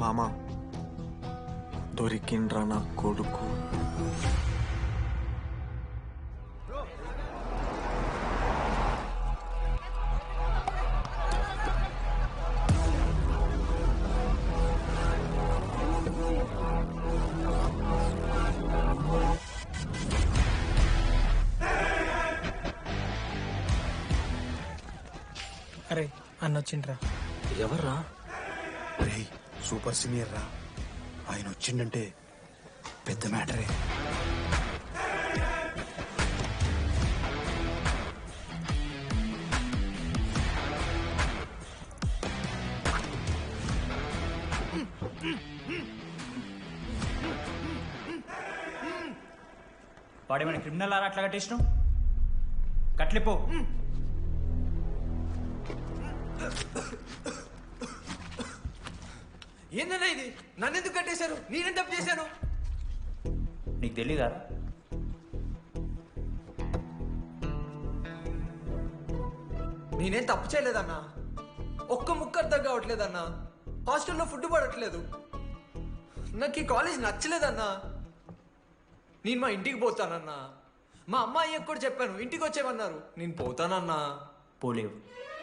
మామా దొరికిండ్రా నా కొడుకు. అరే అన్న వచ్చిండ్రా. ఎవర్రా? రే సూపర్ సీనియర్ రా, ఆయన వచ్చిండంటే పెద్ద మ్యాటరే. వాడేమైనా క్రిమినల్ ఆరా అట్లా కట్టేసినావు? కట్లిపో. ఏందన్నా ఇది? నన్నెందుకు కట్టేశారు? నేనేం తప్పు చేశాను? నీకు తెలీదా? నేనేం తప్పు చేయలేదన్నా. ఒక్క ముక్క అర్థం కావట్లేదన్నా. హాస్టల్లో ఫుడ్ పడట్లేదు. నాకు ఈ కాలేజ్ నచ్చలేదన్నా. నేను మా ఇంటికి పోతానన్నా. మా అమ్మాయి కూడా చెప్పాను, ఇంటికి వచ్చేవన్నారు. నేను పోతానన్నా. పోలేవు.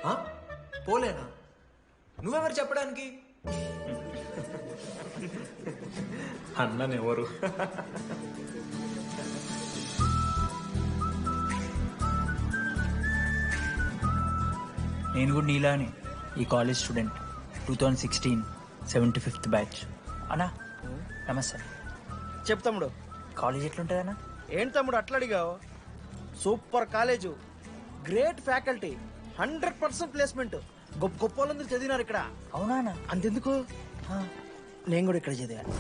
ఆ? పోలేనా? నువ్వెవరు చెప్పడానికి? అన్ననెవరు? నేను కూడా నీలాని ఈ కాలేజ్ స్టూడెంట్, 2016 75th బ్యాచ్. అన్నా నమస్తే. చెప్పు తమ్ముడు. కాలేజ్ ఎట్లుంటుంది అన్న? ఏంటి తమ్ముడు అట్లా అడిగావు? Super college, great faculty, 100% placement. గొప్ప గొప్ప వాళ్ళందరూ చదివినారు ఇక్కడ. అవునా అన్న? అంతెందుకు, నేను కూడా ఇక్కడ చదివాను.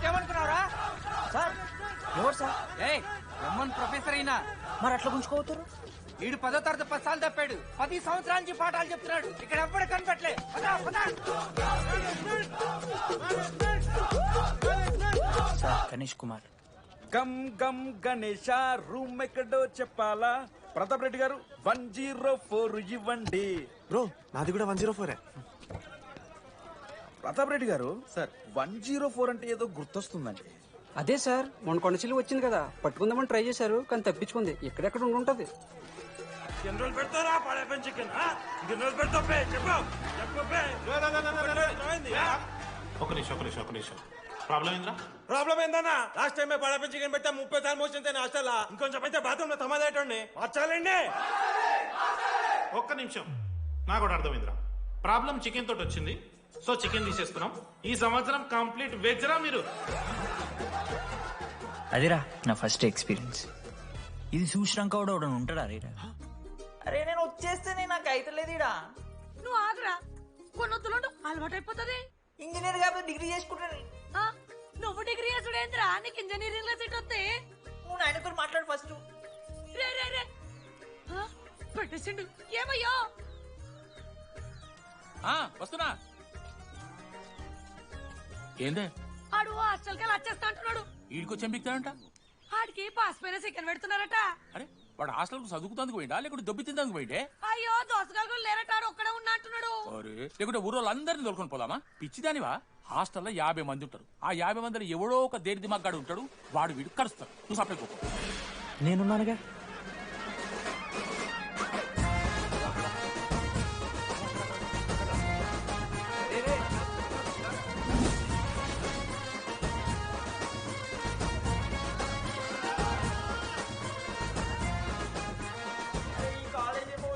ఏమనుకున్నారా సార్? ఎవరు సార్? ప్రొఫెసర్ అయినా మరి అట్లా గుంజుకోవతారు? వీడు 10వ తరగతి 10 సార్లు తప్పాడు. 10 సంవత్సరాల నుంచి పాఠాలు చెప్తున్నాడు. ఇక్కడ ఎవ్వడు కనపట్లే. Sir Ganesh Kumar. Gum gum Ganesha, room ఎక్కడో చెప్పాలా? ప్రతాప్ రెడ్డి గారు 104 ఇవ్వండి. బ్రో నాది కూడా 104. ప్రతాప్ రెడ్డి గారు సార్ 104 అంటే ఏదో గుర్తొస్తుందండి. అదే సార్, మొన్న కొండచిల్లు వచ్చింది కదా, పట్టుకుందామని ట్రై చేశారు కానీ తప్పించుకుంది. ఎక్కడెక్కడ ఉండుంటది. ఒక నిమిషం ప్రాబ్లం ఏంద్రా? ప్రాబ్లం ఏందన్నా? లాస్ట్ టైం పడప చికెన్ పెట్టా 30 సార్లు మోషన్ హాస్టల్. ఇంకొంచెం అయితే బాత్రూమ్ లో తమాదేటండి. మార్చాలండి. ఒక్క నిమిషం, నాకు కూడా అర్థమైందిరా. ప్రాబ్లం చికెన్ తోటి వచ్చింది, సో చికెన్ తీసేస్తున్నాం. ఈ సంవత్సరం కంప్లీట్ వెజ్ రా మీరు. అదేరా నా ఫస్ట్ ఎక్స్పీరియన్స్. ఇది చూసినాక కూడా ఒకడు ఉంటాడా? అరే నేను వచ్చేస్తేనే నాకు అయితలేదు ఇడా. నువ్వు ఆగరా, కొన్నొత్తులు అలవాటు అయిపోతుంది. ఇంజనీర్ కాబట్టి డిగ్రీ చేసుకుంటాను. నువ్వు డిగ్రీ చేసుడేంద్రా? నీకు ఇంజనీరింగ్ లో సీట్ వస్తే నువ్వు ఆయనతో మాట్లాడు ఫస్ట్. రే రే రే పెట్టేసిండు. ఏమయ్యో వస్తున్నా. ఏందే ఆడు హాస్టల్ కి వచ్చేస్తా అంటున్నాడు. ఈడికో చెంపిస్తాడంట. ఆడికి పాస్ పైన సెకండ్ పెడుతున్నారట. అరే వాడు హాస్టల్ చదువుకుతానికి పోయిండా లేకుంటే దొబ్బి తిందానికి పోయిండే? అయ్యో దోసగాళ్ళు లేరట, ఆడు ఒక్కడే ఉన్నా అంటున్నాడు. అరే లేకుంటే ఊరోళ్ళు అందరినీ దొరుకుని పోదామా? పిచ్చిదానివా? హాస్టల్లో 50 మంది ఉంటారు. ఆ 50 మందిలో ఎవడో ఒక దేని దిమాగ్గాడు ఉంటాడు. వాడు వీడు కలుస్తాడు. నువ్వు సపరేట్ పోకు. నేనున్నానుగా.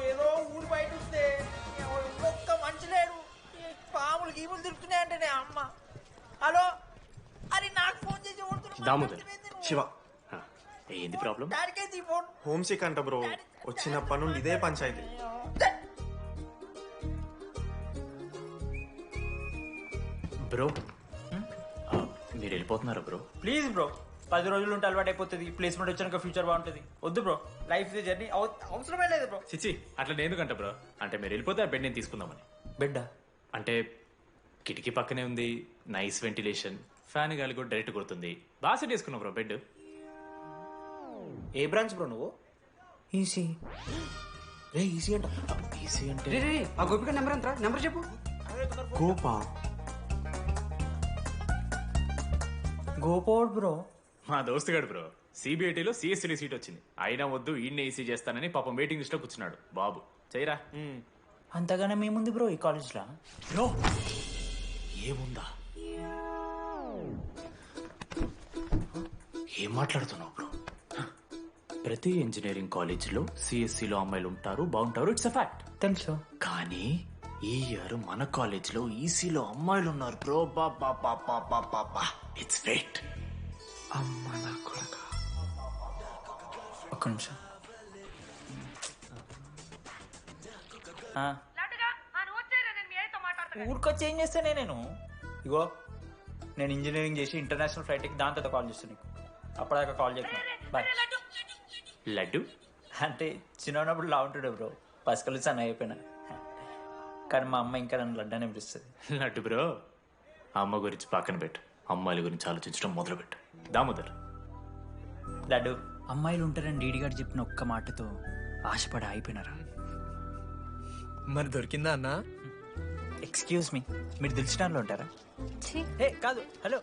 ఏదో ఊరు బయట వస్తే ఒక్క మంచి లేడు. పాములు గీములు తిరుగుతున్నాయంటే అమ్మ. హలో, అరే నాకు ఫోన్ చేసి దామోదర్ శివ, ఏంది ప్రాబ్లం? డాడీకైతే ఈ ఫోన్. హోమ్ సిక్ అంట బ్రో. వచ్చినప్పటి నుండి ఇదే పంచాయతీ. బ్రో మీరు వెళ్ళిపోతున్నారా బ్రో? ప్లీజ్ బ్రో, 10 రోజులు ఉంటే అలవాటు అయిపోతుంది. ప్లేస్మెంట్ వచ్చాక ఫ్యూచర్ బాగుంటుంది. వద్దు బ్రో, లైఫ్ జర్నీ అవసరమే లేదు బ్రో. చిచి అట్లా ఎందుకంట బ్రో? అంటే మీరు వెళ్ళిపోతే ఆ బెడ్ నేను తీసుకుందామని. బెడ్ అంటే కిటికీ పక్కనే ఉంది, నైస్ వెంటిలేషన్, ఫ్యాన్ గాలి కూడా డైరెక్ట్ కొడుతుంది. బాగా సెట్ చేసుకున్నావు బ్రో బెడ్. ఏ బ్రాంచ్ బ్రో నువ్వు? ఈసీ. రే ఈసీ అంట. ఈసీ అంటే రే ఆ గోపిక నెంబర్ ఎంత? నెంబర్ చెప్పు. గోపా. గోపోడ్ బ్రో. మా దోస్తుగాడు బ్రో సిబిఐటీలో సిఎస్సీ సీట్ వచ్చింది. అయినా వద్దు ఈయన్నే ఈసీ చేస్తానని పాపం వెయిటింగ్ లిస్ట్ లో కూర్చున్నాడు. బాబు చేయరా. అంతగానే మేముంది బ్రో ఈ కాలేజ్లో. బ్రో ఏముందా? ఏం మాట్లాడుతున్నావు బ్రో? ప్రతి ఇంజనీరింగ్ కాలేజీలో సిఎస్సిలో అమ్మాయిలు ఉంటారు, బాగుంటారు. It's a fact. తెలుసు. కానీ ఈ ఇయర్ మన కాలేజీలో ఈసీలో అమ్మాయిలు ఉన్నారు బ్రో. Baba it's fate. అమ్మ నా కొడక. ఒక్క నిమిషం. ఊరికొచ్చి ఏం చేస్తానే నేను? ఇగో నేను ఇంజనీరింగ్ చేసి ఇంటర్నేషనల్ ఫ్లైట్కి దాంతో కాల్ చేస్తాను నీకు. అప్పటిదాకా కాల్ చేస్తాను. బాయ్. లడ్డు అంటే చిన్నప్పుడు లా ఉంటుండే బ్రో, పసుకలు సన్న అయిపోయినా. కానీ మా అమ్మ ఇంకా నన్ను లడ్డు అని పిలుస్తుంది. లడ్డు బ్రో అమ్మ గురించి పక్కన పెట్టు, అమ్మాయిల గురించి ఆలోచించడం మొదలుపెట్టు. దామోదర్ లడ్డు, అమ్మాయిలు ఉంటారని డీడీ గారు చెప్పిన ఒక్క మాటతో ఆశపడి అయిపోయినారా? మరి దొరికిందా అన్నా? ఎక్స్క్యూజ్ మీ, మీరు దిల్చడంలో ఉంటారా? ఏ కాదు. హలో.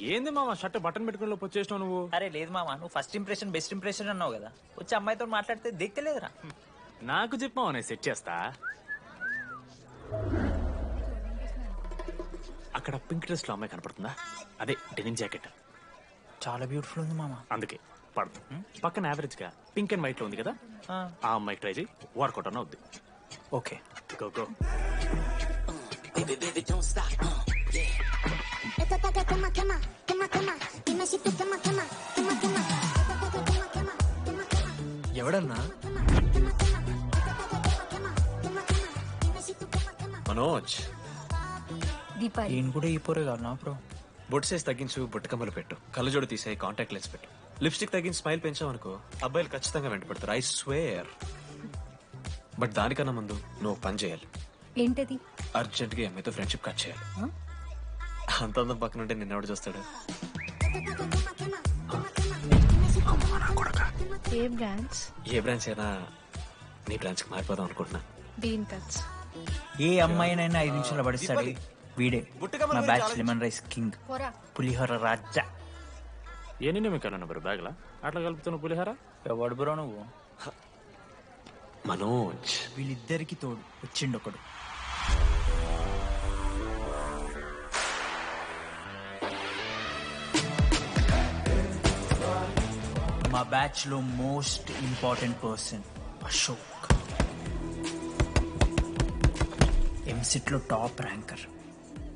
ఏంది మామ షర్ట్ బటన్ పెట్టుకుని లోపు వచ్చేసినావు నువ్వు? అరే లేదు మామ, నువ్వు ఫస్ట్ ఇంప్రెషన్ బెస్ట్ ఇంప్రెషన్ అన్నావు కదా. వచ్చి అమ్మాయితో మాట్లాడితే దిక్కలేదురా. నాకు చెప్పావు నేను సెట్ చేస్తా. అక్కడ పింక్ డ్రెస్ లో అమ్మాయి కనపడుతుందా? అదే డెనిమ్ జాకెట్. చాలా బ్యూటిఫుల్ ఉంది మామ. అందుకే పడదు. పక్కన యావరేజ్ గా పింక్ అండ్ వైట్ లో ఉంది కదా, ఆ అమ్మాయి ట్రై చేయి. వర్కౌట్ అన్న అవుద్ది. Okay go go. ఎవడన్నా? మనోజ్. దీపాలి. ఈయన కూడా ఈ పోరే కాదు నా బ్రో. బొట్టు సైజ్ తగ్గించు, బుట్టకమ్మలు పెట్టు, కళ్ళజోడు తీసేయి, కాంటాక్ట్ లెన్స్ పెట్టు, లిప్స్టిక్ తగ్గించి స్మైల్ పెంచావనుకో అబ్బాయిలు ఖచ్చితంగా వెంటపడతారు. I swear. బట్ దానికన్నా ముందు నువ్వు పని చేయాలి. ఏంటది? అర్జెంట్ గా అమ్మాయితో ఫ్రెండ్షిప్ కట్ చేయాలి. అంత అందం పక్కన ఉంటే నిన్నెవడు చూస్తాడు? ఏ బ్రాంచ్? ఏ బ్రాంచ్ అయినా నీ బ్రాంచ్ కి మారిపోదాం అనుకుంటున్నా. Been touch. ఏ అమ్మాయినైనా 5 నిమిషాలు పడిస్తాడు వీడే. మా బ్యాచ్ లెమన్ రైస్ కింగ్, పులిహోర రాజా. ఎన్ని నిమిషాలు బ్రో బ్యాగ్ లా అట్లా కలుపుతున్నావు పులిహోర? ఎవడు బ్రో నువ్వు? మనోజ్. వీళ్ళిద్దరికి తోడు వచ్చిండు ఒకడు. మా బ్యాచ్ లో most important person Ashok. EAMCET లో టాప్ ర్యాంకర్.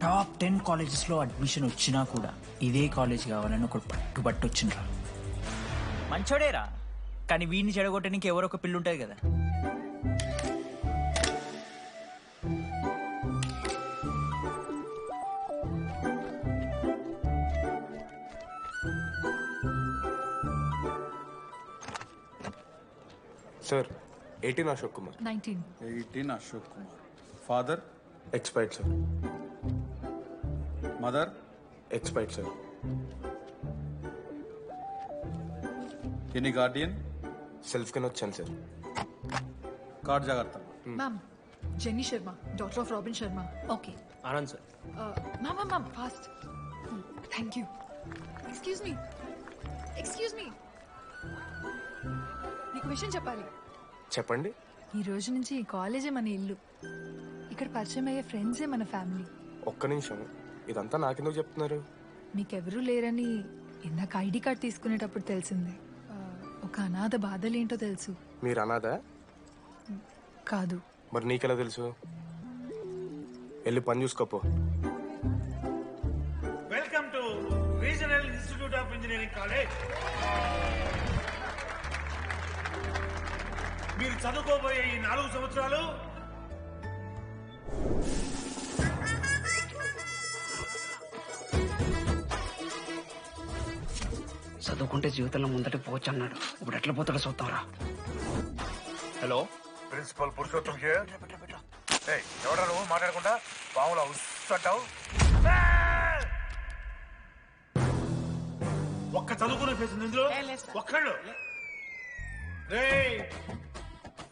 టాప్ 10 కాలేజెస్ లో అడ్మిషన్ వచ్చినా కూడా ఇదే కాలేజ్ కావాలని ఒకడు పట్టుబట్టు వచ్చిండ్రా. మంచోడేరా, కానీ వీడిని చెడగొట్టడానికి ఎవరో ఒక పిల్లు ఉంటుంది కదా. Sir 18 Ashok Kumar. 19. Ashok Kumar. Father? Expired sir. Mother? Expired sir. Any Guardian? Self కింద వచ్చాను సార్. కార్డ్ జాగ్రత్త. Ma'am, Jenny Sharma, daughter of Robin Sharma. Okay. Anand sir. Ma'am, fast. Thank you. Excuse me. నీకు విషయం చెప్పాలి. చెప్పండి. ఈ రోజు నుంచి ఈ కాలేజే మన ఇల్లు. ఇక్కడ పరిచయం అయ్యే ఫ్రెండ్సే మన ఫ్యామిలీ. ఒక్క నిమిషం, ఇదంతా నాకెందుకు చెప్తున్నారు? మీకెవరూ లేరని ఇందాక ఐడి కార్డ్ తీసుకునేటప్పుడు తెలిసింది. ఒక అనాథ బాధలేంటో తెలుసు. మీరు అనాథా? కాదు. మరి నీకెలా తెలుసు? వెళ్ళి పని చూసుకోపో. Welcome to regional institute of engineering college. మీరు చదువుకోబోయే ఈ 4 సంవత్సరాలు చదువుకుంటే జీవితంలో ముందట పోవచ్చు అన్నాడు. ఇప్పుడు ఎట్లా పోతాడో చూద్దాంరా. హలో, ప్రిన్సిపల్ పురుషోత్తం ఎవడా నువ్వు మాట్లాడకుండా పావులా ఉస్సంటావు? ఒక్క చదువుకునే ఫేస్ ఇందులో ఒక్కళ్ళు. రేయ్,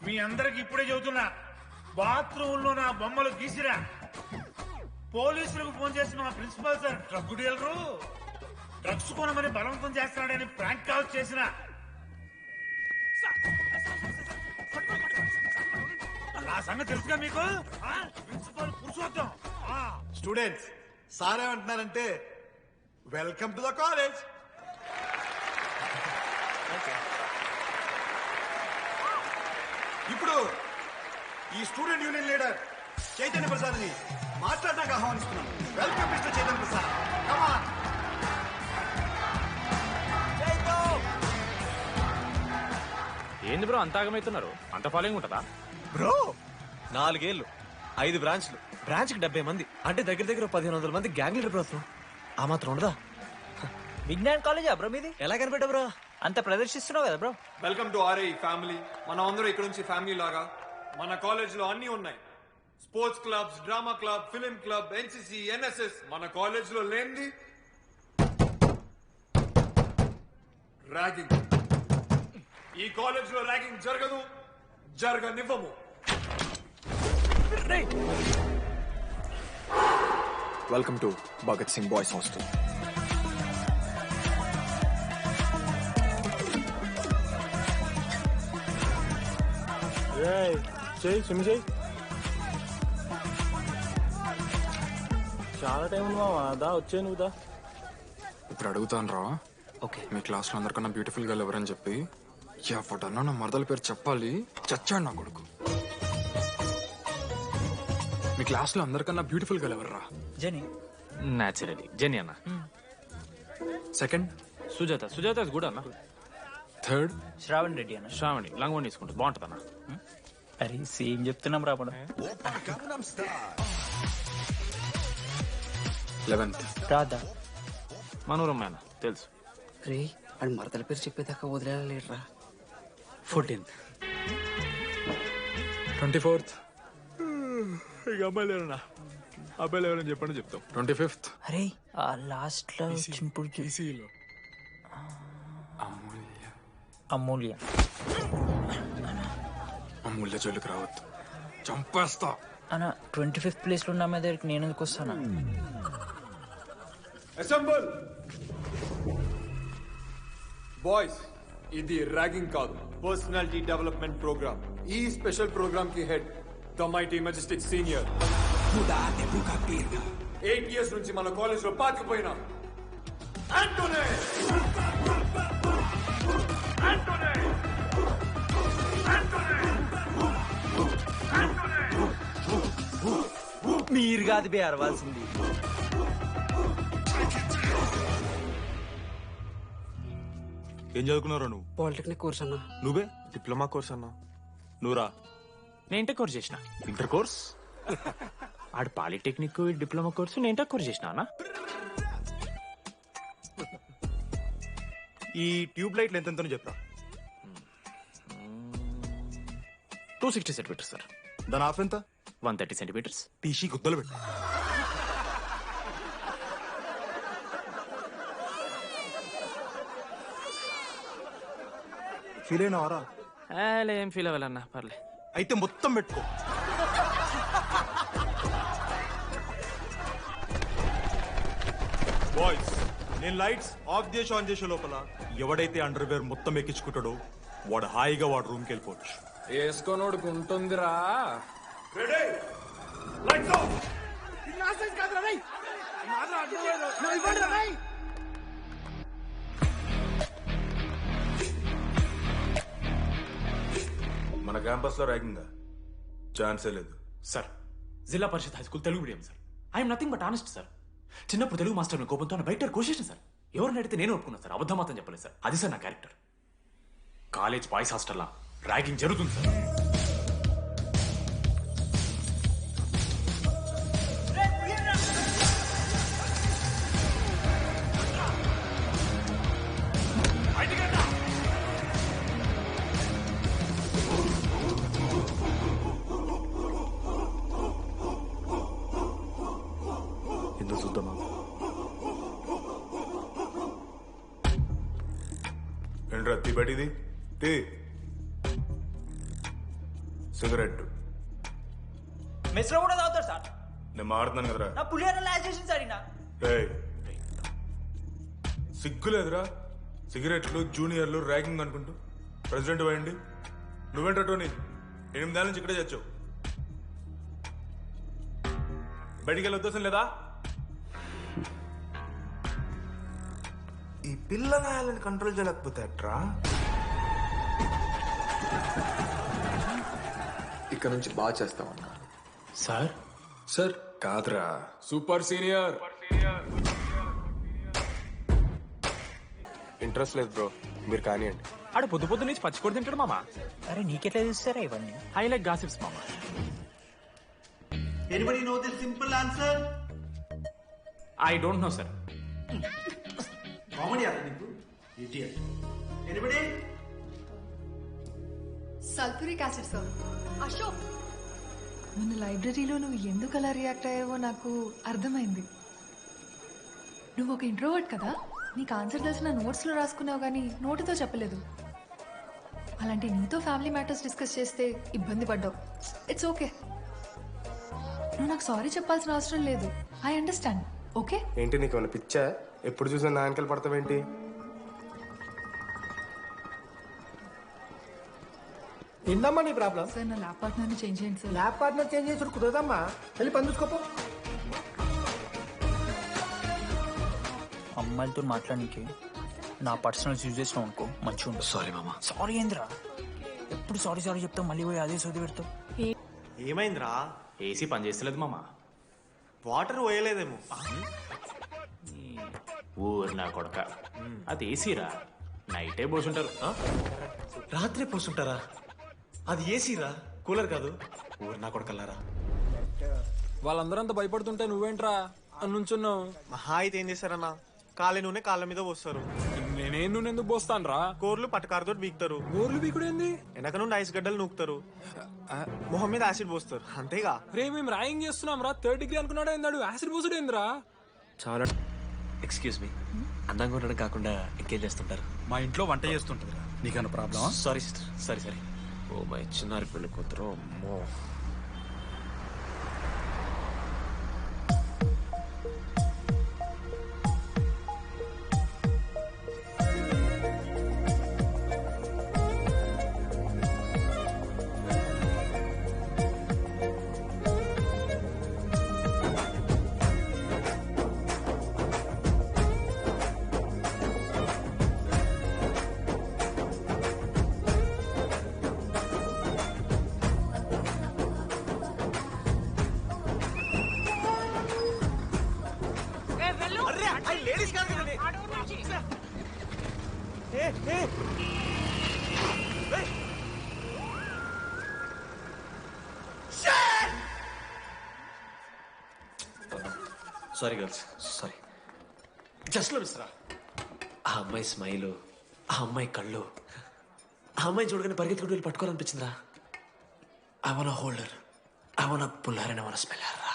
మీ అందరికి ఇప్పుడే చెబుతున్నా, బాత్రూమ్ లో నా బొమ్మలు గీసిరా. పోలీసులకు ఫోన్ చేసి మా principal sir drug dealer drugs కొనమని బలవంతం చేస్తున్నాడని ప్రాంక్ కాల్ చేసిన. ఆ సంగతి తెలుసుగా మీకు? ప్రిన్సిపల్ పురుషోత్తం. స్టూడెంట్స్, సార్ ఏమంటున్నారంటే వెల్కమ్ టు ద కాలేజ్. ఇప్పుడు ఈ student union leader Chaitanya Prasad ని మాట్లాడడానికి ఆహ్వానిస్తున్నాను. Welcome mister Chaitanya Prasad. Come on. ఏంది బ్రో అంత ఆగమవుతున్నారు? అంత ఫాలోయింగ్ ఉంటుందా బ్రో? 4 ఏళ్ళు, 5 బ్రాంచ్లు, బ్రాంచ్ కి 70 మంది, అంటే దగ్గర దగ్గర 1500 మంది గ్యాంగ్ లీడర్ బ్రో. ఆ మాత్రం ఉండదా? విజ్ఞాన్ కాలేజా బ్రో మీది? ఎలా కనిపెట్టా బ్రో? అంత ప్రదర్శిస్తున్నావు కదా bro. Welcome to our family. మనం అందరూ ఇక్కడ నుంచి ఫ్యామిలీ లాగా. మన కాలేజ్ లో అన్ని ఉన్నాయి. Sports clubs, drama club, film club, NCC, NSS. మన కాలేజ్ లో లేనిది ర్యాగింగ్. ఈ కాలేజ్ లో ర్యాగింగ్ జరగదు, జరగనివ్వము. Welcome to Bhagat Singh boys hostel. చాలా టైం ఉంది మావా. దా వచ్చే నువ్వు దా. ఇప్పుడు అడుగుతాను రా. ఓకే. మీ క్లాస్ లో అందరికన్నా బ్యూటిఫుల్ గర్ల్ ఎవరని చెప్పి ఎవడన్నా నా మరదల పేరు చెప్పాలి. చచ్చాడు నా కొడుకు. మీ క్లాస్ లో అందరికన్నా బ్యూటిఫుల్ గర్ల్ ఎవర్రా? జని. న్యాచురలీ జెని అన్న. Second Sujatha. Sujatha is good అన్న. థర్డ్ శ్రావణ్ రెడ్డి అన్న. శ్రావణి లంగ్ వన్ తీసుకుంటుంది, బాగుంటుంది అన్న. అరే సేమ్ చెప్తున్నాం రాపడం. 11th రాధా. మనోరమ్మ అన్న తెలుసు. రే అని మరదల పేరు చెప్పేదాకా వదిలేరా. 14th 24th ఇక అమ్మాయిలు ఎవరన్నా, అబ్బాయిలు ఎవరని చెప్పండి చెప్తాం. 25th అరే ఆ లాస్ట్ లో చింపుడు అమూల్య. అమూల్య జోలికి రావద్దు, చంపేస్తా. అన్న 25th ప్లేస్ లో ఉన్న అమ్మాయి దగ్గరికి నేను ఎందుకు వస్తానా? Assemble boys. ఇది ర్యాగింగ్ కాదు, పర్సనాలిటీ డెవలప్మెంట్ ప్రోగ్రామ్. ఈ స్పెషల్ ప్రోగ్రామ్ కి head the mighty Majestic senior. 8 years నుంచి మన కాలేజ్ లో పాతిపోయిన ఆంటోనీ. మీరు కాదు బే అరవాల్సింది. ఏం చదువుకున్నారా నువ్వు? పాలిటెక్నిక్ కోర్స్ అన్నా. నువ్వే? డిప్లొమా కోర్స్ అన్నా. నువ్వురా? నేను ఇంటర్ కోర్స్ చేసిన. ఇంటర్ కోర్స్ ఆడు పాలిటెక్నిక్, డిప్లొమా కోర్సు, నేను ఇంటర్ కోర్స్ చేసిన అన్న. ఈ ట్యూబ్ లైట్లు ఎంతెంతనో చెప్పరా. 260 సెంటీమీటర్స్ సార్. దాని ఆఫ్ ఎంత? 130 సెంటీమీటర్స్. టీసీ గుద్దలు పెట్టు. ఫీల్ అయినావారా? ఏం ఫీల్ అవ్వాలన్నా, పర్లే. అయితే మొత్తం పెట్టుకో. బాయ్స్, నేను లైట్స్ ఆఫ్ చేసి ఆన్ చేసే లోపల ఎవడైతే అండర్వేర్ మొత్తం ఎక్కించుకుంటాడో వాడు హాయిగా వాడు రూమ్కి వెళ్ళిపోవచ్చు. వేసుకోనోడుకు ఉంటుందిరా. మన క్యాంపస్ లో ర్యాగింగ్ ఛాన్సే లేదు sir. Zilla parishad high school Telugu medium sir. I'm nothing but honest sir. చిన్నప్పుడు తెలుగు మాస్టర్ కోపంతో బయట కోసేసిన సార్. ఎవరిని అడిగితే నేను ఒప్పుకున్నాను సార్. అబద్ధం మాత్రం చెప్పలేదు సార్. అది సార్ నా క్యారెక్టర్. కాలేజ్ బాయ్స్ హాస్టల్లా ర్యాగింగ్ జరుగుతుంది సార్. ఎందుకు చూద్దామా? ఏంట్రా తీ బయటిది తీ. సిగరెట్ మెస్ లో కూడా తాగుతారు సార్. నేను మాడుతున్నాను కదరా. నా పులిహోర లాస్ట్ చేసింది సార్ ఈయన. ఏయ్, సిగ్గులేదురా సిగరెట్లు జూనియర్లు ర్యాగింగ్ అనుకుంటూ ప్రెసిడెంట్ పోయండి. నువ్వేంట్రా టోనీ 8 ఏళ్ళ నుంచి ఇక్కడే చచ్చావు. బయటికి వెళ్ళే ఉద్దేశం లేదా? ఈ పిల్లగాయలని కంట్రోల్ చేయలేకపోతే ఎట్రా? ఇక్కడ నుంచి బాగా చేస్తామన్నా. సార్ సార్ కాదురా, సూపర్ సీనియర్. ఇంట్రెస్ట్ లేదు బ్రో, మీరు కానివ్వండి. ఆడు పొద్దు పొద్దు నుంచి పచ్చికొడి తింటాడు మామ. అరే నీకెట్లా చూస్తారా ఇవన్నీ? ఐ లైక్ గాసిప్స్ మామ. Anybody know the simple answer? I don't know, sir. Comedy నీకు idiot. Anybody? Sulphuric acid sir. Ashok, మన లైబ్రరీలో నువ్వు ఎందుకు అలా రియాక్ట్ అయ్యావో నాకు అర్థమైంది. నువ్వు ఒక ఇంట్రోవర్ట్ కదా, నీకు ఆన్సర్ తెలిసిన నోట్స్లో రాసుకున్నావు కానీ నోటితో చెప్పలేదు. అలాంటి నీతో ఫ్యామిలీ మ్యాటర్స్ డిస్కస్ చేస్తే ఇబ్బంది పడ్డావు. ఇట్స్ ఓకే, నువ్వు నాకు సారీ చెప్పాల్సిన అవసరం లేదు. I understand. ఓకే? ఏంటి నీకు ఏమైనా పిచ్చా? ఎప్పుడు చూసినా నా వెనకాల పడతావేంటి? ఏందమ్మా నీ ప్రాబ్లం? సార్ నా ల్యాప్ పార్ట్నర్ని చేంజ్ చేయండి సార్. ల్యాబ్ పార్ట్నర్ చేంజ్ చేసి కుదరదమ్మా. వెళ్ళి పని చూసుకోపో. అమ్మాయిలతో మాట్లాడానికి నా పర్సనల్ యూజ్ చేసిన అనుకో మంచిగా ఉంటుంది. సారీ మామ. సారీ ఏంద్రా, ఎప్పుడు సారీ సారీ చెప్తావు, మళ్ళీ పోయి అదే సోది పెడతావు. ఏమైందిరా? ఏసీ పని చేస్తలేదు మామ. వాటర్ పోయలేదేమో. ఊరు నా కొడక, అది ఏసీరా, నైటే పోసుంటారు. రాత్రి పోసుంటారా? అది ఏసీరా, కూలర్ కాదు. ఊరు నా కొడకల్లారా. వాళ్ళందరూ అంత భయపడుతుంటే నువ్వేంట్రా నుంచున్నావు? మహా అయితే ఏం చేస్తారన్నా, కాళ్ళ నూనె కాళ్ళ మీద పోస్తారు. నేనేం నూనె ఎందుకు పోస్తాను రా? కోర్లు పట్టకారుతో బీకుతారు. గోర్లు బీకుడు ఏంది? వెనక నుండి ఐస్ గడ్డలు నూకుతారు. మొహం మీద యాసిడ్ పోస్తారు. అంతేగా. రే మేము ర్యాగింగ్ చేస్తున్నాం రా. 3rd డిగ్రీ అనుకున్నాడు ఏందాడు? యాసిడ్ పోసుడు ఏందిరా? చాలా. ఎక్స్క్యూజ్ మీ, అందంగా ఉండడం కాకుండా ఇంకేం చేస్తుంటారు? మా ఇంట్లో వంట చేస్తుంటారు. నీకన్నా ప్రాబ్లమా? Sorry sister, sorry sorry. Oh my చిన్నారి పెళ్లి కూతురు. అమ్మో. Sorry girls, sorry. జస్ట్ లో మిస్రా. ఆ అమ్మాయి స్మైలు, ఆ అమ్మాయి కళ్ళు, ఆ అమ్మాయి చూడగానే పరిగెత్తుకుంటూ వెళ్ళి పట్టుకోవాలనిపించిందిరా. I wanna hold her, I wanna pull her and I wanna smell her రా.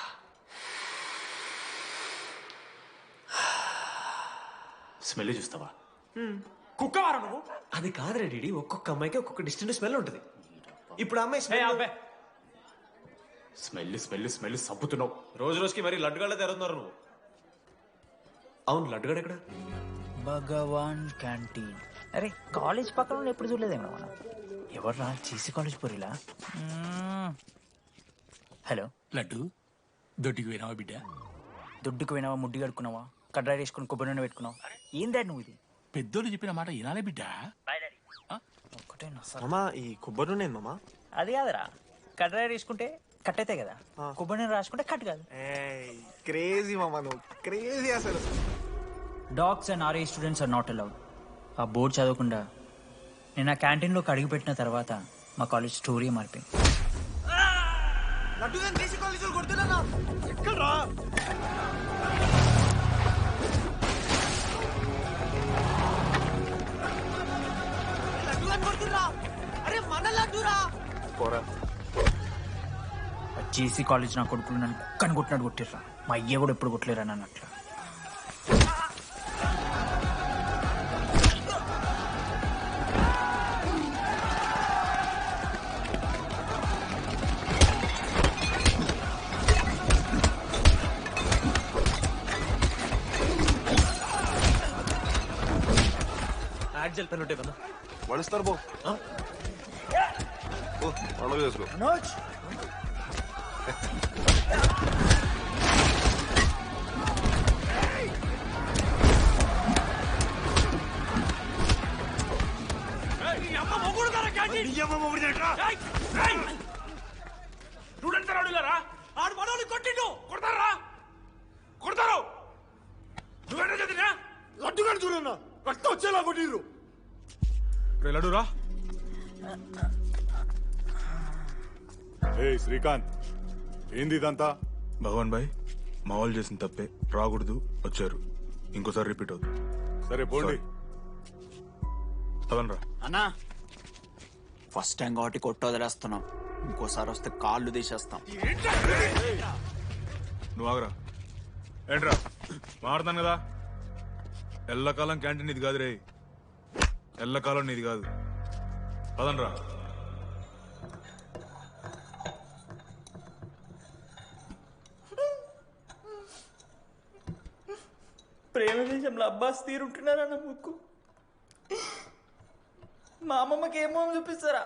స్మెల్ చూస్తావా? కుక్కవారా నువ్వు? అది కాదురా డీడీ, ఒక్కొక్క అమ్మాయికి ఒక్కొక్క డిస్టెంట్ స్మెల్ ఉంటుంది. ఇప్పుడు అమ్మాయి స్మెల్ స్మెల్ స్మెల్ సబ్బుతున్నావు. రోజు రోజుకి మరి లడ్డుగాళ్ళ తెరుతున్నారు నువ్వు. అవును, లడ్డుగాడు ఎక్కడ? భగవాన్ క్యాంటీన్. అరే కాలేజ్ పక్కన ఎప్పుడు చూడలేదేమో మనం. ఎవర్రా చీసీ కాలేజ్ పోరిలా? హలో లడ్డు, దొడ్డికి పోయినావా బిడ్డ? దొడ్డుకు పోయినావా, ముడ్డి కడుక్కున్నావా, కడ్రాయి వేసుకుని కొబ్బరి నూనె పెట్టుకున్నావు? ఏం డాడ్ నువ్వు ఇది? పెద్దోళ్ళు చెప్పిన మాట వినాలే బిడ్డ. ఒక్కటేనా సార్? మామా ఈ కొబ్బరి నూనె మామా? అది కాదురా, కడ్రాయి వేసుకుంటే కట్ అవుతాయి కదా, కొబ్బరి నూనె రాసుకుంటే కట్ కాదు. క్రేజీ మామా, నువ్వు క్రేజీ అసలు. డాగ్స్ అండ్ ఆర్ఏ స్టూడెంట్స్ ఆర్ నాట్ అలౌడ్. ఆ బోర్డు చదవకుండా నేను ఆ క్యాంటీన్లోకి అడుగు పెట్టిన తర్వాత మా కాలేజ్ స్టోరీ మారిపోయింది. ఎక్కడ్రా? అరే మన లడ్డురా. పోరా. జేసీ కాలేజ్ నా కొడుకులు నన్ను కుక్కని కొట్టినట్టు కొట్టిర్రా. మా అయ్య కూడా ఎప్పుడు కొట్టలేరా నన్ను అట్లా. యాడ్ జల్ పెన్ ఉంటే కదా వడిస్తారు బో పండుగ చేసుకో మనోజ్ ఆడు మనోని కొట్టిండు కొడతారా కొడతారు నువ్వేనా చదివినా లడ్డుగాడు చూడన్నా రక్తం వచ్చేలా కొట్టిర్రు లడురా ఏ శ్రీకాంత్ ఏంది ఇదంతా భగవాన్ భాయ్ మా వాళ్ళు చేసిన తప్పే రాకూడదు వచ్చారు ఇంకోసారి రిపీట్ అవుతుంది సరే పోండి పదనరా అన్నా ఫస్ట్ టైం కాబట్టి కొట్టు వదిలేస్తున్నాం ఇంకోసారి వస్తే కాళ్ళు తీసేస్తాం నువ్వు ఆగరా ఏంట్రా మారుతాను కదా ఎల్లకాలం క్యాంటీన్ ఇది కాదు రే ఎల్లకాలం నీది కాదు పదనరా ప్రేమ దేశంలో అబ్బాస్ తీరుంటున్నారన్న ముక్కు మా అమ్మమ్మకి ఏమో చూపిస్తారా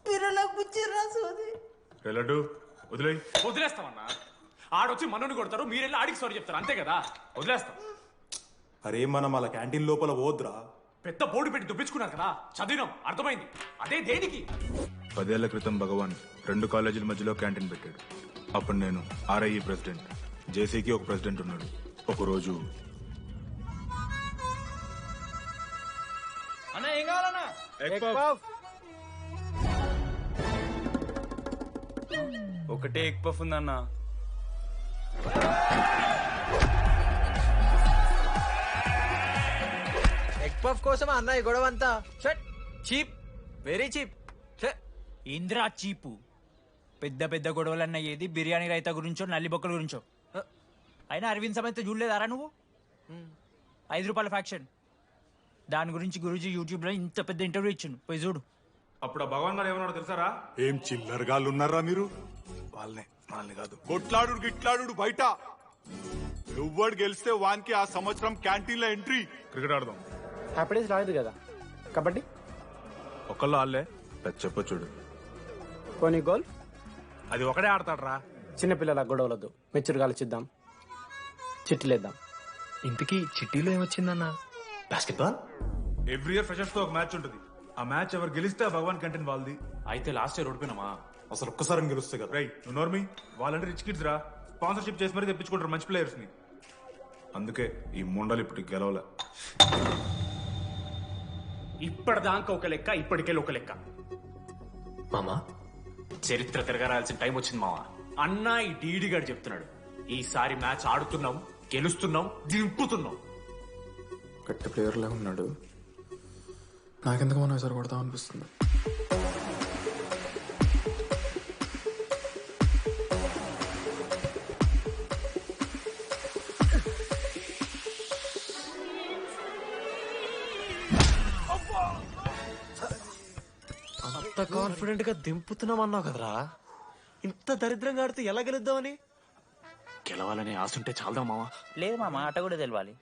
పిల్లలకు పుచ్చిర్రా సోది లడ్డు వదిలే వదిలేస్తామన్నా ఆడొచ్చి మనోని కొడతారు మీరెళ్ళి ఆడికి సారీ చెప్తారు అంతే కదా వదిలేస్తాం అరే మనం అలా క్యాంటీన్ లోపల పోద్రా పెద్ద బోర్డు పెట్టి దుబ్బించుకున్నారు కదా చదివినాం అర్థమైంది అదే దేనికి 10 ఏళ్ల క్రితం భగవాన్ 2 కాలేజీల మధ్యలో క్యాంటీన్ పెట్టాడు అప్పుడు నేను ఆర్ఐఈ ప్రెసిడెంట్ జేసీకి ఒక ప్రెసిడెంట్ ఉన్నాడు ఒకరోజు అన్నా ఏం కావాలన్నా ఒకటే ఎగ్ పఫ్ ఉందన్న ఎగ్ పఫ్ కోసం అన్న ఈ గొడవ అంతా చీప్ వెరీ చీప్ ఇంద్రా చీపు పెద్ద పెద్ద గొడవలన్న ఏది బిర్యానీ రైతా గురించో నల్లి బొక్కల గురించో అయినా అరవింద్ సమేత చూడలేదారా నువ్వు 5 రూపాయల ఫ్యాక్షన్ దాని గురించి గురూజీ యూట్యూబ్ లో ఇంత పెద్ద ఇంటర్వ్యూ ఇచ్చిండు పోయి చూడు అప్పుడు ఆ భగవాన్ గారు ఏమన్నాడు తెలుసారా ఏం చిల్లరగాళ్ళు ఉన్నారా మీరు వాళ్ళనే మనల్ని కాదు కొట్లాడు గిట్లాడు బయట ఎవ్వడు గెలిస్తే వానికి ఆ సంవత్సరం క్యాంటీన్ లో ఎంట్రీ క్రికెట్ ఆడదాం హ్యాపీడేస్ రాలేదు కదా కబడ్డీ ఒకళ్ళు ఆడలే చెప్పొచ్చుడు పోనీ గోల్ అది ఒకడే ఆడతాడ్రా చిన్నపిల్లల గొడవలొద్దు మెచ్యూర్గా ఆలోచిద్దాం చిట్టిలేద్దాం ఇంతకీ చిట్టీలో ఏమొచ్చిందన్న బాస్కెట్బాల్ ఎవ్రీ ఇయర్ ఫ్రెషర్స్ తో ఒక మ్యాచ్ ఉంటుంది ఆ మ్యాచ్ ఎవరు గెలిస్తే ఆ భగవాన్ కంటెంట్ వాళ్ళది అయితే లాస్ట్ ఇయర్ ఓడిపోయినామా అసలు ఒక్కసారి గెలుస్తే కదా రైట్ నువ్వు నోర్మి వాళ్ళంటే రిచ్ కిడ్స్ రా స్పాన్సర్షిప్ చేసి మరీ తెప్పించుకుంటారు మంచి ప్లేయర్స్ ని అందుకే ఈ ముండలు ఇప్పుడు గెలవలే ఇప్పటిదాకా ఒక లెక్క ఇప్పటికెళ్ళి ఒక లెక్క మామా చరిత్ర తిరగరాల్సిన టైం వచ్చింది మావా అన్నా ఈ డీడీ గారు చెప్తున్నాడు ఈసారి మ్యాచ్ ఆడుతున్నాం గెలుస్తున్నాం దింపుతున్నాం గట్టి ప్లేయర్లా ఉన్నాడు నాకెందుకు మనం ఈసారి కొడతాం అనిపిస్తుంది అంత కాన్ఫిడెంట్ గా దింపుతున్నాం అన్నావు కదరా ఇంత దరిద్రంగా ఆడితే ఎలా గెలుద్దామని గెలవాలనే ఆశ ఉంటే చాలదా మావా లేదు మామ ఆట కూడా తెలవాలి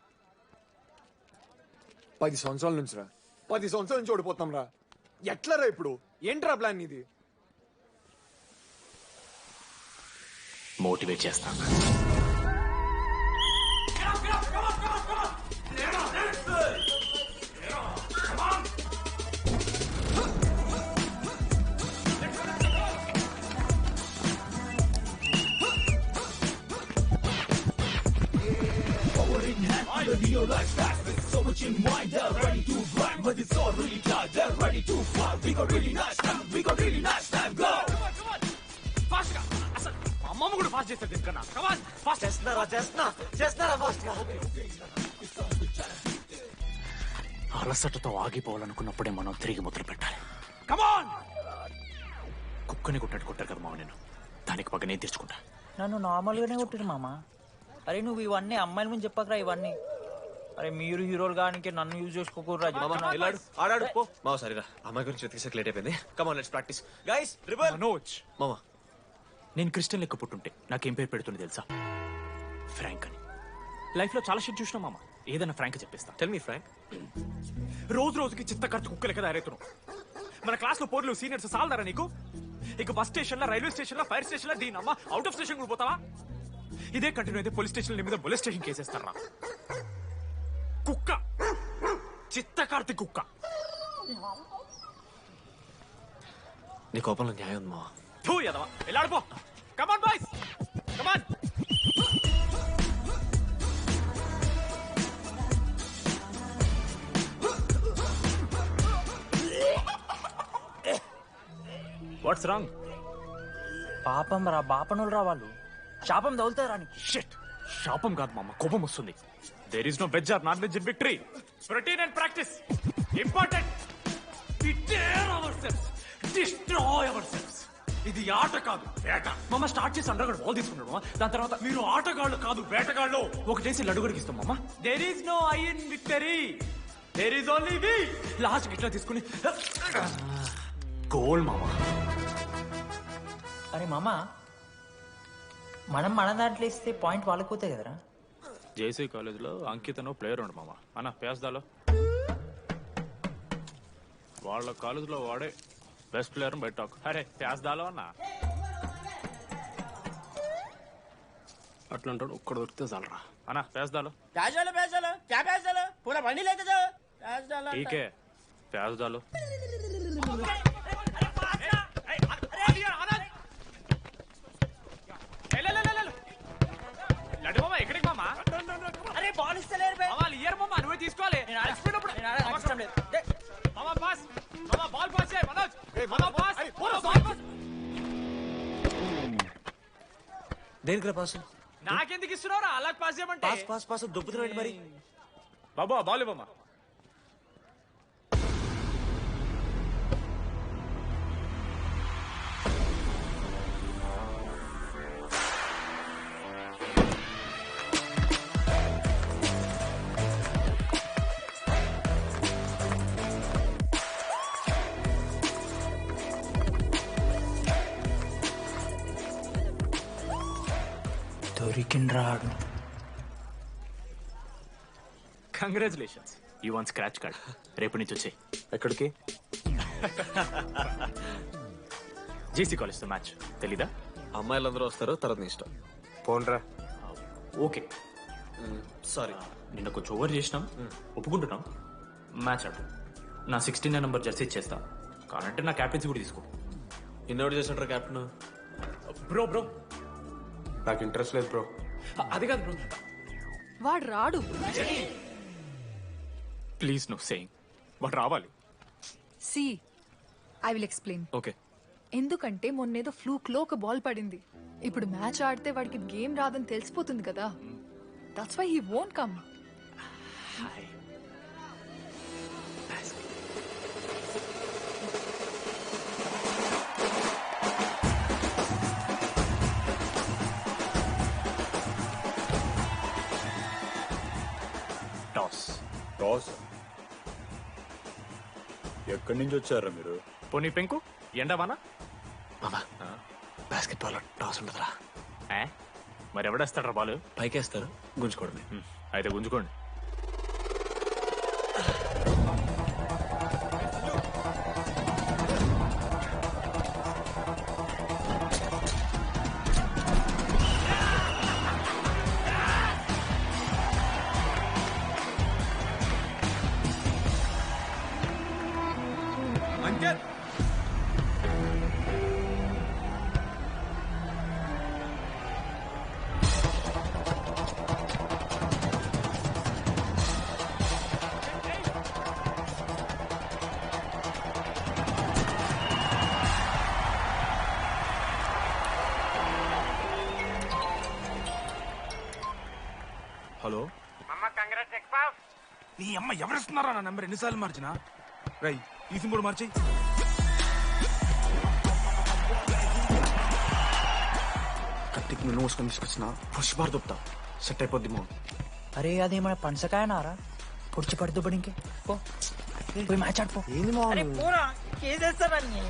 10 సంవత్సరాల నుంచి రా 10 సంవత్సరాల నుంచి ఓడిపోతాం రా ఎట్లా రా ఇప్పుడు ఏంట్రా ప్లాన్ ఇది మోటివేట్ చేస్తాను అమ్మమ్మ కూడా ఫాస్ట్ చేస్తారు దీనికన్నా కమాన్ ఫాస్ట్ చేస్తున్నారా ఫాస్ట్ గా అలసటతో ఆగిపోవాలనుకున్నప్పుడే మనం తిరిగి మొదలు పెట్టాలి కమాన్ కుక్కని కొట్టాడు కొట్టారు కదా మామ నేను దానికి పక్క నేను తెచ్చుకుంటా నన్ను నార్మల్గానే కొట్టిరు మామ అరే నువ్వు ఇవన్నీ అమ్మాయిల ముందు చెప్పకరా ఇవన్నీ అరే మీరు హీరోలు కానీ నన్ను యూజ్ చేసుకోకూడరా ఆడాడు పో మావ సరిగా అమ్మాయి గురించి వెతికేసాక లేట్ అయిపోయింది come on let's practice guys rebel Manoj మామా నేను క్రిస్టియన్ లెక్క పుట్టుంటే నాకేం పేరు పెడుతుంది తెలుసా ఫ్రాంక్ అని లైఫ్ లో చాలా షిట్ చూసినా మామ ఏదైనా ఫ్రాంక్ చెప్పేస్తా టెల్ మీ ఫ్రాంక్ రోజు రోజుకి చిత్త ఖర్చు కుక్కలే కదా తయారవుతున్నావు. మన క్లాస్ లో పోర్లు సీనియర్స్ సాల్దారా నీకు? ఇక బస్ స్టేషన్ లో, రైల్వే స్టేషన్ లో, ఫైర్ స్టేషన్ లో దీని అమ్మ అవుట్ ఆఫ్ స్టేషన్ కూడా పోతావా? ఇదే కంటిన్యూ అయితే పోలీస్ స్టేషన్ మీద పోలీస్ స్టేషన్ కేసేస్తారా? కుక్క, చిత్త కార్తీ కుక్క. నీ కోపంలో న్యాయం ఉంది మావా. థూ యదవా, వెళ్ళాడిపో. Come on boys, come on. What's wrong? పాపం రా, బాపనులు రా వాళ్ళు. శాపం తగులుతారా అని. షిట్, శాపం కాదు మామ, కోపం వస్తుంది. There is no veg or non veg in victory. Routine and practice important. We dare ourselves, destroy ourselves. ఇది ఆట కాదు, వేట. మామ స్టార్ట్ చేసి అండర్గాడు బాల్ తీసుకున్నాడు మామ. దాని తర్వాత మీరు ఆటగాళ్ళు కాదు వేటగాళ్ళు. ఒకటేసి లడుగుడికి ఇస్తాం మామ. There is no I in victory, there is only we. Last గిట్లా తీసుకుని గోల్ మామ. అరే మామ, మనం మన దాంట్లో ఇస్తే పాయింట్ వాళ్ళకి పోతాయి కదరా. జేసీ కాలేజ్లో అంకితను ప్లేయర్ ఉండు మామ. అన్న పేస్దాలో వాళ్ళ కాలేజ్లో వాడే బెస్ట్ ప్లేయర్ బయట టాక్. అరే పేస్దాలో అన్న అట్లా అంటాడు. ఒక్కడ దొరికితే చాలరా అన్న పేస్దాలో. ప్యాజాలో ప్యాజాలో క్యా ప్యాజాలో పూరా బండి లేక జాओ ప్యాజాలో. ఠీకే పేస్దాలో. లడ్డు మామ ఎక్కడికి మామ? అరే బాల్ ఇస్తలేరు బే. వాళ్ళు ఇయర్ మామ, నువ్వే తీసుకోవాలి. మామ పాస్, మామ బాల్ పాస్ చేయి మనోజ్. మామ పాస్, బాల్ పాస్. దేనికి రా పాస్? నాకెందుకు ఇస్తున్నావురా అలా పాస్ చేయమంటే? పాస్ పాస్ పాస్ దొబ్బుతున్నాడు మరి. బాబా బాల్ మామ. దొరికిండ్రాడు. Congratulations, you won scratch card. రేపు నుంచి వచ్చాయి. ఎక్కడికి? జేసీ కాలేజ్తో మ్యాచ్ తెలీదా? అమ్మాయిలందరూ వస్తారు, తర్వాత నీ ఇష్టం. పోన్రా. ఓకే సారీ, నిన్న కొంచెం ఓవర్ చేసినాం, ఒప్పుకుంటున్నాం. మ్యాచ్ ఆడు. నా 16 నెంబర్ జెర్సీ ఇచ్చేస్తా. కానంటే నా క్యాప్టెన్సీ కూడా తీసుకో. ఇన్నోటి చేసినట్రా కెప్టెన్. బ్రో బ్రో నాకు ఇంట్రెస్ట్ లేదు బ్రో. అది కాదు బ్రో, వాడు రాడు. Please no saying. వాడు రావాలి. See I will explain. Okay. ఎందుకంటే మొన్నేదో ఫ్లూక్ లో ఒక బాల్ పడింది. ఇప్పుడు మ్యాచ్ ఆడితే వాడికి గేమ్ రాదని తెలిసిపోతుంది కదా. That's why he won't come. Toss ఎక్కడి నుంచి వచ్చారా మీరు? పోనీ పెంకు ఎండవానా? మామా బాస్కెట్ బాల్ టాస్ ఉండదురా. మరి ఎవడేస్తాడ్రా బాల్? పైకేస్తారు, గుంజుకోవడమే. అయితే గుంజుకోండి. హలో నీ అమ్మ ఎవరిస్తున్నారా నా నెంబర్? ఎన్నిసార్లు మార్చినా? రై ఈ సిమ్ కూడా మార్చి. కత్తికి నువ్వు మూసుకొని తీసుకొచ్చిన పుష్ బార్ దొప్తా సెట్ అయిపోద్ది మో. అరే అదేమన్నా పంచకాయ నారా? పొడిచి పడుతూ పడి ఇంకే పోయి మ్యాచ్ ఆడిపో. ఏంది మా కేసేస్తానని.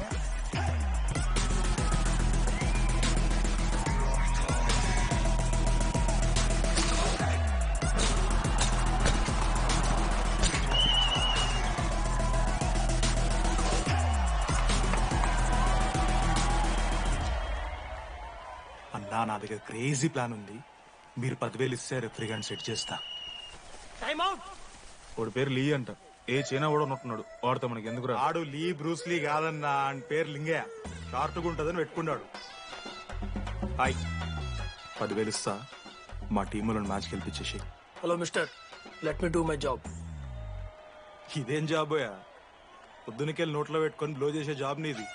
నా దగ్గర క్రేజీ ప్లాన్ ఉంది. మీరు 10,000 ఇస్తే రెఫ్రిగరెంట్ సెట్ చేస్తా. వాడి పేరు లీ అంట. ఏ చైనా కూడా ఉన్నట్టున్నాడు. వాడితో మనకి ఎందుకు రా? ఆడు లీ బ్రూస్ లీ కాదన్నా, అని పేరు లింగే. షార్ట్గా ఉంటుందని పెట్టుకున్నాడు. హాయ్, 10,000 ఇస్తా. మా టీంలో మ్యాచ్ గెలిపించేసి. Hello mister, let me do my job. ఇదేం జాబోయా? పొద్దునకెళ్ళి నోట్లో పెట్టుకొని బ్లో చేసే జాబ్ నీది.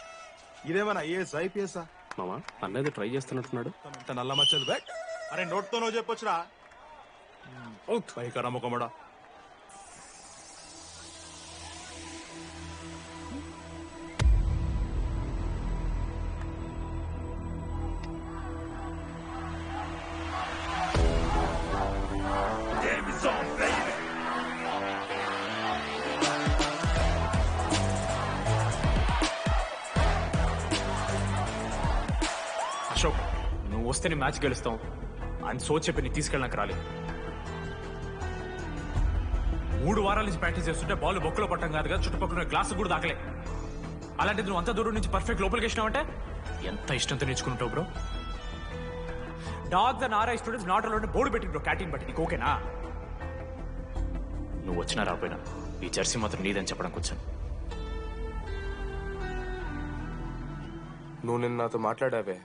ఇదేమన్నా ఐఏఎస్ ఐపీఎస్ఆ? మామా అన్నది ట్రై చేస్తున్నట్టున్నాడు. ఇంత నల్ల మచ్చలు బ్యాక్. అరే నోట్తో నువ్వు చెప్పొచ్చురా. పైకరా ముఖమడా. అశోక్, నువ్వు వస్తేనే మ్యాచ్ గెలుస్తాం అని సో చెప్పి నీ తీసుకెళ్ళడానికి రాలేదు. 3 వారాల నుంచి ప్రాక్టీస్ చేస్తుంటే బాల్ బొక్కలో పట్టం కాదు కదా, చుట్టుపక్కల గ్లాసు కూడా దాకలే. అలాంటిది నువ్వు అంత దూరం నుంచి పర్ఫెక్ట్ లోపలికి వేసినావంటే ఎంత ఇష్టంతో నేర్చుకుంటావు bro. Dogs and RI students not allowed board పెట్టి బ్రో, క్యాటీన్ బట్టి. నీకు ఓకేనా? నువ్వు వచ్చినా రాపోయినా ఈ జెర్సీ మాత్రం నీదని చెప్పడానికి వచ్చాను. నువ్వు నిన్న నాతో మాట్లాడావే,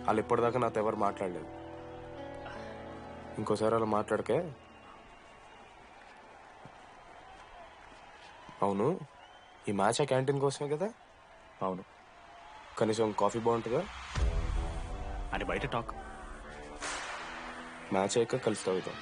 వాళ్ళు ఇప్పటిదాకా నాతో ఎవరు మాట్లాడలేదు. ఇంకోసారి అలా మాట్లాడకే. అవును, ఈ మ్యాచ్ ఆ క్యాంటీన్ కోసమే కదా? అవును. కనీసం కాఫీ బాగుంటుందా అని బయట టాక్. మ్యాచ్ అయ్యాక కలుస్తావు ఇదో.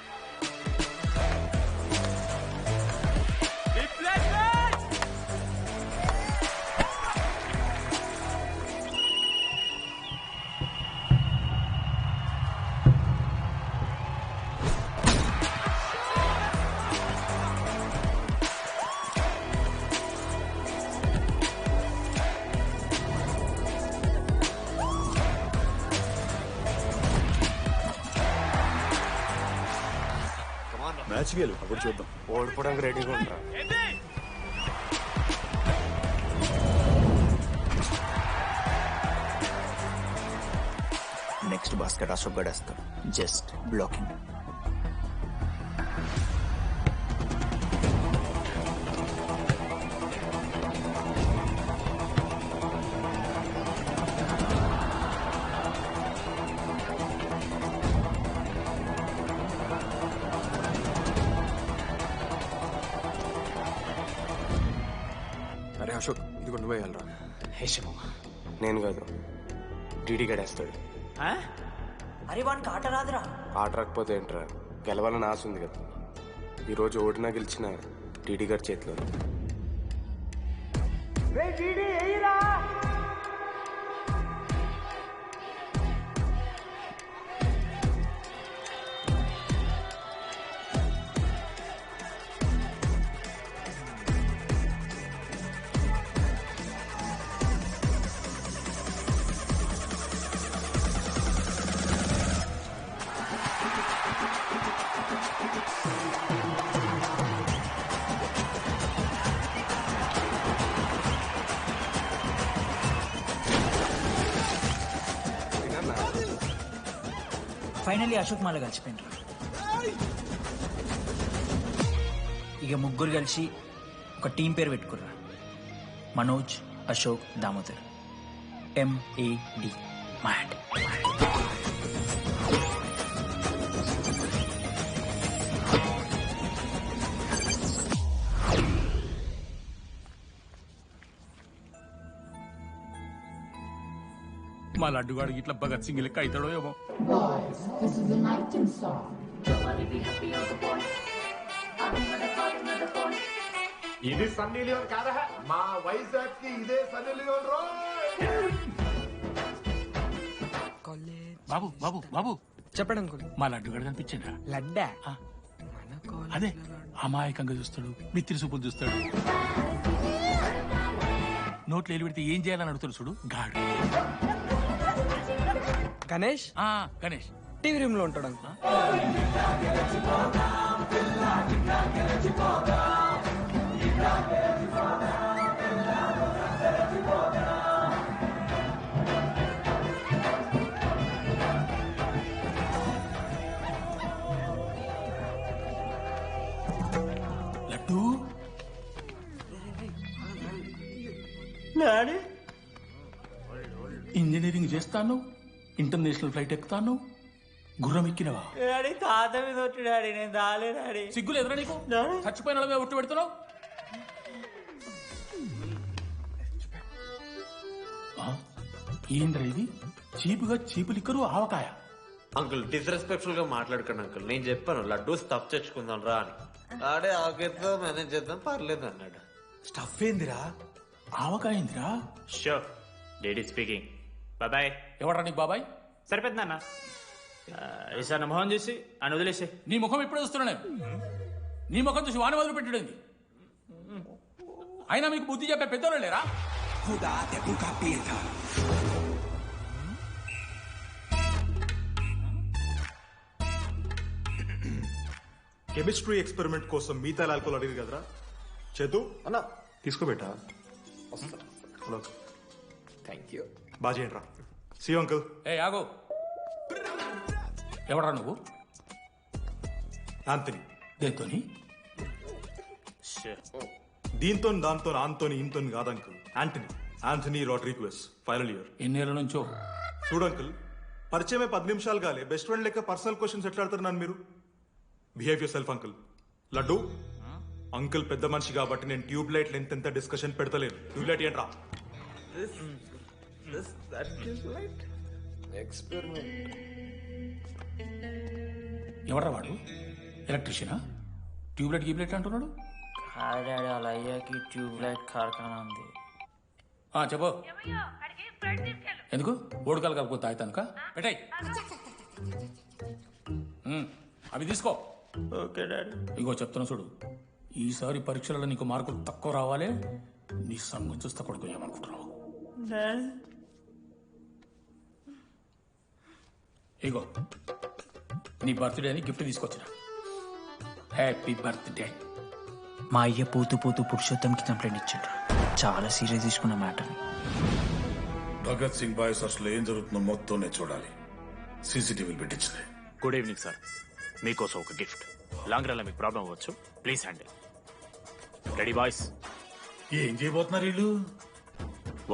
మ్యాచ్ గెలు, అప్పుడు చూద్దాం. ఓడిపోవడానికి రెడీగా ఉంటా. నెక్స్ట్ బాస్కెట్ అశోక్ గడేస్తాడు. Just blocking. అరే అశోక్, ఇది కూడా నువ్వే వెళ్ళరా. హేషమో, నేను కాదు, డీడీ గడేస్తాడు. అరే వానికి ఆట రాదురా. ఆట రాకపోతే ఏంట్రా, గెలవాలని ఆశ ఉంది కదా. ఈరోజు ఓడినా గెలిచిన డీడీ గారి చేతిలో. ఫైనల్లీ అశోక్ మాల కలిసిపోయినరు. ఇక ముగ్గురు కలిసి ఒక టీం పేరు పెట్టుకుర్రా. మనోజ్, అశోక్, దామోదర్. MAD. మ్యాడ్. మా లడ్డుగాడు ఇట్లా భగత్ సింగ్ లెక్క అవుతాడో ఏమో. ఇది సన్నీ లియోన్ కాదా? మా వైజాగ్ కి ఇదే సన్నీ లియోన్ రో. బాబు బాబు బాబు చెప్పండి అంకుల్. మా లడ్డుగాడు కనిపించిందా? లడ్డా? అదే అమాయకంగా చూస్తాడు, మిత్రి చూపులు చూస్తాడు. నోట్లు ఎలి పెడితే ఏం చేయాలని అడుగుతాడు చూడు, గాడు. గణేష్? గణేష్ టీవీ రూమ్ లో ఉంటాడు అంకుల్. ఎక్కుతాను, ఇంటర్నేషనల్ ఫ్లైట్ ఎక్కుతాను, గుర్రం ఎక్కినవా? డాడీ తాత మీద ఒట్టు డాడీ, నేను దాలే డాడీ. సిగ్గులు ఎదురా నీకు? చచ్చిపోయిన వాళ్ళ మీద ఒట్టు పెడుతున్నావు. ఏంద్ర ఇది? చీపుగా చీపు లిక్కరు ఆవకాయ. అంకుల్ డిస్రెస్పెక్ట్ఫుల్ గా మాట్లాడకండి అంకుల్. నేను చెప్పాను లడ్డూ స్టఫ్ తెచ్చుకుందాం రా అని. ఆడే ఆకేద్దాం మేనేజ్ చేద్దాం పర్లేదు అన్నాడు. స్టఫ్ ఏందిరా? ఆవకాయ ఏందిరా? Show daddy speaking. బాబాయ్. ఎవరా నీకు బాబాయ్? సరిపోద్ది నాన్న. ఈసారి నా మొహం చూసి అని వదిలేసే. నీ ముఖం ఇప్పుడే చూస్తున్నా నేను. నీ ముఖం చూసి వాన వదిలి పెట్టడండి. అయినా మీకు బుద్ధి చెప్పే పెద్దోళ్ళు లేరా? కెమిస్ట్రీ ఎక్స్పెరిమెంట్ కోసం మీథైల్ ఆల్కహాల్ అడిగారు కదరా చేతు అన్న తీసుకోబెట్టా. Thank you. బాగా చేయండి రా. See uncle. ఏ ఆగో, ఎవడా నువ్వు? ఆంథనీ. దేంతోని? దీంతో దాంతో ఆంతోని ఇంతో కాదు uncle. Anthony Rodrigues, final year. ఎన్నేళ్ళ నుంచో? చూడు అంకుల్, పరిచయమే 10 నిమిషాలు కాలే బెస్ట్ ఫ్రెండ్ లెక్క పర్సనల్ క్వశ్చన్స్ ఎట్లా ఆడతారు నన్ను మీరు? Behave yourself uncle. Laddu uncle పెద్ద మనిషి కాబట్టి నేను ట్యూబ్ లైట్ లెంత్ ఎంత డిస్కషన్ పెడతలేను. ట్యూబ్ లైట్ ఏంట్రా? ఎవడ్రా వాడు? ఎలక్ట్రీషియనా? ట్యూబ్లైట్ గీబ్లైట్ అంటున్నాడు. డాడీ వాళ్ళ అయ్యాకి ట్యూబ్ లైట్ కార్ఖానా ఉంది. చెప్పు. ఎందుకు ఓడికాలు కలుపుకో తాగుతానుక? పెట్టాయి అవి తీసుకో. Okay daddy. ఇగో చెప్తున్నా చూడు, ఈసారి పరీక్షలలో నీకు మార్కులు తక్కువ రావాలి. నీ సంగం చూస్తా కొడుకు ఏమనుకుంటున్నావు? ఇగో నీ బర్త్డే అని గిఫ్ట్ తీసుకొచ్చిన. Happy birthday. మా అయ్య పోతూ పోతూ పురుషోత్తంకి కంప్లైంట్ ఇచ్చాడు. చాలా సీరియస్ తీసుకున్న మ్యాటర్. భగత్ సింగ్ బాయ్స్ అసలు ఏం జరుగుతుందో మొత్తం నేను చూడాలి. సీసీటీవీలు పెట్టించింది. Good evening sir. మీకోసం ఒక గిఫ్ట్. లాంగ్ రన్ లో మీకు ప్రాబ్లం అవ్వచ్చు, ప్లీజ్ హ్యాండిల్. Ready boys? ఏం చేయబోతున్నారు వీళ్ళు?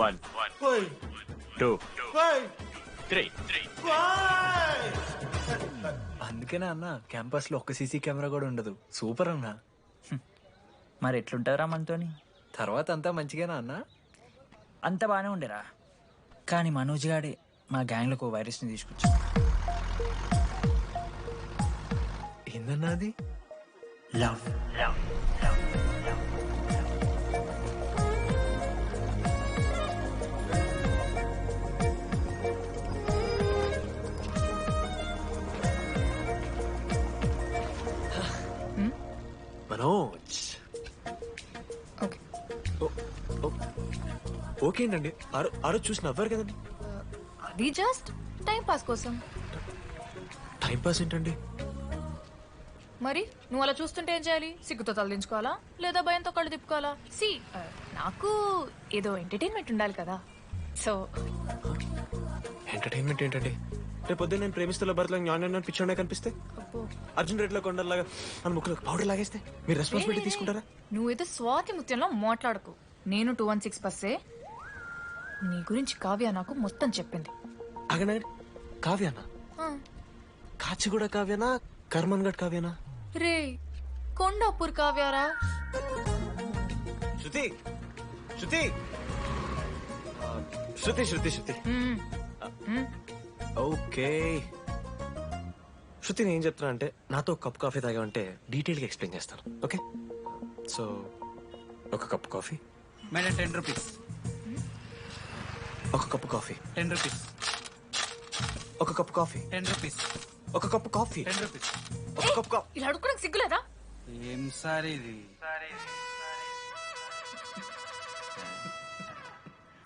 1 2 3. అందుకేనా అన్న క్యాంపస్ లో ఒక్క సీసీ కెమెరా కూడా ఉండదు. సూపర్ అన్న. మరి ఎట్లుంటారా మనతోని? తర్వాత అంతా మంచిగానా అన్న? అంత బాగానే ఉండేరా, కానీ మనోజ్ గాడే మా గ్యాంగ్లోకి వైరస్ని తీసుకొచ్చా. ఏందన్నా అది? లవ్. మనోజ్ ఓకే అండి. ఆ రోజు చూసి నవ్వారు కదండి. అది జస్ట్ టైం పాస్ కోసం. టైం పాస్ ఏంటండి? మరి నువ్వు అలా చూస్తుంటే ఏం చేయాలి? సిగ్గుతో తలదించుకోవాలా లేదా భయంతో కళ్ళు తిప్పుకోవాలా? సి నాకు ఏదో ఎంటర్టైన్మెంట్ ఉండాలి కదా. సో ఎంటర్టైన్మెంట్ ఏంటండి? రేపు పొద్దున్న నేను ప్రేమిస్తున్న భర్తలో జ్ఞానం పిచ్చోడే కనిపిస్తే, అర్జున్ రెడ్డిలో కొండలాగా మన ముక్కులకు పౌడర్ లాగేస్తే మీరు రెస్పాన్సిబిలిటీ తీసుకుంటారా? నువ్వేదో స్వాతి ముత్యంలో మాట్లాడకు. నేను 216 బస్సే. నీ గురించి కావ్య నాకు మొత్తం చెప్పింది. అగనా కావ్యానా? కాచిగూడ కావ్యానా? కర్మన్ గడ్ కావ్యానా? రే కొండాపూర్ కావ్యారా? శృతి శృతి శృతి శృతి శృతి ఓకే. శృతి నేను ఏం చెప్తున్నా అంటే, నాతో కప్ కాఫీ తాగామంటే డీటెయిల్గా ఎక్స్ప్లెయిన్ చేస్తాను. ఓకే, సో ఒక కప్ కాఫీ. Madam 10 rupees. ఒక కప్పు కాఫీ. 10 రూపీస్. ఒక కప్పు కాఫీ. 10 రూపీస్. ఒక కప్పు కాఫీ. 10 రూపీస్. ఒక కప్పు కాఫీ. ఇలా అడుగుకోవడానికి సిగ్గులేదా? ఏం సార్ ఇది?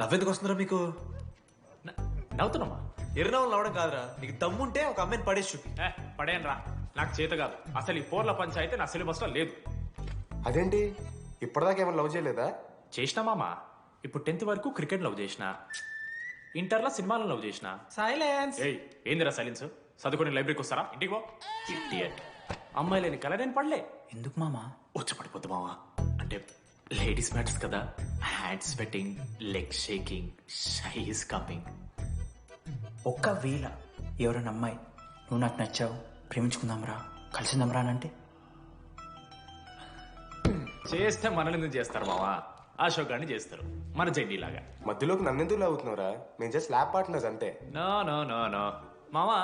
నవ్వెందుకు వస్తున్నారా మీకు? నవ్వుతున్నామా? ఎర్రనవ్వులు నవ్వడం కాదురా, నీకు దమ్ముంటే ఒక అమ్మాయిని పడేసి చూపి. పడేయను రా, నాకు చేత కాదు. అసలు ఈ పోర్ల పంచాయితీ నా సిలబస్ లో లేదు. అదేంటి ఇప్పటిదాకా ఏమైనా లవ్ చేయలేదా? చేసినా మామా. ఇప్పుడు 10th వరకు క్రికెట్ లవ్ చేసిన, ఇంటర్లో సినిమాలను లవ్ చేసిన. సైలెన్స్. ఏయ్ ఏందిరా సైలెన్స్? చదువుకొని లైబ్రరీకి వస్తారా? ఇంటికి పో. ఇడియట్. అమ్మాయి లేని కల నేను పడలే. ఎందుకు మామా? వచ్చి పడిపోద్దు మామా. అంటే లేడీస్ మ్యాటర్స్ కదా. Hand sweating, leg shaking, shy is coming. ఒకవేళ ఎవరైనా అమ్మాయి నువ్వు నాకు నచ్చావు, ప్రేమించుకుందాంరా, కలిసిందాంరా అని అంటే చేస్తే మనల్ని ఎందుకు చేస్తారు మావా? అశోక్ గారిని చేస్తారు, మన జెండీలాగా. మధ్యలోకి నన్నెందుకు అవుతున్నావురా? మేము జస్ట్ ల్యాబ్ పార్ట్నర్స్ అంతే. నో నో నో నో మావా,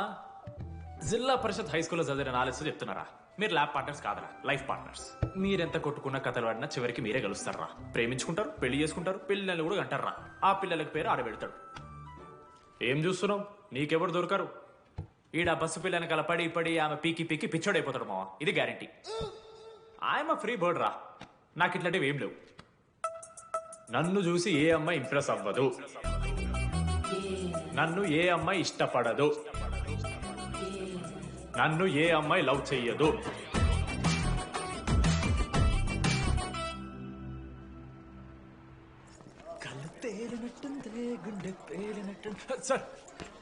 జిల్లా పరిషత్ హై స్కూల్లో చదివిన నాలెడ్జ్ చెప్తున్నారా? మీరు ల్యాబ్ పార్ట్నర్స్ కాదరా, లైఫ్ పార్ట్నర్స్. మీరెంత కొట్టుకున్న కథలు ఆడినా చివరికి మీరే కలుస్తారా, ప్రేమించుకుంటారు, పెళ్లి చేసుకుంటారు, పిల్లలు కూడా అంటారా. ఆ పిల్లలకి పేరు ఆడబెడతాడు. ఏం చూస్తున్నావు? నీకెవరు దొరకరు. ఈడ బస్సు పిల్లని కల పడి పడి ఆమె పీకి పీకి పిచ్చోడైపోతాడు మావా, ఇది గ్యారంటీ. ఆయమ ఫ్రీ బర్డ్ రా, నాకు ఇట్లాంటివి ఏం లేవు. నన్ను చూసి ఏ అమ్మాయి ఇంప్రెస్ అవ్వదు, నన్ను ఏ అమ్మాయి ఇష్టపడదు, నన్ను ఏ అమ్మాయి లవ్ చెయ్యదు. కళ్ళు తేలినట్టుందే, గుండె పేలినట్టు. సార్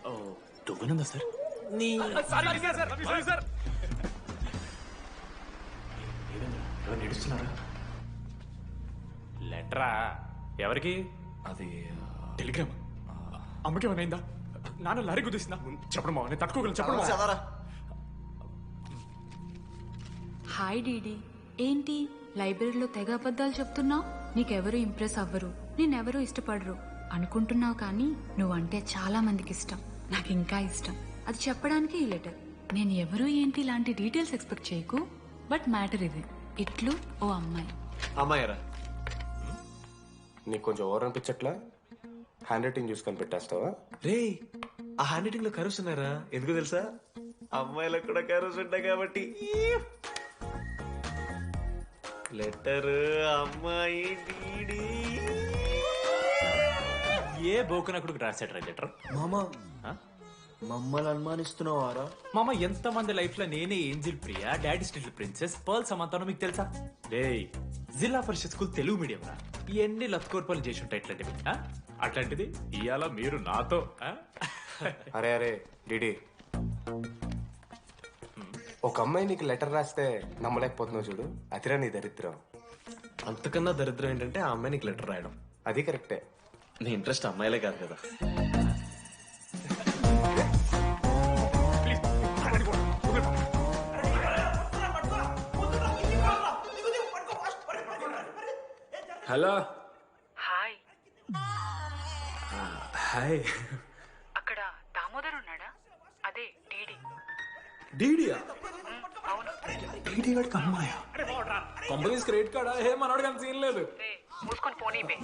ఓ దువ్వనుందా సార్? నీ ఎవరు నడుస్తున్నారా? లెటరా ఎవరికి? అది టెలిగ్రామ్. అమ్మకి ఏమైనా నాన్న లారీ గుద్దేసిందా? చెప్పడం నేను తట్టుకోగలను. చెప్పడం చదవరా. హాయ్ డీడీ, ఏంటి లైబ్రరీలో తెగ అబద్ధాలు చెప్తున్నావు? నీకెవరు ఇంప్రెస్ అవ్వరు, నేనెవరూ ఇష్టపడరు అనుకుంటున్నావు, కానీ నువ్వంటే చాలా మందికి ఇష్టం, నాకు ఇంకా ఇష్టం. అది చెప్పడానికి ఈ లెటర్. నేను ఎవరు ఏంటి ఇలాంటి డీటెయిల్స్ ఎక్స్పెక్ట్ చేయకు, బట్ మ్యాటర్ ఇది. ఇట్లు ఓ అమ్మాయి. అమ్మాయిరా, నీకు కొంచెం ఓవర్ అనిపించట్లా? హ్యాండ్ రైటింగ్ చూసుకొని పెట్టేస్తావా? రే ఆ హ్యాండ్ రైటింగ్ లో కర్వ్స్ ఉన్నారా? ఎందుకు తెలుసా? అమ్మాయిలకు కూడా కర్వ్స్ ఉంటాయి కాబట్టి. లెటర్ అమ్మాయి డీడీ. ఏ బోకనకుడికి రాశాడు లెటర్? మామా మమ్మల్ని అనుమానిస్తున్నావారా? మామ, ఎంత మంది లైఫ్ లో నేనే angel Priya, daddy still princess, pearl సమంతానో మీకు తెలుసా? డే జిల్లా పరిషత్ స్కూల్ తెలుగు మీడియం రా, ఎన్ని లత్కోర్పాలు చేసి ఉంటాయి ఇట్లాంటివి. అట్లాంటిది ఇవాళ మీరు నాతో. అరే అరే డిడి, ఒక అమ్మాయి నీకు లెటర్ రాస్తే నమ్మలేకపోతున్నావు చూడు, అతిరా నీ దరిద్రం. అంతకన్నా దరిద్రం ఏంటంటే ఆ అమ్మాయి నీకు లెటర్ రాయడం. అది కరెక్టే. నీ ఇంట్రెస్ట్ అమ్మాయిలే కాదు కదా. హలో. హాయ్. హాయ్. అక్కడ దామోదర్ ఉన్నాడా? అదే డీడీ. డీడీయా? అవును. డీడీ వాడికి అమ్మాయా? Companies credit కార్డా? ఏ మనోడికి అంత సీన్ లేదు. మూసుకొని పోనీ బే.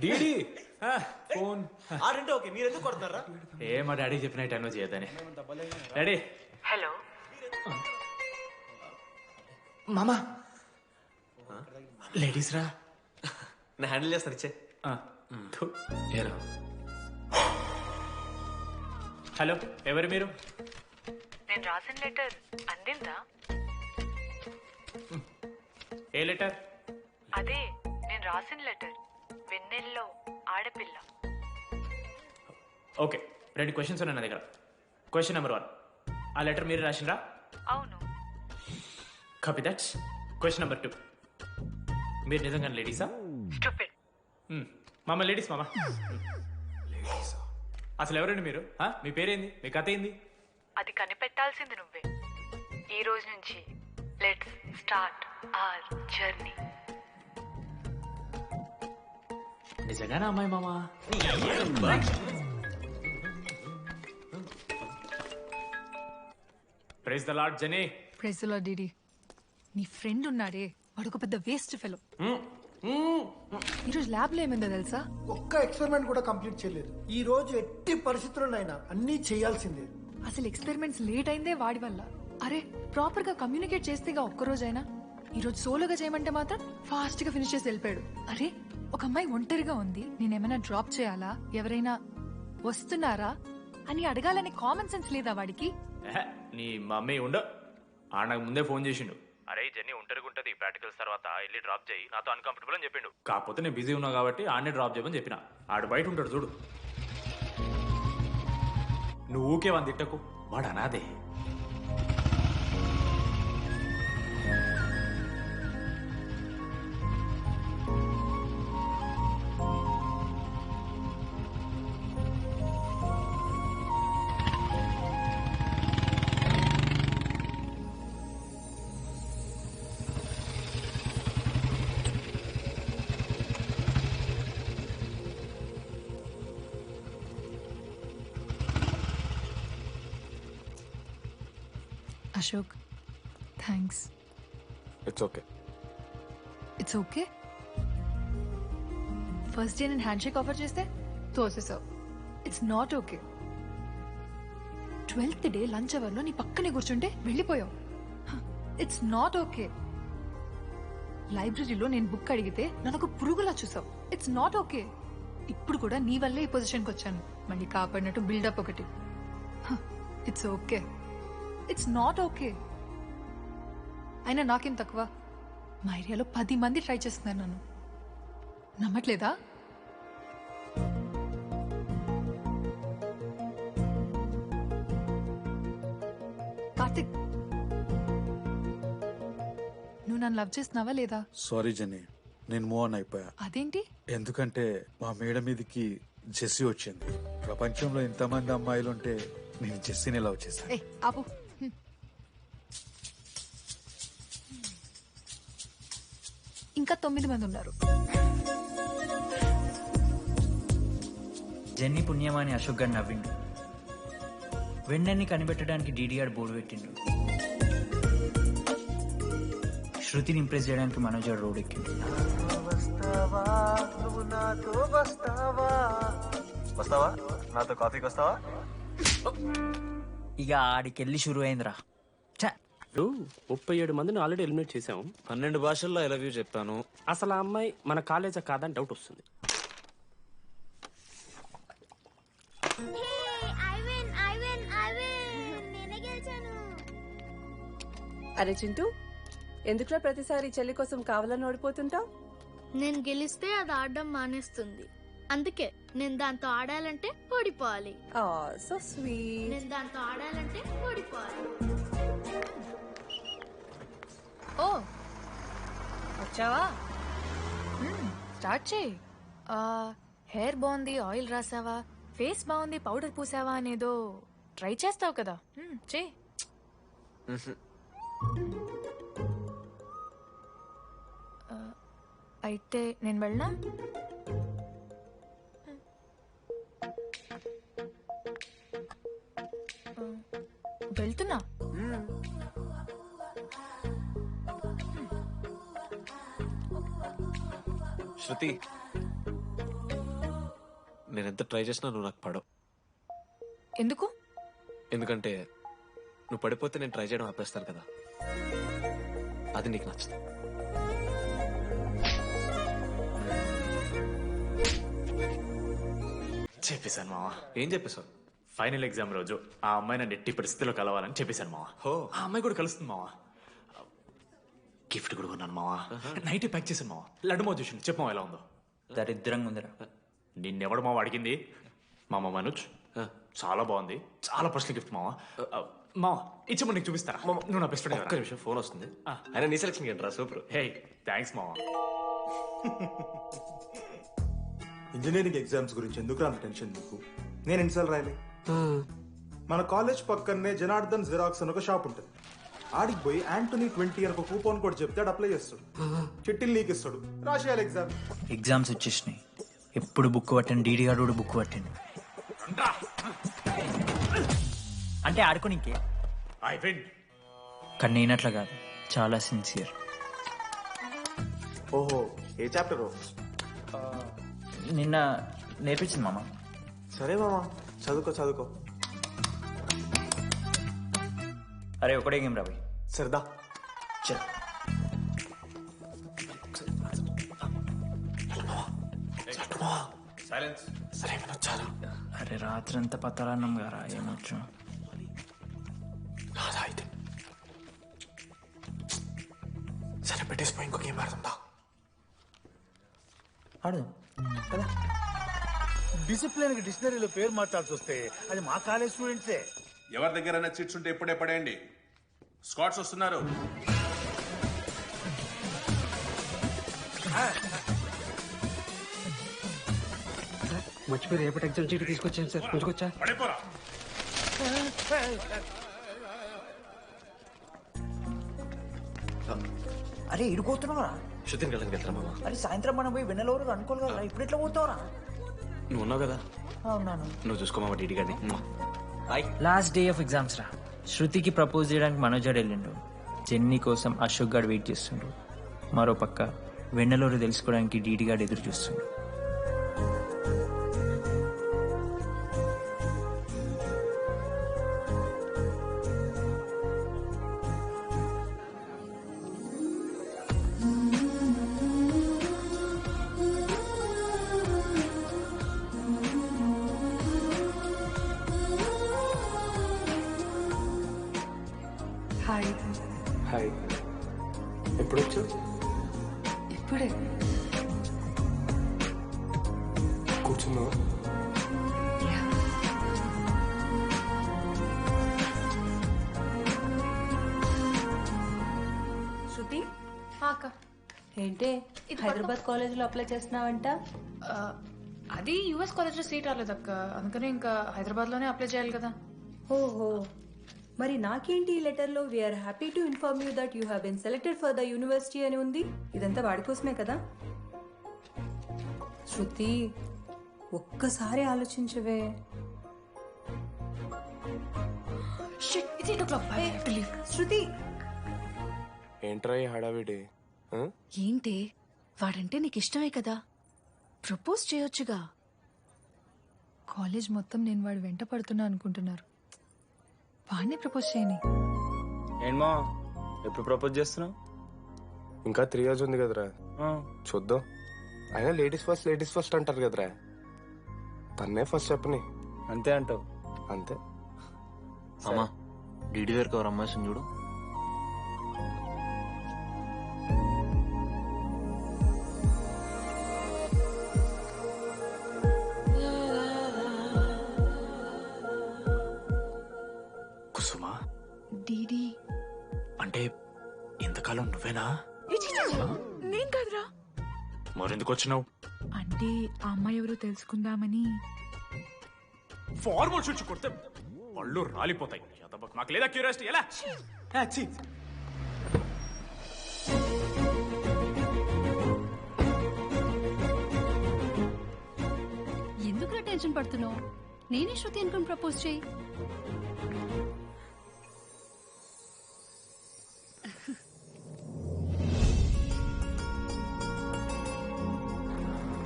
డీడీ ఫోన్ ఆడంటే ఓకే, మీరెందుకు కొడుతున్నారా? ఏ మా డాడీ చెప్పిన టైంలో చేయొద్దని. డాడీ. హలో మామా. లేడీస్ రా, నేను హ్యాండిల్ చేస్తాను. ఇచ్చే. హలో, ఎవరు మీరు? నేను రాసిన లెటర్ అందిందా? ఏ లెటర్? అదే నేను రాసిన లెటర్, వెన్నెల్లో ఆడపిల్ల. ఓకే, 2 క్వశ్చన్స్ ఉన్నాయి నా దగ్గర. క్వశ్చన్ నెంబర్ 1, ఆ లెటర్ మీరు రాసిండ్రా? అవును. Copy that. క్వశ్చన్ నెంబర్ 2, మీరు నిజంగా లేడీసా? స్టూపిడ్. మామ లేడీస్ మామ. అసలు ఎవరండి మీరు? మీ పేరేంది? మీ కథ ఏంది? అది కనిపెట్టాల్సింది నువ్వే. ఈ రోజు నుంచి లెట్స్ స్టార్ట్ అవర్ జర్నీ. నిజంగానే అమ్మాయి మామ? ప్రైజ్ ద లార్డ్ జెనీ. Praise the lord DD. నీ ఫ్రెండ్ ఉన్నాడే, వాడు ఒక పెద్ద వేస్ట్ ఫెలో. ఈరోజు ల్యాబ్ లో ఏమైందో తెలుసా? ఒక్క ఎక్స్పెరిమెంట్ కూడా కంప్లీట్ చేయలేదు. ఈ రోజు ఎట్టి పరిస్థితుల్లోనైనా అన్ని చేయాల్సిందే. అసలు ఎక్స్పెరిమెంట్స్ లేట్ అయిందే వాడి వల్ల. అరే ప్రాపర్ గా కమ్యూనికేట్ చేస్తేగా ఒక్కరోజైనా. ఈ రోజు సోలోగా చేయమంటే మాత్రం ఫాస్ట్ గా ఫినిష్ చేసి వెళ్ళిపోయాడు. అరే ఒక అమ్మాయి ఒంటరిగా ఉంది, నేనేమైనా డ్రాప్ చేయాలా, ఎవరైనా వస్తున్నారా అని అడగాలని కామన్ సెన్స్ లేదా వాడికి? నీ మమ్మీ ఉండ నాకు ముందే ఫోన్ చేసిండు. అరే జెన్నీ ఒంటరిగా ఉంటది, ప్రాక్టికల్స్ తర్వాత వెళ్ళి డ్రాప్ చేయి, నాతో అన్కంఫర్టబుల్ అని చెప్పిండు. కాకపోతే నేను బిజీ ఉన్నా కాబట్టి ఆడనే డ్రాప్ చేయమని చెప్పిన. ఆడు బయట ఉంటాడు చూడు. నువ్వు ఊకే వాని తిట్టకు, వాడు అనాదే. Ashok thanks. It's okay. It's okay. First day నేను హ్యాండ్ షేక్ ఆఫర్ చేస్తే తోసేసావు. It's not okay. 12th day lunch అవర్లో నీ పక్కనే కూర్చుంటే వెళ్ళిపోయావు. It's not okay. లైబ్రరీలో నేను బుక్ అడిగితే నన్ను ఒక పురుగులా చూసావు. It's not okay. ఇప్పుడు కూడా నీ వల్లే ఈ పొజిషన్కి వచ్చాను. మళ్ళీ కాపాడినట్టు బిల్డప్ ఒకటి. It's okay. It's not okay. అయినా నాకేం తక్కువ? మా ఏరియాలో 10 మంది ట్రై చేస్తున్నారు నన్ను. నమ్మట్లేదా? కార్తిక్, నువ్వు నన్ను లవ్ చేస్తున్నావా లేదా? సారీ జెన్నీ, నేను మూవ్ ఆన్ అయిపోయా. అదేంటి? ఎందుకంటే మా మేడ మీదకి జెస్సీ వచ్చింది. ప్రపంచంలో ఇంతమంది అమ్మాయిలు ఉంటే నేను జెస్సీని లవ్ చేశాను. ఏ ఆపు. ఇంకా 9 మంది ఉన్నారు. జెన్నీ పుణ్యమాని అశోక్ గారు నవ్విండు. వెన్నెన్ని కనిపెట్టడానికి డీడీఆర్ బోర్డు పెట్టిండు. శృతిని ఇంప్రెస్ చేయడానికి మనోజ్ గారు రోడ్ ఎక్కిండు. వస్తావా నాతో కాఫీకి వస్తావా? ఇక ఆడికెళ్ళి షురు అయిందిరా. 37 మందిని ఆల్రెడీ ఎలిమినేట్ చేసాం. 12 భాషల్లో ఐ లవ్ యూ చెప్పాను. అసలు ఆ అమ్మాయి మన కాలేజా కాదని డౌట్ వస్తుంది. అరే చింటూ, ఎందుకురా ప్రతిసారి చెల్లి కోసం కావాలని ఓడిపోతుంటావు? నేను గెలిస్తే అది ఆడడం మానేస్తుంది. అందుకే నేను దాంతో ఆడాలంటే ఓడిపోవాలి. So sweet. నేను దాంతో ఆడాలంటే ఓడిపోవాలి. ఓ వచ్చావా? స్టార్ట్ చేయి. హెయిర్ బాగుంది, ఆయిల్ రాసావా, ఫేస్ బాగుంది, పౌడర్ పూసావా అనేదో ట్రై చేస్తావు కదా. చేయి. అయితే నేను వెళ్ళనా? వెళ్తున్నా. శృతి, నేను ఎంత ట్రై చేసినా నువ్వు నాకు పడవు. ఎందుకు? ఎందుకంటే నువ్వు పడిపోతే నేను ట్రై చేయడం ఆపేస్తాను కదా. అది నీకు నచ్చదు. చెప్పేశాను మావా. ఏం చెప్పేశావు? ఫైనల్ ఎగ్జామ్ రోజు ఆ అమ్మాయి నన్ను ఎట్టి పరిస్థితిలో కలవాలని చెప్పేశాను మావా. ఆ అమ్మాయి కూడా కలుస్తుంది మావా. గిఫ్ట్ కూడా కొన్నాను మావా. నైట్ ప్యాక్ చేశాను మావా. లడ్డు మావ చూసింది. చెప్పు మావా ఎలా ఉందో. దరిద్రంగా ఉందిరా. నిన్నెవడు మావ అడిగింది? మామ మనోజ్. చాలా బాగుంది. చాలా పర్సనల్ గిఫ్ట్ మావా. మావా ఇచ్చమ్మ నీకు చూపిస్తారా? నువ్వు నా బెస్ట్ ఫ్రెండ్. ఒక్క నిమిషం, ఫోన్ వస్తుంది. అయినా నీ సెలక్షన్ ఏంట్రా? సూపర్. హే థ్యాంక్స్ మావా. ఇంజనీరింగ్ ఎగ్జామ్స్ గురించి ఎందుకు అంత టెన్షన్ నీకు? నేను ఎన్నిసార్లు రాయలే. మన కాలేజ్ పక్కనే జనార్దన్ జిరాక్స్ అని ఒక షాప్ ఉంటుంది. ఆడికి పోయి యాంటోనీ 20 అని ఒక కూపన్ కోడ్ చెప్తే అప్లై చేస్తాడు. చిట్టిల్ నీకు ఇస్తాడు, రాసేయాలి ఎగ్జామ్. ఎగ్జామ్స్ వచ్చేసినాయి. ఎప్పుడు బుక్ పట్టాను, డీడీఆర్ కూడా బుక్ పట్టాను. అంటే ఆడుకోనికే. కానీ నేనట్లా కాదు, చాలా సిన్సియర్. ఓహో, ఏ చాప్టర్? నిన్న నేర్పించింది మామ. సరే మామ, చదువుకో. అరే ఒకటే గేమ్ రాబోయ్. సరదా చల్. అరే రాత్రంతా పత్రాన్నం గారా, ఏమొచ్చు. సరే పెట్టేసిపో, ఇంకో గేమ్ ఆడుతుందా? ఆడు. డిసిప్లిన్ కి డిక్షనరీలో పేరు మార్చాల్సి వస్తే అది మా కాలేజ్ స్టూడెంట్సే. ఎవరి దగ్గర చిట్స్ ఉంటే ఇప్పుడే పడేయండి. స్కాట్స్ వస్తున్నారు. మర్చిపోయి రేపటి ఎగ్జామ్ చీటి తీసుకొచ్చాను సార్. కొంచెం అరే ఇడిపోతున్నావురా. శృతిని కళ్ళకి వెళ్తారా మామ? అరే సాయంత్రం మనం పోయి వెన్నెలవరకు అనుకోవాలి కదా. ఇప్పుడు ఎట్లా పోతావురా? నువ్వు ఉన్నావు కదా. అవునాను. నువ్వు చూసుకో మామ. డీడీ గారిని. లాస్ట్ డే ఆఫ్ ఎగ్జామ్స్ రా. శృతికి ప్రపోజ్ చేయడానికి మనోజాడు వెళ్ళిండు. జెన్నీ కోసం అశోక్ గారు వెయిట్ చేస్తుండు. మరో పక్క వెన్నెలూరు తెలుసుకోవడానికి డీడీ గారు ఎదురు చూస్తుండు. హాయ్. హాయ్. ఎప్పుడు వచ్చావు? ఇప్పుడే. కూర్చున్నావు? శృతి అక్క ఏంటి హైదరాబాద్ కాలేజీలో అప్లై చేస్తున్నావంట? అది యుఎస్ కాలేజ్లో సీట్ రాలేదు అక్క, అందుకని ఇంకా హైదరాబాద్లోనే అప్లై చేయాలి కదా. ఓహో, మరి నాకేంటి ఈ లెటర్లో we are happy to inform you that you have been selected for the university అని ఉంది. ఇదంతా వాడి కోసమే కదా? శృతి ఒక్కసారి ఆలోచించవే. శృతి ఏంట్రా ఈ హడావిడి? ఏంటి వాడంటే నీకు ఇష్టమే కదా, ప్రపోజ్ చేయొచ్చుగా. కాలేజ్ మొత్తం నేను వాడు వెంట పడుతున్నా అనుకుంటున్నారు. వాడిని ప్రపోజ్ చేయని. ఏంటమ్మా ఎప్పుడు ప్రపోజ్ చేస్తున్నావు? ఇంకా 3 years ఉంది కదరా, చూద్దాం. అయినా లేడీస్ ఫస్ట్ అంటారు కదరా, తన్నే ఫస్ట్ చెప్పని. అంతే అంటావు? అంతే. అమ్మా డీడీ గారికి ఎవరు అమ్మాయి చూడు. కుసుమా డీడీ అంటే ఇంతకాలం నువ్వేనా? నేను కాదురా. మరెందుకు వచ్చినావు? అంటే ఆ అమ్మాయి ఎవరో తెలుసుకుందామని. ఫార్మల్ షూట్ కొడితే పళ్ళు రాలిపోతాయి. మాకు లేదా క్యూరియాసిటీ? ఎలా? ఎందుకు టెన్షన్ పడుతున్నావు? నేనే శృతి అనుకుని ప్రపోజ్ చేయి.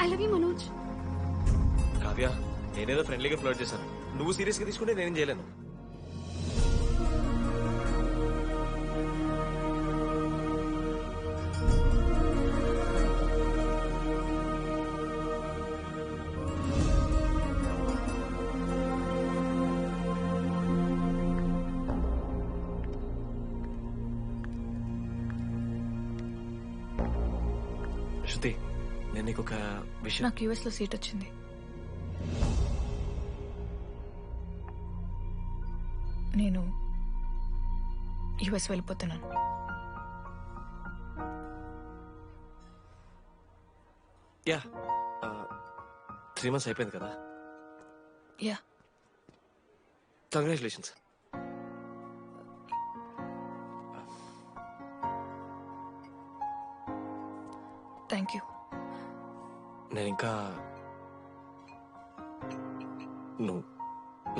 I love you Manoj. Kavya, నేనేదో ఫ్రెండ్లీగా ఫ్లర్ట్ చేశాను, నువ్వు సీరియస్గా తీసుకుంటే నేనేం చేయలేను. శృతి, నేను నీకు ఒక విషయం. నాకు యుఎస్ లో సీట్ వచ్చింది. నేను యుఎస్ వెళ్ళిపోతున్నాను. యా, 3 months అయిపోయింది కదా. Yeah, congratulations. Thank you. నేను ఇంకా నువ్వు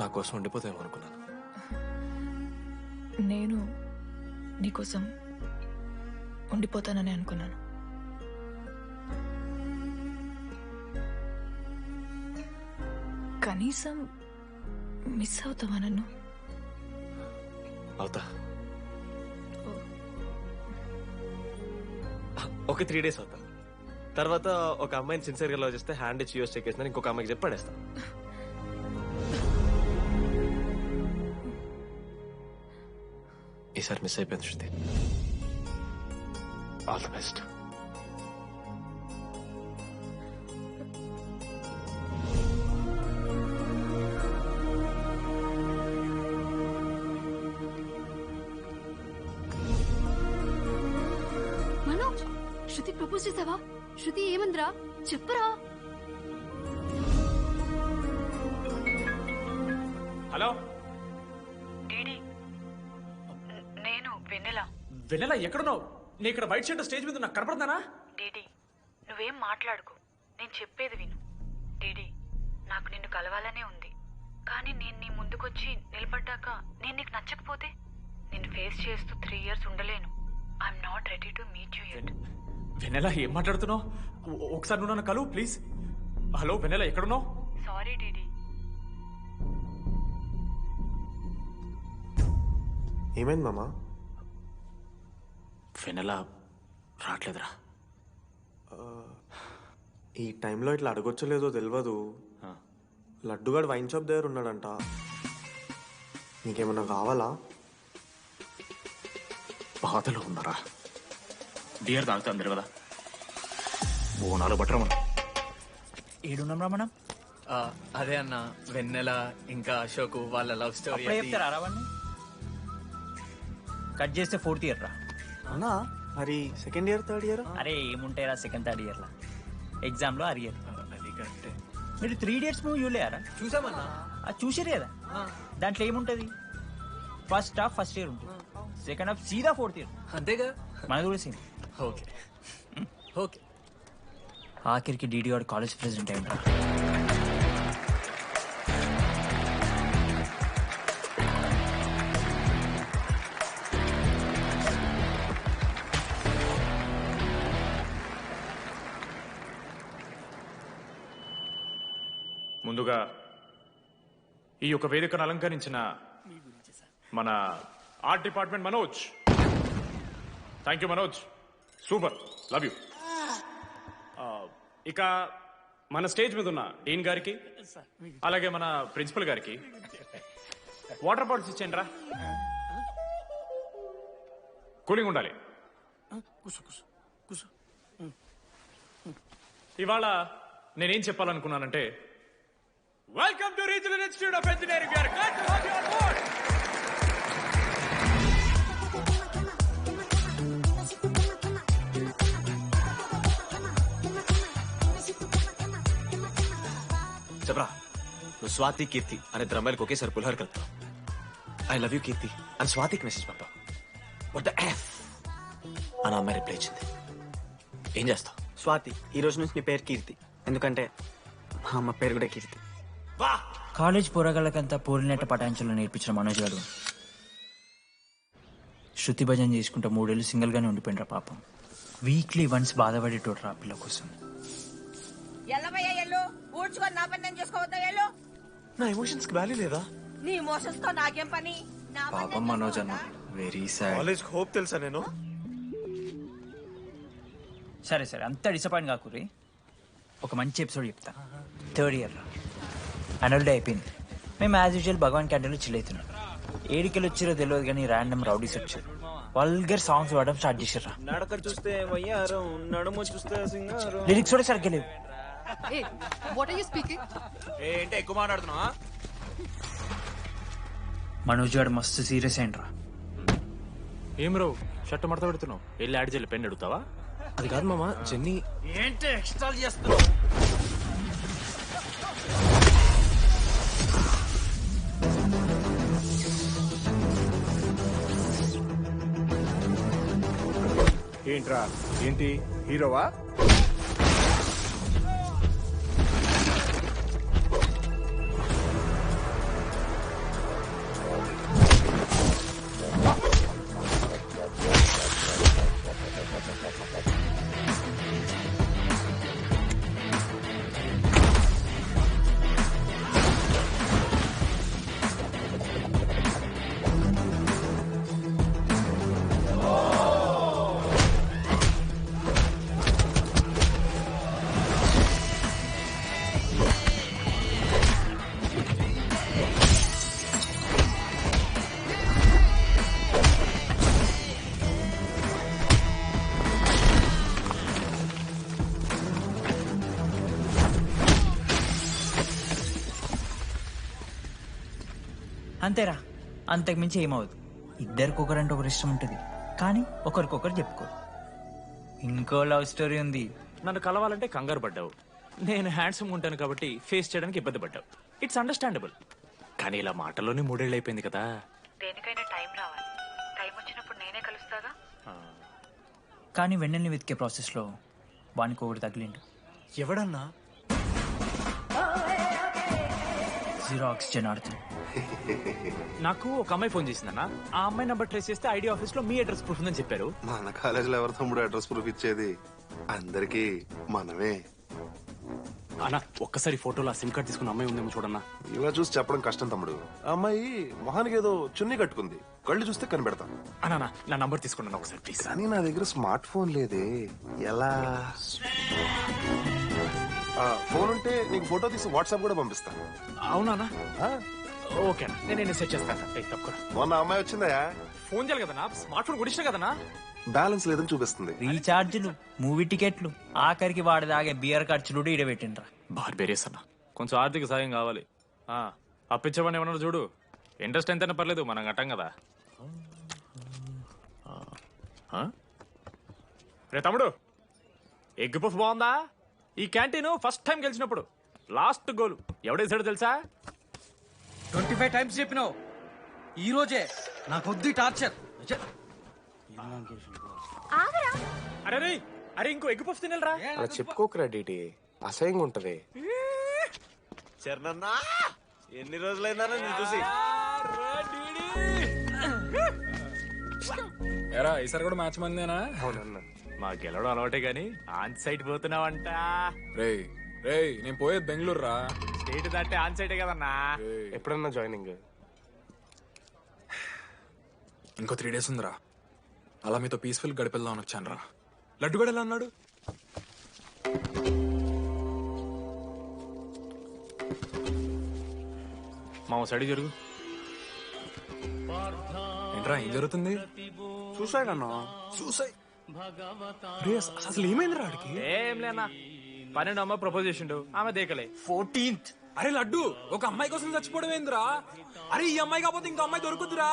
నా కోసం ఉండిపోతామో అనుకున్నాను. నేను నీకోసం ఉండిపోతానని అనుకున్నాను. కనీసం మిస్ అవుతావా నన్ను? అవుతా. ఒక 3 days అవుతా. తర్వాత ఒక అమ్మాయిని సిన్సియర్గా లవ్ చేస్తే హ్యాండ్ ఇచ్చి యూఎస్ చెక్ చేసిన ఇంకొక అమ్మాయికి చెప్పి పడేస్తా. ఈసారి మిస్ అయిపోయింది Shruti. All the best. Manoj, Shruti propose చేసావా? శృతి ఏమందిరా చెప్పరా? హలో డీడీ, నేను వెన్నెల. వెన్నెల ఎక్కడున్నావు? నేను ఇక్కడ వైట్ షర్ట్ స్టేజ్ మీద నాకు కనపడుతున్నానా? డీడీ నువ్వేం మాట్లాడుకో, నేను చెప్పేది విను. డీడీ నాకు నిన్ను కలవాలనే ఉంది. కానీ నేను నీ ముందుకొచ్చి నిలబడ్డాక నేను నీకు నచ్చకపోతే నేను ఫేస్ చేస్తూ 3 years ఉండలేను. I'm not ready to meet you yet. Vennela ఏం మాట్లాడుతున్నావు? ఒకసారి నువ్వు నన్ను కలువు ప్లీజ్. హలో వెన్నెల, ఎక్కడున్నావు? Sorry DD. ఏమైంది మామా? వెన్నెల రావట్లేదురా. ఈ టైంలో ఇట్లా అడగొచ్చో లేదో తెలియదు. లడ్డుగాడు వైన్ షాప్ దగ్గర ఉన్నాడంట. నీకేమన్నా కావాలా? బాధలో ఉన్నారా? బియర్ తాగుతాం కదా. బోనాలు బట్టరా మనం. ఏడున్నాం రా మనం? అదే అన్న, వెన్నెల ఇంకా అశోక్ వాళ్ళ లవ్ స్టోరీ చెప్తారా రావణ్ణి? కట్ చేస్తే 4th year రా. అవునా? మరి 2nd year 3rd year? అరే ఏముంటాయిరా 2nd 3rd year లా. ఎగ్జామ్ లో అరియర్. మీరు 3 Idiots మూవీ చూడలేరా? చూసామన్నా. అది చూసారు కదా. దాంట్లో ఏముంటది? ఫస్ట్ హాఫ్ ఫస్ట్ ఇయర్ ఉంటుంది, సెకండ్ హాఫ్ సీదా 4th year. అంతేగా? మనది కూడా సేమ్. Okay okay. ఆఖరికి డీడీ వాడు కాలేజ్ ప్రెసిడెంట్ అయిందా? ముందుగా ఈ యొక్క వేదికను అలంకరించిన మన art department Manoj. Thank you Manoj, super, love you. ఇక మన స్టేజ్ మీద ఉన్న డీన్ గారికి, అలాగే మన ప్రిన్సిపల్ గారికి వాటర్ బాటిల్స్ ఇచ్చేయండి రా. కూలింగ్ ఉండాలి. ఇవాళ నేనేం చెప్పాలనుకున్నానంటే, welcome to regional institute of engineering. We're glad to have you on board. చెప్పరా, నువ్వు స్వాతి కీర్తి అనే ఇద్దరు అమ్మాయిలకు ఒకేసారి పులిహోర కలుపుతావు. ఐ లవ్ యూ కీర్తి అని స్వాతికి మెసేజ్ పంపావు. వాట్ ద ఎఫ్ అని అమ్మాయి రిప్లై ఇచ్చింది. ఏం చేస్తావు? స్వాతి, ఈ రోజు నుంచి నీ పేరు కీర్తి, ఎందుకంటే మా అమ్మ పేరు కూడా కీర్తి. కాలేజ్ పోరగాళ్ళకంతా పోరినట్ట పటాంచంలో నేర్పించిన మనోజ్ గారు శృతి భజన చేసుకుంటా 3 ఏళ్ళు సింగిల్ గానే ఉండిపోయినరా పాపం. వీక్లీ వన్స్ బాధపడేటోడు రా పిల్ల కోసం. నా ఎమోషన్స్ కి వాల్యూ లేదా? నీ ఎమోషన్స్ తో నాకేం పని? పాపం మనోజ్ అన్న, వెరీ సాడ్. కాలేజ్ హోప్ తెలుసా నేను? సరే సరే, అంత డిసప్పాయింట్ కాకురి. ఒక మంచి ఎపిసోడ్ చెప్తా. 3rd year లో యాన్యువల్ డే అయిపోయింది. మేము యాజ్ యూజువల్ భగవాన్ క్యాంటీన్లో చిల్ అవుతున్నాం. ఏడికెళ్ళి వచ్చారో తెలియదు కానీ ర్యాండమ్ రౌడీస్ వచ్చారు. వల్గర్ సాంగ్స్ పాడడం స్టార్ట్ చేశారు. నడక చూస్తే వయ్యారం, నడుము చూస్తే సింగారం. లిరిక్స్ కూడా సరిగ్గా లేవు. ఏంటి ఎక్కువ మాట్లాడుతున్నావా? మనోజ్ గారు మస్తు సీరియస్ అయిండ్రా. ఏం రావు, షర్ట్ మడత పెడుతున్నావు, వెళ్ళి యాడ్ చేయాలి, పెన్ అడుగుతావా? అది కాదు మామ, జెన్నీ. ఏంటి ఎక్స్ట్రా చేస్తున్నావు? ఏంట్రా, ఏంటి హీరోవా? అంతేరా, అంతకు మించి ఏమవుదు. ఇద్దరికొకరంటే ఒకరు ఇష్టం ఉంటుంది, కానీ ఒకరికొకరు చెప్పుకోరు. ఇంకో లవ్ స్టోరీ ఉంది. నన్ను కలవాలంటే కంగారు పడ్డావు, నేను హ్యాండ్సమ్ ఉంటాను కాబట్టి ఫేస్ చేయడానికి ఇబ్బంది పడ్డావు. It's understandable. కానీ ఇలా మాటల్లోనే 3 ఏళ్ళు అయిపోయింది కదా. దేనికైనా టైం రావాలి. టైం వచ్చినప్పుడు నేనే కలుస్తాగా. కానీ వెన్నెల్ని వెతికే ప్రాసెస్లో వానికి ఒకటి తగిలిండు. ఎవడన్నా? జిరాక్స్ జనార్దన్. నాకు ఒక అమ్మాయి ఫోన్ చేసిందన్న. ఆ అమ్మాయి నంబర్ ట్రేస్ చేస్తే ఐడి ఆఫీస్ లో మీ అడ్రస్ ప్రూఫ్ ఉందని చెప్పారు. మన కాలేజీలో ఎవరి తమ్ముడు అడ్రస్ ప్రూఫ్ ఇచ్చేది? అందరికి మనమే. అన్నా ఒక్కసారి ఫోటోలో ఆ సిమ్ కార్డ్ తీసుకున్న అమ్మాయి ఉందేమో చూడన్నా. ఇలా చూసి చెప్పడం కష్టం తమ్ముడు. ఆ అమ్మాయి మొహానికి ఏదో చున్నీ కట్టుకుంది, కళ్ళు చూస్తే కనిపెడతాం. అన్నా నా నంబర్ తీసుకున్నాను ఒకసారి ప్లీజ్. కానీ నా దగ్గర స్మార్ట్ ఫోన్ లేదే, ఎలా? ఫోన్ ఉంటే నీకు ఫోటో తీసి వాట్సాప్ కూడా పంపిస్తాను. అవునా? ఓకే నేను సెట్ చేస్తాను. తప్పకుండా. మొన్న అమ్మాయి వచ్చిందా? ఫోన్ చేయాలి కదన్నా, స్మార్ట్ ఫోన్ కొనిష్టం కదన్నా. బ్యాలెన్స్ లేదని చూపిస్తుంది. రీఛార్జ్లు, మూవీ టికెట్లు, ఆఖరికి వాడి దాగే బియర్ ఖర్చులు ఈడబెట్టిండ్రా. బార్బేరియస్ అన్న, కొంచెం ఆర్థిక సాయం కావాలి. అప్పించమని ఏమన్నారు చూడు. ఇంట్రెస్ట్ ఎంతైనా పర్లేదు, మనం కట్టాం కదా. రే తమ్ముడు, ఎగ్ పఫ్ బాగుందా? ఈ క్యాంటీన్ ఫస్ట్ టైం గెలిచినప్పుడు లాస్ట్ గోల్ ఎవడేసాడు తెలుసా? 25 టైమ్స్ చెప్పినావు. ఈ రోజే నాకు వద్దు టార్చర్. అరే అరే ఇంకో ఎగ్ పఫ్ తినరా. అలా చెప్పుకోకరా డీటీ, అసహ్యంగా ఉంటది. చరణన్నా ఎన్ని రోజులైనా నేను చూసి. ఎరా ఈసారి కూడా మ్యాచ్ మందేనా? అవునన్నా. మా గెలవడం అలవాటే గానీ ఆన్ సైట్ పోతున్నావంట. రేయ్ రేయ్ నేను పోయేది బెంగళూరు రా. స్టేట్ దాటే ఆన్ సైటే కదన్నా. ఎప్పుడన్నా జాయినింగ్? ఇంకో 3 days ఉందిరా. అలా మీతో పీస్ఫుల్ గడిపెళ్దామని వచ్చాను రా. లడ్డు కూడా ఎలా అన్నాడు? మా సైడ్ జరుగు. ఏంట్రా ఏం జరుగుతుంది? సూసైడ్ అన్నా. సూసైడ్? అసలు ఏమైందిరా ఆడికి? ఏం లేనా, 12 అమ్మ ప్రపోజ్ చేసిండు, ఆమె దేకలే. 14th. అరే లడ్డు, ఒక అమ్మాయి కోసం చచ్చిపోవడం ఏందిరా? అరే ఈ అమ్మాయి కాకపోతే ఇంకో అమ్మాయి దొరుకుతురా.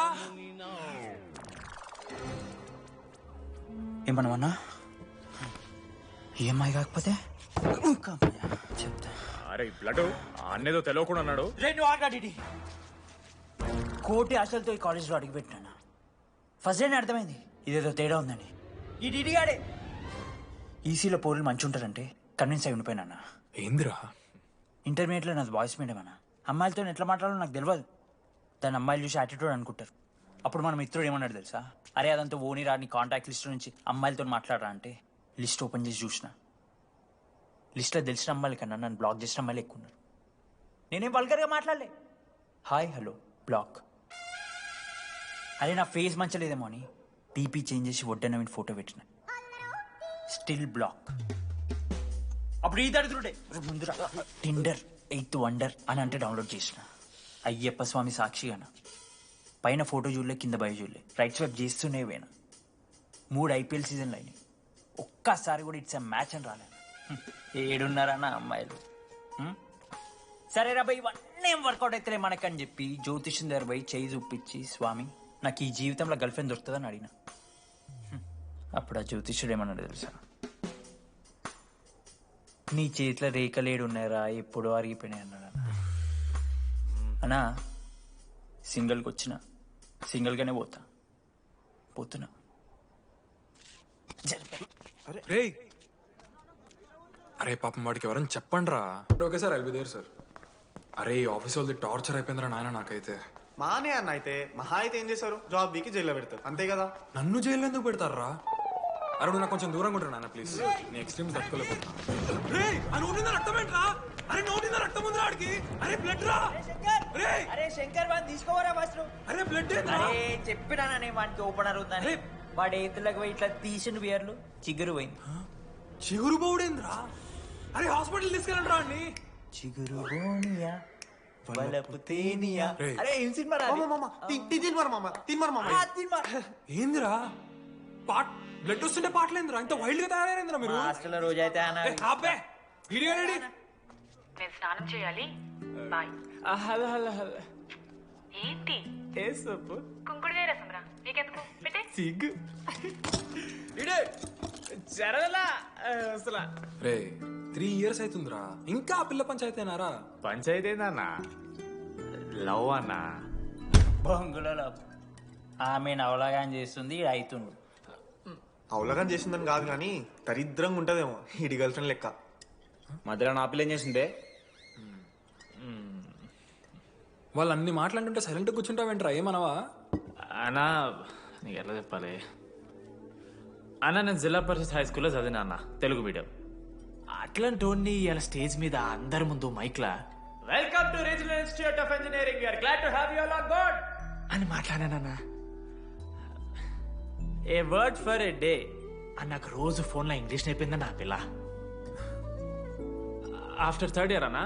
ఏమన్నా ఈ అమ్మాయి కాకపోతే చెప్తా. అరే బ్లడ్ అన్నేదో తెలియకుండా అన్నాడు. కోటి ఆశలతో ఈ కాలేజ్లో అడుగుపెట్టినా. ఫస్ట్ డే అర్థమైంది ఇదేదో తేడా ఉందని. ఈ డిడిగాడే ఈసీలో పోరులు మంచి ఉంటారంటే కన్విన్స్ అయి ఉండిపోయినా. ఏందిరా? ఇంటర్మీడియట్లో నాది బాయ్స్ మీడియం అన్న. అమ్మాయిలతో ఎట్లా మాట్లాడాలో నాకు తెలియదు. దాని అమ్మాయిలు చూసి యాటిట్యూడ్ అనుకుంటారు. అప్పుడు మన మిత్రుడు ఏమన్నాడు తెలుసా? అరే అదంతా ఓని రా, నీ కాంటాక్ట్ లిస్ట్ నుంచి అమ్మాయిలతో మాట్లాడరా అంటే లిస్ట్ ఓపెన్ చేసి చూసిన. లిస్ట్లో తెలిసిన అమ్మాయిల కన్నా నన్ను బ్లాక్ చేసిన అమ్మాయిలు ఎక్కువ ఉన్నారు. నేనేం వల్గర్గా మాట్లాడలే. Hi hello block. అరే నా ఫేస్ మంచలేదేమో అని టీపీ చేంజ్ చేసి వడ్డన ఫోటో పెట్టిన. Still block. అప్పుడు ఈ దరిద్రుడే ముందురా టిండర్ 8th వండర్ అని అంటే డౌన్లోడ్ చేసిన. అయ్యప్ప స్వామి సాక్షిగాన పైన ఫోటో చూడలే, కింద బయ చూడలే, రైట్ స్వైప్ చేస్తూనే పోయినా. 3 IPL సీజన్లు అయినాయి, ఒక్కసారి కూడా ఇట్స్ మ్యాచ్ అని రాలేదు. 7 అమ్మాయిలు. సరే రా భయ్, ఇవన్నీ ఏం వర్కౌట్ అయితే మనకని చెప్పి జ్యోతిష్యం దగ్గర పోయి చేయి చూపించి, స్వామి నాకు ఈ జీవితంలో గర్ల్ ఫ్రెండ్ దొరుకుతుందని అడిగిన. అప్పుడు ఆ జ్యోతిష్యుడు ఏమన్నాడు తెలుసా? నీ చేతిలో రేఖలేడు ఉన్నాయరా, ఎప్పుడో అరిగిపోయినాయి అన్నాడు. అన్నా సింగిల్కి వచ్చిన సింగిల్గానే పోతున్నా. అరే పాపం వాడికి ఎవరైనా చెప్పండి రా. Okay sir, I'll be there sir. అరే ఈ ఆఫీస్ వాళ్ళది టార్చర్ అయిపోయిందిరా నాయన నాకైతే. మానే అన్న అయితే మహా అయితే ఏం చేశారు? జాబ్ వీకి జైల్లో పెడతారు, అంతే కదా. నన్ను జైల్లో ఎందుకు పెడతారా? అరే నాకు కొంచెం దూరంగా ఉంటారు నాన్న ప్లీజ్. నీ ఎక్స్ట్రీమ్స్ తట్టుకోలేకపోతున్నా. అరే శంకర్ వాడిని తీసుకోవరా ఫస్ట్. అరే బ్లడ్ చెప్పినా వాడికి ఓపెనర్ ఉందని. వాడి ఎత్తులకు పోయి ఇట్లా తీసిన బియర్లు చిగురు పోయింది. చిగురు బోడేంద్రా? అరే హాస్పిటల్ తీసుకెళ్ళండి రా అండి. చిగురు బోనియా వలపు తేనియా. అరే ఏం సినిమా రా? ఏందిరా బ్లడ్ వస్తుంటే పాటలేందిరా? ఇంత వైల్డ్ గా తయారైందిరా మీరు. హాస్టల్ రోజు అయితే నేను స్నానం చేయాలి. బాయ్. Hello hello hello. ఏంటి? ఏ సోపు? కుంకుడుగాయ రసం రా. నీకెందుకు? పెట్టే. సిగ్గు. జరగలా అసలు. రే 3 years అవుతుందిరా, ఇంకా ఆ పిల్ల పంచాయతీ అయినారా? పంచాయతీ ఏందన్నా? లవ్ అన్నా. బొంగులో లవ్. ఆమె నవలాగాని చేస్తుంది, ఇది అవుతుండు. అవలగం చేసిందని కాదు కానీ దరిద్రంగా ఉంటదేమో ఈడి గర్ల్ ఫ్రెండ్ లెక్క. మధ్యలో నా పిల్ల ఏం చేసిందే? వాళ్ళు అన్ని మాట్లాడుతుంటే సైలెంట్గా కూర్చుంటావేంట్రా ఏమనవా? అన్నా నీకు ఎట్లా చెప్పాలి అన్న, నేను జిల్లా పరిషత్ హై స్కూల్లో చదివినా అన్న, తెలుగు మీడియం. అట్లాంటి వాడిని ఇలా స్టేజ్ మీద అందరి ముందు మైక్లా welcome to regional institute of engineering, we're glad to have you all on board అని మాట్లాడానన్నా. A word for a day అని నాకు రోజు ఫోన్లో ఇంగ్లీష్ నేర్పిందని నా పిల్ల. ఆఫ్టర్ థర్డ్ ఇయర్ అన్నా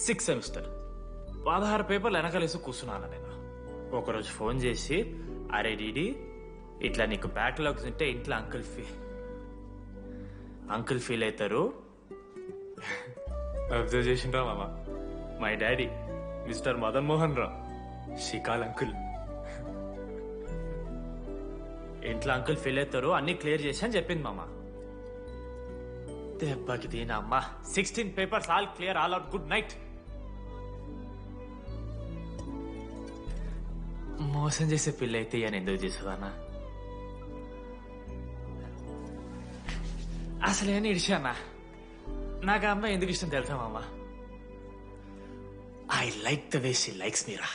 6th సెమిస్టర్ 16 పేపర్లు వెనకాలేసి కూర్చున్నాను నేను. ఒకరోజు ఫోన్ చేసి, అరే డీడీ ఇట్లా నీకు బ్యాక్లాగ్స్ ఉంటే ఇంట్లో అంకుల్ ఫీల్ అవుతారు. అబ్జర్వ్ చేసిండ్రా మామ, my daddy mister Madan Mohan Rao షికాల్ అంకుల్. ఇంట్లో అంకుల్ ఫీల్ అవుతారు, అన్ని క్లియర్ చేసి అని చెప్పింది మామ. దెబ్బకి దీని అమ్మ 16 papers all clear, all out, good night. మోసం చేసే పిల్ల అయితే అని ఎందుకు చేసేదానా? అసలు ఏమని ఇడిచానా? నాకు ఆ అమ్మాయి ఎందుకు ఇష్టం తెలుసా మామ? I like the way she likes Meera.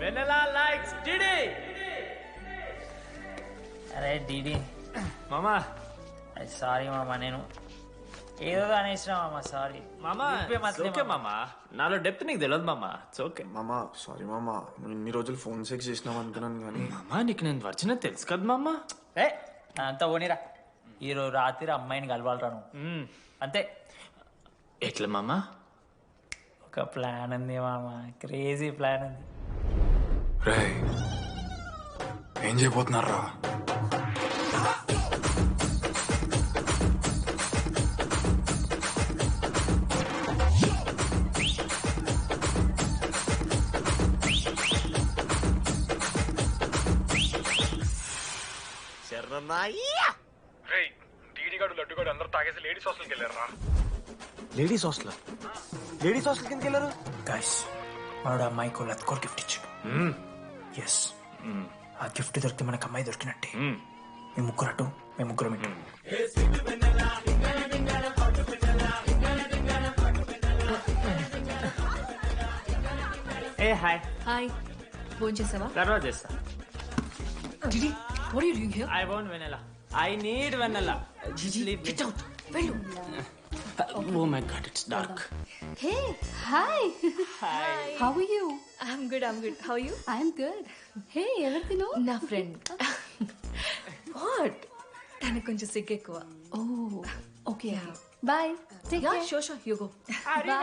Vennela likes DD. అరే డీడీ మామా, సారీ మామా, నేను ఏదో అనేసిన మామా, సారీ మామా. ఓకే మామా, నాలో డెప్త్ నీకు తెలియదు మామా. ఇట్స్ ఓకే మామా. సారీ మామా, ఇన్ని రోజులు ఫోన్ సెక్స్ చేసినాం అనుకున్నాను కానీ. మామా నీకు నేను వచ్చిన తెలుసు కదా మామా. ఏ అంతా పోనీరా, ఈరోజు రాత్రి అమ్మాయిని కలవాలరా నువ్వు, అంతే. ఎట్లా మామా? ఒక ప్లాన్ ఉంది మామా, క్రేజీ ప్లాన్ ఉంది. రే ఏం చేయబోతున్నారా? డీడీగాడు లడ్డుగాడు అందరూ తాగేసి లేడీస్ హాస్టల్కి వెళ్ళారా? లేడీస్ హాస్టల్ కిందకి వెళ్ళారు. గైస్ వాడు అమ్మాయికి లత్కోర్ గిఫ్ట్ ఇచ్చాడు. ఎస్, ఆ గిఫ్ట్ దొరికితే మనకు అమ్మాయి దొరికినట్టే. మీ ముగ్గురు అటు, మేము ముగ్గురం ఇటు. ఏ హాయ్. హాయ్, ఫోన్ చేసావా? తర్వాత చేస్తా. Didi, what are you doing here? I want vanilla. I need vanilla. Just leave me. Get out. Veru. Oh my god, it's dark. Hey, hi. Hi. How are you? I'm good. How are you? I'm good. Hey, everything know? నా friend. What? తనకు కొంచెం సిగ్గు ఎక్కువ. Oh, okay. Bye. Take care. Sure. You go.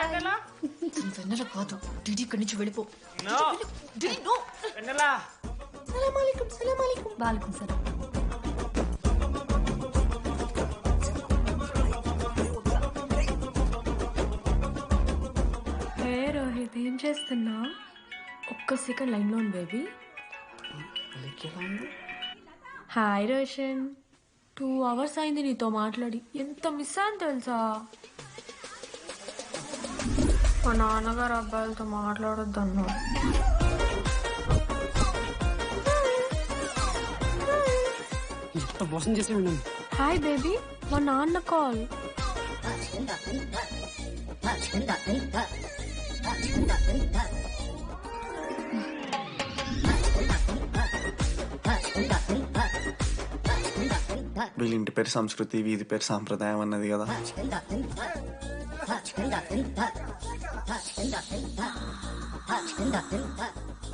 Vanilla? వెన్నెల కాదు. DD ఇక్కడి నుంచి వెళ్ళిపో. No. DD no. Vanilla. సలాం అలైకుం. वालेकुम सलाम. హే రోహిత్, ఏం చేస్తున్నా? ఒక్క సెకండ్ లైన్లో ఉంది బేబీ. హాయ్ రోషన్, 2 hours అయింది నీతో మాట్లాడి. ఎంత మిస్ అని తెలుసా? మా నాన్నగారు అబ్బాయిలతో మాట్లాడొద్దు అన్నాడు. మోసం చేసి ఉన్నాను. హాయ్ బేబీ, మా నాన్న కాల్. వీళ్ళ ఇంటి పేరు సంస్కృతి, వీధి పేరు సాంప్రదాయం అన్నది కదా.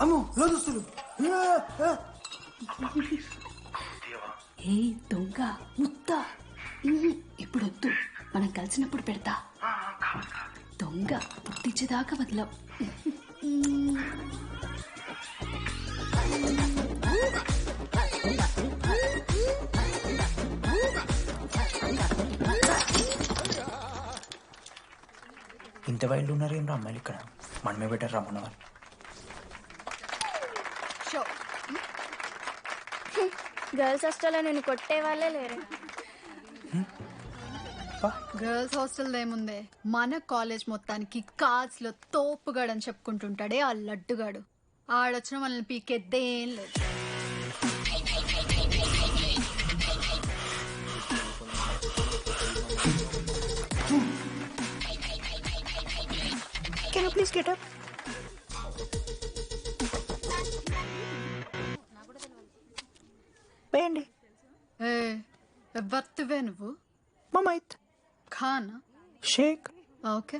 అమ్మో లోదుస్తులు. ఏ దొంగ ముత్త, ఇప్పుడు వద్దు, మనం కలిసినప్పుడు పెడతా. దొంగ పుట్టించేదాకా వదలవు. ఇంత వైల్డ్ ఉన్నారు ఏం రా అమ్మాయిలు ఇక్కడ? మనమే బెటర్ రమ్మన్న వాళ్ళు. గర్ల్స్ హాస్టల్లో నేను కొట్టే వాళ్ళే లేరు. గర్ల్స్ హాస్టల్ ఏముందే, మన కాలేజ్ మొత్తానికి కార్డ్స్ లో తోపుగాడని చెప్పుకుంటుంటాడే ఆ లడ్డుగాడు. ఆడొచ్చిన మనల్ని పీకెద్దేం లేదు. Please get up. వేయండి. ఏ ఎవత్తువే నువ్వు? మమైత్ ఖాన్ షేక్. ఓకే.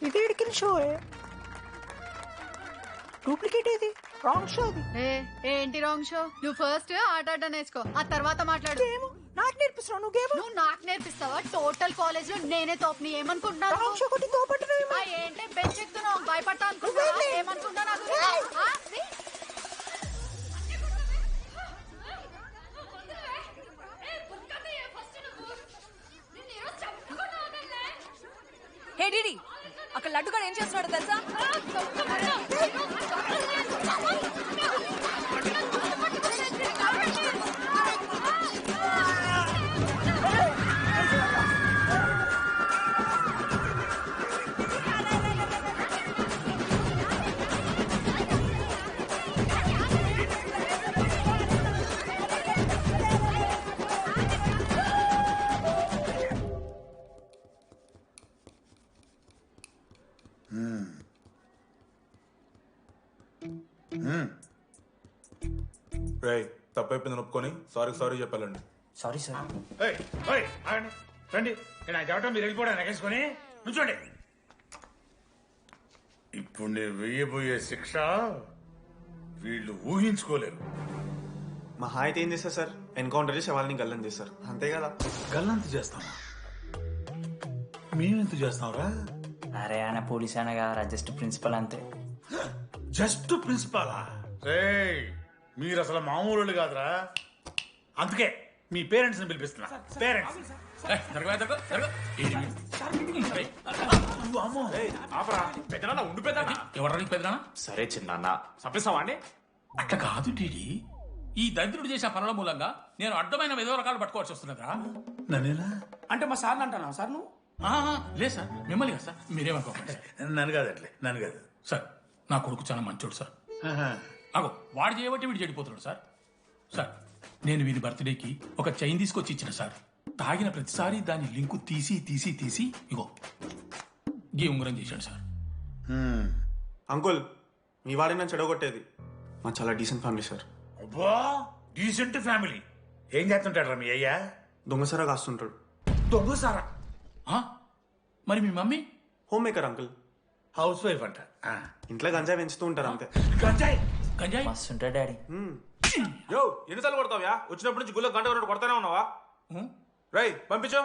ఇది ఎడికిన షో డూప్లికేట్ ఇది రాంగ్ షో అది. ఏంటి రాంగ్ షో? నువ్వు ఫస్ట్ ఆట నేర్చుకో, ఆ తర్వాత మాట్లాడు. నాకు నేర్పిస్తున్నావు నువ్వు గేమ్? నువ్వు నాకు నేర్పిస్తావా? టోటల్ కాలేజ్ లో నేనే తోపని ఏమనుకుంటున్నావు? రాంగ్ షో కొట్టి తోపట్టువేమో. ఏంటి బెంచ్ ఎక్కుతున్నావు? భయపడతా అనుకుంటున్నావా? ఏమనుకుంటా నాకు? హే డిడి, అక్కడ లడ్డుగాడు ఏం చేస్తున్నాడు తెలుసా? రేయ్, తప్పైపోయింది ఒప్పుకొని సారీ చెప్పాలండి. Sorry sir. రండి, నేను చెప్పడం మీరు వెళ్ళిపోవడానికి ఎగేసుకొని నుంచోండి. ఇప్పుడు నేను వెయ్యబోయే శిక్ష వీళ్ళు ఊహించుకోలేరు. మా హాయితే ఏం చేస్తారు సార్? ఎన్కౌంటర్ చేసి వాళ్ళని గల్లం చేస్తారు, అంతే కదా? గల్లంత చేస్తామా? మేమెంత చేస్తాంరా? అరే ఆయన పోలీస్ అయినా కదా, జస్ట్ ప్రిన్సిపల్ అంతే. జస్ట్ ప్రిన్సిపాలా? రేయ్, మీరు అసలు మామూలు కాదురా. అందుకే మీ పేరెంట్స్ ని పిలిపిస్తున్నా. పేరెంట్స్ సరే చిన్న చంపేస్తావా అండి? అట్లా కాదు టీడీ, ఈ దరిద్రుడు చేసిన పనుల మూలంగా నేను అడ్డమైన ఏదో రకాలు పట్టుకోవాల్సి వస్తున్నదా? నన్నేనా అంటే మా సార్ని అంటానా సార్ నువ్వు? లేదు సార్, మిమ్మల్ని కదా సార్, మీరేమనుకోకండి. నన్ను కాదు అట్లే, నన్ను కాదు సార్. నా కొడుకు చాలా మంచోడు సార్. అగో వాడు చేయబట్టి వీడు చెడిపోతున్నాడు సార్. సార్, నేను వీడి బర్త్డేకి ఒక చైన్ తీసుకొచ్చి ఇచ్చిన సార్. తాగిన ప్రతిసారి దాని లింకు తీసి ఇగో గీ ఉంగరం చేశాడు సార్. అంకుల్, మీ వాడిని నన్ను చెడగొట్టేది. మా చాలా డీసెంట్ ఫ్యామిలీ సార్. అబ్బా, డీసెంట్ ఫ్యామిలీ. ఏం చేస్తుంటాడు రా మీ అయ్యా? దొంగసారా కాస్తుంటాడు. దొంగసారా? మరి మీ mummy? Homemaker uncle. Housewife అంట. ఇంట్లో గంజాయి పెంచుతూ ఉంటారు అంతే. గంజాయి మస్తు ఉంటాడు డాడీ. యో, ఎన్నిసార్లు కొడతావా? వచ్చినప్పటి నుంచి గుళ్ళ గంట కొట్టు కొడతానే ఉన్నావా? రై, పంపించు.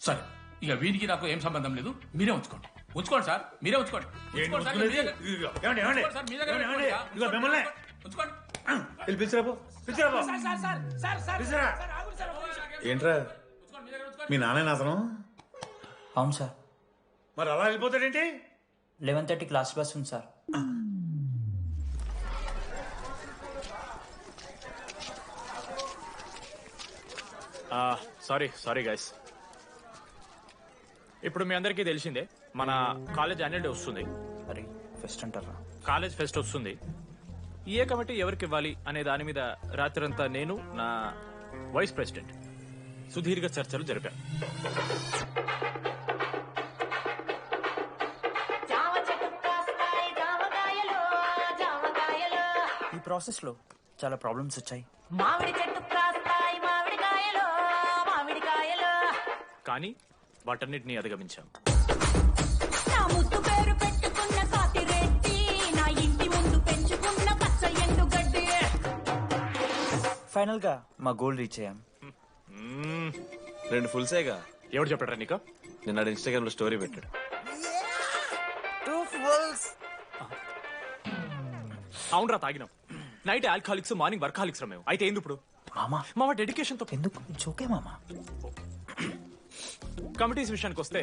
సరే, ఇక వీరికి నాకు ఏం సంబంధం లేదు, మీరే ఉంచుకోండి. ఉంచుకోండి సార్, మీరే ఉంచుకోండి. ఉంచుకోండి సార్, మీ దగ్గర- ఉంచుకోండి సార్, మీ దగ్గర పెట్టుకోండి. ఉంచుకోండి. ఏంట్రా మీ నాన్న అతను? అవును సార్. మరి అలా వెళ్ళిపోతాడేంటి? 11:30 క్లాస్ బస్ ఉంది సార్. Sorry guys. ఇప్పుడు మీ అందరికీ తెలిసిందే మన కాలేజ్ యాన్యువల్ డే వస్తుంది. అరే ఫెస్ట్ అంటారా? కాలేజ్ ఫెస్ట్ వస్తుంది. ఏ కమిటీ ఎవరికి ఇవ్వాలి అనే దాని మీద రాత్రంతా నేను, నా వైస్ ప్రెసిడెంట్ సుదీర్ఘ చర్చలు జరిపాను. ఈ ప్రాసెస్ లో చాలా ప్రాబ్లమ్స్ వచ్చాయి. మామిడి చెట్టు కాస్తాయి మామిడికాయలు మామిడికాయలు. కానీ వాటన్నిటిని అధిగమించాం. నా ముద్దు పేరు పెట్టుకున్న కాతిరెడ్డి, నా ఇంటి ముందు పెంచుకున్న పచ్చ ఎండుగడ్డి. ఫైనల్ గా మా గోల్ రీచ్ అయ్యాం. 2 ఫుల్సేగా. ఎవరు చెప్పారా నీకు? నిన్న ఇన్స్టాగ్రామ్ లో స్టోరీ పెట్టాడు. 2 ఫుల్స్. అవునరా, తాగినాం. నైట్ ఆల్కహాలిక్స్, మార్నింగ్ వర్కాలిక్స్ రా మేము. అయితే ఏంది ఇప్పుడు? మా డెడికేషన్ తో ఎందుకు? ఇట్స్ ఓకే మామా. కమిటీస్ విషయానికి వస్తే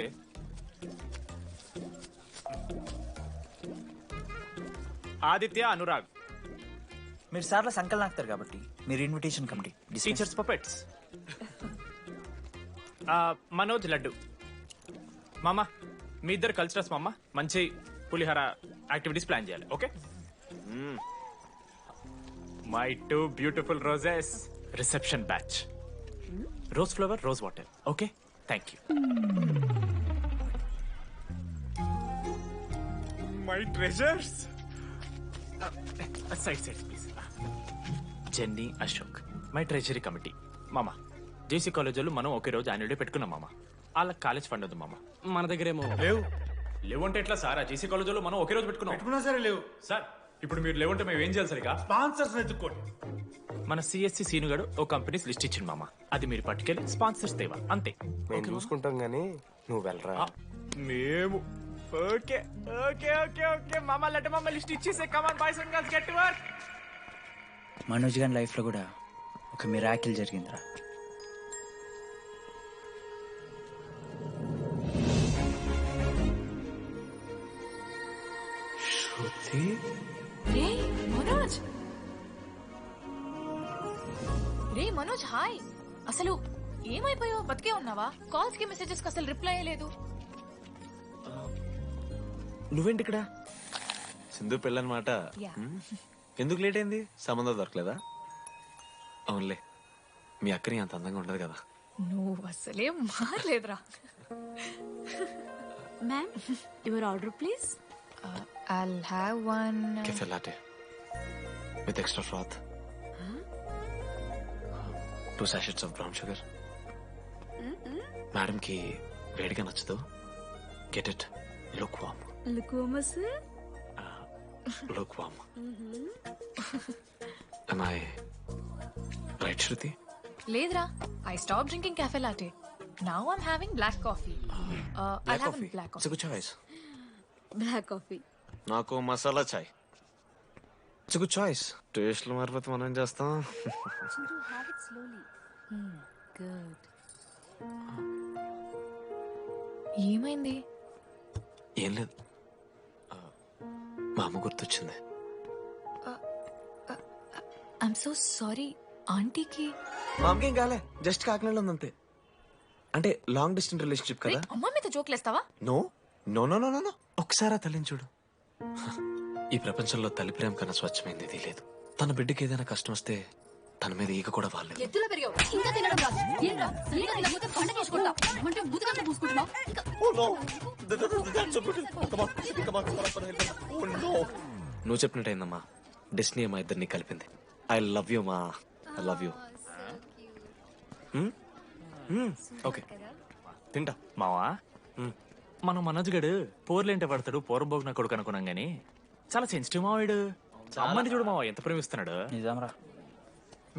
ఆదిత్య, అనురాగ్ మీరు సార్ల సంకలనం ఆగుతారు కాబట్టి మీరు invitation committee. Teachers puppets. Manoj, laddu. మామ మీ ఇద్దరు కల్చరల్స్ మామ. మంచి పులిహార యాక్టివిటీస్ ప్లాన్ చేయాలి. Okay? My 2 beautiful roses reception batch. Rose flower, rose water. Okay, thank you. My treasures. Side please. Jenny, Ashok, my treasury committee. మామ, జేసీ కాలేజ్ వాళ్ళు మనం ఒకే రోజు యాన్యువల్ డే పెట్టుకున్నాం మామ. వాళ్ళకి కాలేజ్ ఫండ్ ఉంది మామ. మన దగ్గర ఏమో లేవు అంటే ఎట్లా సార్? ఆ జేసీ కాలేజ్ వాళ్ళు మనం ఒకే రోజు పెట్టుకున్నా సరే లేవు సార్. ఇప్పుడు మీరు లేవంటే మేము ఏం చేయాలి సరిగా? స్పాన్సర్స్ ఎత్తుక్కోండి. మన సిఎస్సి సీనుగాడు ఓ కంపెనీస్ లిస్ట్ ఇచ్చింది మామ. అది మీరు పట్టుకెళ్ళి స్పాన్సర్స్ తేవా, అంతే. మేము చూసుకుంటాం గానీ నువ్వు వెళ్ళరా. మేము ఓకే ఓకే ఓకే ఓకే మామ. లెట్ మామ లిస్ట్ ఇచ్చేసే. Come on boys and girls, get to work. Manoj గారి లైఫ్ లో కూడా ఒక మిరాకిల్ జరిగిందిరా. శృతి, రే మనోజ్. రే మనోజ్, హాయ్. అసలు ఏమైపోయావు? బతికే ఉన్నావా? కాల్స్ కి మెసేజెస్ కి అసలు రిప్లై అయ్యలేదు. నువ్వేంటి ఇక్కడ? సింధు పెళ్ళనమాట. ఎందుకు లేట్ అయింది? సంబంధం దొరకలేదా? అవునులే, మీ అక్కని అంత అందంగా ఉండదు కదా. నువ్వు అసలే మారలేదురా. Ma'am, your order please. I'll have one. Cafe latte with extra froth. 2 sachets of brown sugar. Madam కి వేడిగా నచ్చదు. Get it lukewarm. లుకోమస్. Lukewarm. Am I right, Shruti? లేదురా, I stopped drinking cafe latte. Now I'm having black coffee. I'll have a black It's a coffee. good choice. Black coffee. నాకు masala chai. It's good choice. టేస్ట్లు మారిపోతే మనం ఏం చేస్తాం? ఏమైంది? ఏం లేదు, మా అమ్మ గుర్తొచ్చింది. I'm so sorry. ఆంటీకి మా అమ్మకేం కాలే, జస్ట్ కాకినాడలో ఉందంతే. అంటే లాంగ్ డిస్టెన్స్ రిలేషన్షిప్ కదా. అమ్మ మీద జోక్లేస్తావా? No no no no no. ఒకసారి ఆ తల్లిని చూడు. ఈ ప్రపంచంలో తల్లి ప్రేమ కన్నా స్వచ్ఛమైంది ఇది లేదు. తన బిడ్డకి ఏదైనా కష్టం వస్తే తన మీద ఈగ కూడా వాళ్ళలేదు. ఎత్తులో పెరిగావు, ఇంకా తినడం రాదు. ఏంట్రా, సరిగా తినకపోతే పంట చేసుకుంటా అంటే బుద్ధగా పూసుకుంటున్నావు. నువ్వు చెప్పినట్టయిందమ్మా. డెస్టినీ మా ఇద్దరిని కలిపింది. ఐ లవ్ యూ మా. I love you. ఓకే, తింటా మావా. మనం మనోజ్ గడు పోర్లేంటే పడతాడు, పోరంబోగు నా కొడుకు అనుకున్నాం గానీ చాలా సెన్సిటివ్ మావాడు. అమ్మని చూడు మావా ఎంత ప్రేమిస్తున్నాడు. నిజంరా.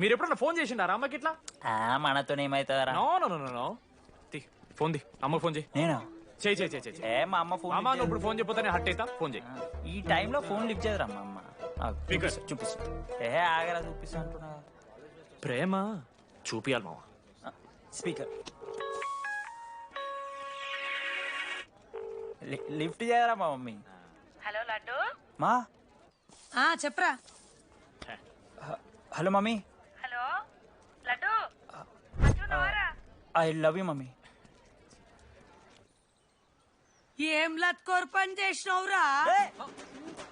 మీరు ఎప్పుడన్నా ఫోన్ చేసిండారా అమ్మకి ఇట్లా? మనతో ఏమైతుందరా? No no no no no. Phone ది, అమ్మకి ఫోన్ చేయి. నేనా? చేయి చేయి చేయి చేయి. ఏ మా అమ్మ ఫోన్. అమ్మ నువ్వు ఇప్పుడు ఫోన్ చెప్పితే హట్ అవుతా. ఫోన్ చేయి. ఈ టైంలో ఫోన్ లిఫ్ట్ చేయదురా మా అమ్మ. చూపిస్తా. ఏ ఆగరా, చూపిస్తా అంటున్నా. ప్రేమ చూపియాలి మావా. స్పీకర్ లిఫ్ట్ చేయరా మా మమ్మీ. హలో లడ్డు. మా చెప్పరా. Hello mummy. Hello laddu. I love you mummy. ఏం లత్కోర్ పని చేసినవురా?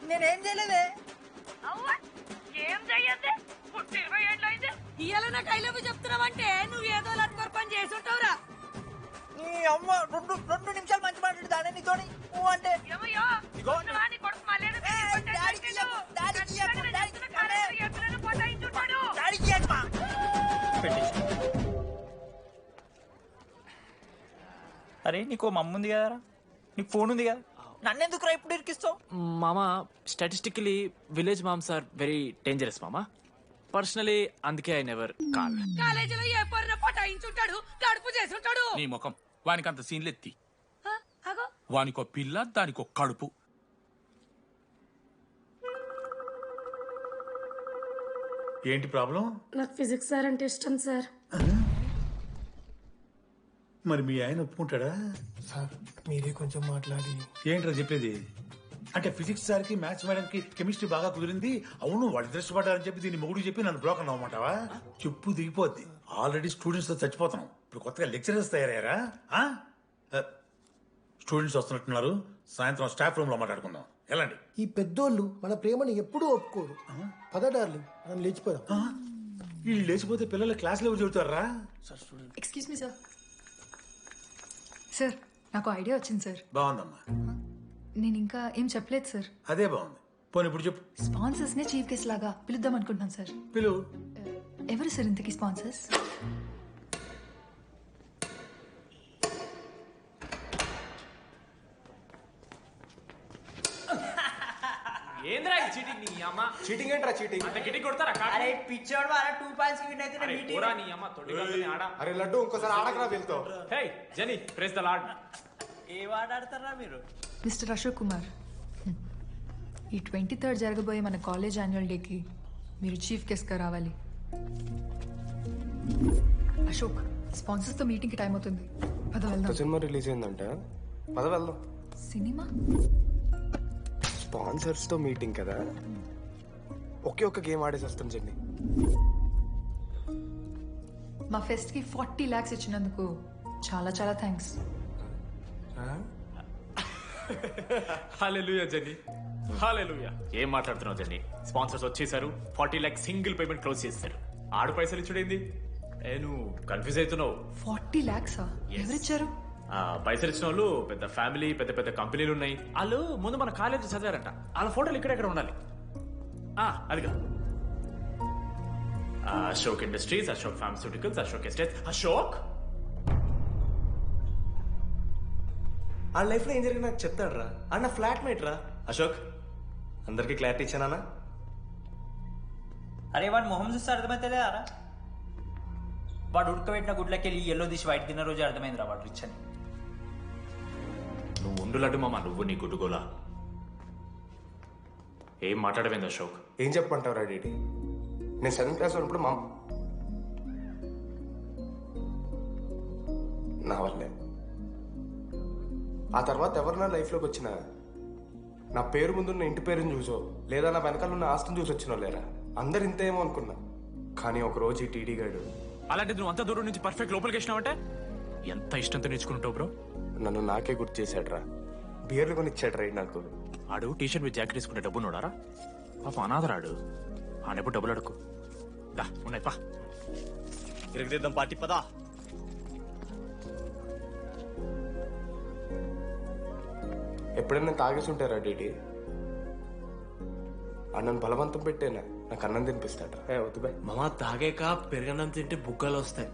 నేనేం చేయలేదే. ఏం చెయ్యద్దే, పుట్టి 20 ఏళ్ళు అయితే ఇవాళ నాకు ఐ లవ్ యూ చెప్తున్నావంటే నువ్వు ఏదో లత్కోర్ పని చేసి ఉంటావురా. నీ అమ్మ 2 నిమిషాలు మంచి మాట్లాడు దాని నీతోని అంటే ఏమయ్యో నీ కొడుకు మళ్ళీ అరే నీకు మమ్మ ఉంది కదరా, నీకు ఫోన్ ఉంది కదా, నన్నెందుకురా ఇప్పుడు ఇరికిస్తావు? మామా statistically village moms are very dangerous మామా. పర్సనలీ అందుకే ఐ నెవర్ కాల్. కాలేజీలో ఏ పొరిన పటాయించుంటాడు, కడుపు చేసి ఉంటాడు. నీ ముఖం వానికి అంత సీన్లెత్తి. వానికో పిల్ల, దానికో కడుపు. ఏంటి ప్రాబ్లం? నాకు ఫిజిక్స్ సార్ అంటే ఇష్టం సార్. మరి మీ ఆయన ఒప్పుకుంటాడా? సార్ మీరే కొంచెం మాట్లాడి. ఏంట్రా చెప్పేది? అంటే ఫిజిక్స్ సార్కి మ్యాథ్స్ మేడంకి కెమిస్ట్రీ బాగా కుదిరింది, అవును వాళ్ళు ఇష్టపడ్డారని చెప్పి దీన్ని మొగుడు చెప్పి నన్ను బ్లాక్ అన్నమాటవా? చెప్పు దిగిపోద్ది. ఆల్రెడీ స్టూడెంట్స్ తో చచ్చిపోతాం, ఇప్పుడు కొత్తగా లెక్చరర్స్ తయారయ్యారా? స్టూడెంట్స్ వస్తున్నట్టున్నారు, సాయంత్రం స్టాఫ్ రూమ్ లో మాట్లాడుకుందాం. వెళ్ళండి. ఈ పెద్దోళ్ళు మన ప్రేమని ఎప్పుడూ ఒప్పుకోరు. పద డార్లింగ్, మనం లేచిపోదాం. వీళ్ళు లేచిపోతే పిల్లలు క్లాస్లో ఎవరు చెబుతారా? Excuse me sir. సార్ నాకు ఐడియా వచ్చింది సార్. బాగుందమ్మా. నేను ఇంకా ఏం చెప్పలేదు సార్. అదే బాగుంది. పోనీ ఇప్పుడు చెప్పు. స్పాన్సర్స్ నే చీఫ్ గెస్ట్ లాగా పిలుద్దాం అనుకుంటున్నాను సార్. పిలువు. ఎవరు సార్ ఇంతకీ స్పాన్సర్స్? ఏంద్రా ఈ చీటింగ్ నీ అమ్మ? చీటింగ్ ఏంట్రా చీటింగ్? అంత గిటి కొడతారా? అరే పిచ్చోడు వారా 2 పాయింట్స్ కి విన్ అయితే అరే పోరా నీ అమ్మ తొడి గంటని ఆడ. అరే లడ్డు ఇంకోసారి ఆడకరా వెళ్తావు. Hey genie press the lord. ఏ వార్డ్ ఆడతారా మీరు? మిస్టర్ అశోక్ కుమార్, ఈ 23rd జరగబోయే మన కాలేజ్ యాన్యువల్ డేకి మీరు చీఫ్ గెస్ట్గా రావాలి. అశోక్, స్పాన్సర్స్తో మీటింగ్కి టైం అవుతుంది. పద వెళ్దాం. సినిమా రిలీజ్ అయిందంట, పద వెళ్దాం. సినిమా? స్పాన్సర్స్ తో మీటింగ్ కదా, ఒకే ఒక్క గేమ్ ఆడేసి వస్తాం జెన్నీ. మా ఫెస్ట్ కి 40 lakhs ఇచ్చినందుకు చాలా చాలా థ్యాంక్స్. హల్లెలూయా జెన్నీ, హల్లెలూయా. ఏం మాట్లాడుతున్నావు జెన్నీ? స్పాన్సర్స్ వచ్చేసారు, 40 lakhs సింగిల్ పేమెంట్ క్లోజ్ చేస్తారు. ఆడు పైసలు ఇచ్చుడేంది? నువ్వు కన్ఫ్యూజ్ అవుతున్నావు. 40 lakhs ఎవరిచ్చారు? పైసలు ఇచ్చిన వాళ్ళు పెద్ద ఫ్యామిలీ, పెద్ద పెద్ద కంపెనీలు ఉన్నాయి. వాళ్ళు ముందు మన కాలేజ్ చదివారంట. వాళ్ళ ఫోటోలు ఇక్కడెక్కడ ఉండాలి. అదిగా Ashok industries, Ashok pharmaceuticals, Ashok estates. Ashok ఆ లైఫ్ లో ఏం జరిగింది నాకు చెప్తాడు రా. అన్న ఫ్లాట్ మేట్ రా అశోక్. అందరికి క్లారిటీ ఇచ్చానా? అరే వాడు మొహం చూస్తే అర్థమైతే రా. వాడు ఉడకబెట్టిన గుడ్లకి వెళ్ళి ఎల్లో తీసి వైట్ తిన్న రోజు అర్థమైందిరా వాడు రిచ్ అని. నువ్వు ఉండులడ్డు మామ, నువ్వు నీ గుడ్డుగోలా. ఏం మాట్లాడవేంది అశోక్? ఏం చెప్పమంటావురా డీటీ? నేను 7th క్లాస్ ఉన్నప్పుడు నా వల్లే. ఆ తర్వాత ఎవరు నా లైఫ్లోకి వచ్చినా నా పేరు ముందున్న ఇంటి పేరుని చూసో లేదా నా వెనకాల ఉన్న ఆస్తిని చూసి వచ్చినో లేరా, అందరు ఇంతేమో అనుకున్నా. కానీ ఒకరోజు ఈ టీడీ గాడు, అలాంటిది నువ్వు అంత దూరం నుంచి పర్ఫెక్ట్ లోపలికి వేసినావంటే ఎంత ఇష్టంతో నేర్చుకుంటావు బ్రో. నన్ను నాకే గుర్తు చేశాడు రా. బియర్లు కొని ఇచ్చాడు రా నాకు. ఆడు టీషర్ట్ విత్ జాకెట్ తీసుకుంటే డబ్బు నోడారా? పాప అనాథరాడు. ఆడెప్పుడు డబ్బులు అడుకు. దా ఉన్నాయి పా, తిరగదిద్దాం పార్టీ పదా. ఎప్పుడైనా తాగేసి ఉంటారా డీటీ? అన్నను బలవంతం పెట్టేనా నాకు అన్నం తినిపిస్తాడు. వద్దు బాయ్ మామ, తాగాక పెరగన్నం తింటే బుగ్గలు వస్తాయి.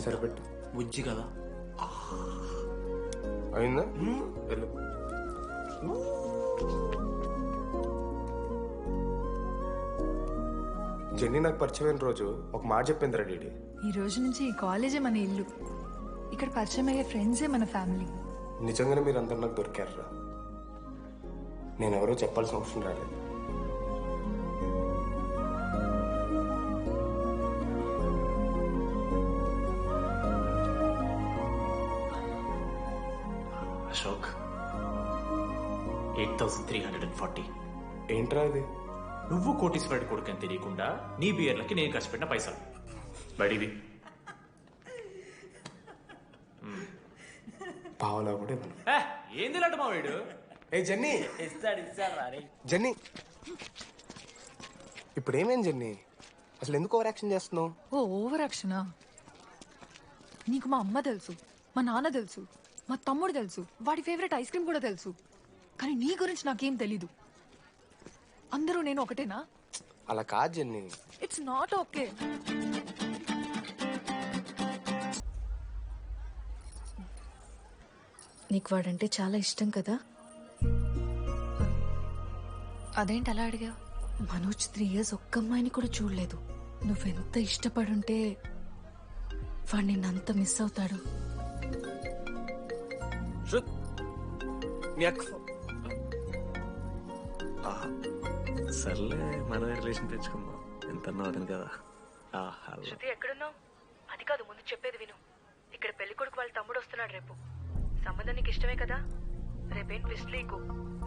సరిపెట్టు. బుజ్జి కదా. అయిందా? వెళ్ళు. జెన్నీ నాకు పరిచయమైన రోజు ఒక మాట చెప్పిందిరా డీడీ. ఈ రోజు నుంచి ఈ కాలేజే మన ఇల్లు. ఇక్కడ పరిచయం అయ్యే ఫ్రెండ్సే మన ఫ్యామిలీ. నిజంగానే మీరు అందరు నాకు దొరికారురా. నేను ఎవరో చెప్పాల్సిన అవసరం రాలేదు. అశోక్ 8,340. ఏంట్రా ఇది? నువ్వు కోటీశ్వరుడి కొడుకు అని తెలియకుండా నీ బియర్లకి నేను ఖర్చు పెట్టిన పైసలు బడివి. పావలా కూడా ఇవ్వను. ఏంది లాంటి మా వీడు? ఏ జెన్నీ, ఇస్తాడు జెన్నీ ఇప్పుడు ఏమేం జెన్నీ? అసలు ఎందుకు ఓవర్ యాక్షన్ చేస్తున్నావు? ఓవర్ యాక్షనా? నీకు మా అమ్మ తెలుసు, మా నాన్న తెలుసు, మా తమ్ముడు తెలుసు, వాడి ఫేవరెట్ ఐస్ క్రీమ్ కూడా తెలుసు. కానీ నీ గురించి నాకేం తెలీదు. అందరూ నేను ఒకటేనా? అలా కాదు జెన్నీ. It's not okay. నీకు వాడంటే చాలా ఇష్టం కదా? అదేంటి అలా అడిగా? మనోజ్ 3 years ఒక్క అమ్మాయిని కూడా చూడలేదు. నువ్వెంత ఇష్టపడుంటే వాడు నిన్నంత మిస్ అవుతాడు. సర్లే, మన రిలేషన్ తెచ్చుకుందాం. ఎంత అతను కదా. శృతి ఎక్కడున్నావు? అది కాదు, ముందు చెప్పేది విను. ఇక్కడ పెళ్లి కొడుకు వాళ్ళ తమ్ముడు వస్తున్నాడు రేపు. సంబంధం నీకు ఇష్టమే కదా? రేపేం ట్విస్ట్ లీకు.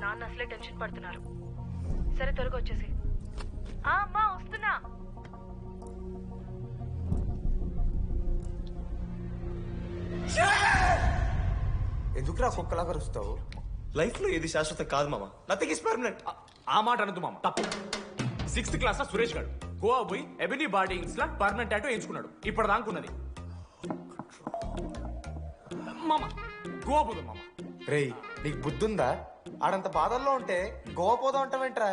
నాన్న అసలే టెన్షన్ పడుతున్నారు. సరే త్వరగా వచ్చేసి. అమ్మా వస్తున్నా. ఎందుకురా కుక్కలా కరుస్తావు? లైఫ్ లో ఏది శాశ్వతం కాదు మామ. Nothing is permanent. ఆ మాట అనదు మామ, తప్పు. 6th క్లాస్ లో సురేష్ గారు గోవా పోయి ఎబినీ బార్డింగ్స్ లా పర్మనెంట్ టాటూ ఎంచుకున్నాడు. ఇప్పుడు దానుకున్నది మామ. గోవా పోదు మామ. రేయ్ నీకు బుద్ధుందా? ఆడంత బాధల్లో ఉంటే గోవా పోదాం అంటావేంట్రా?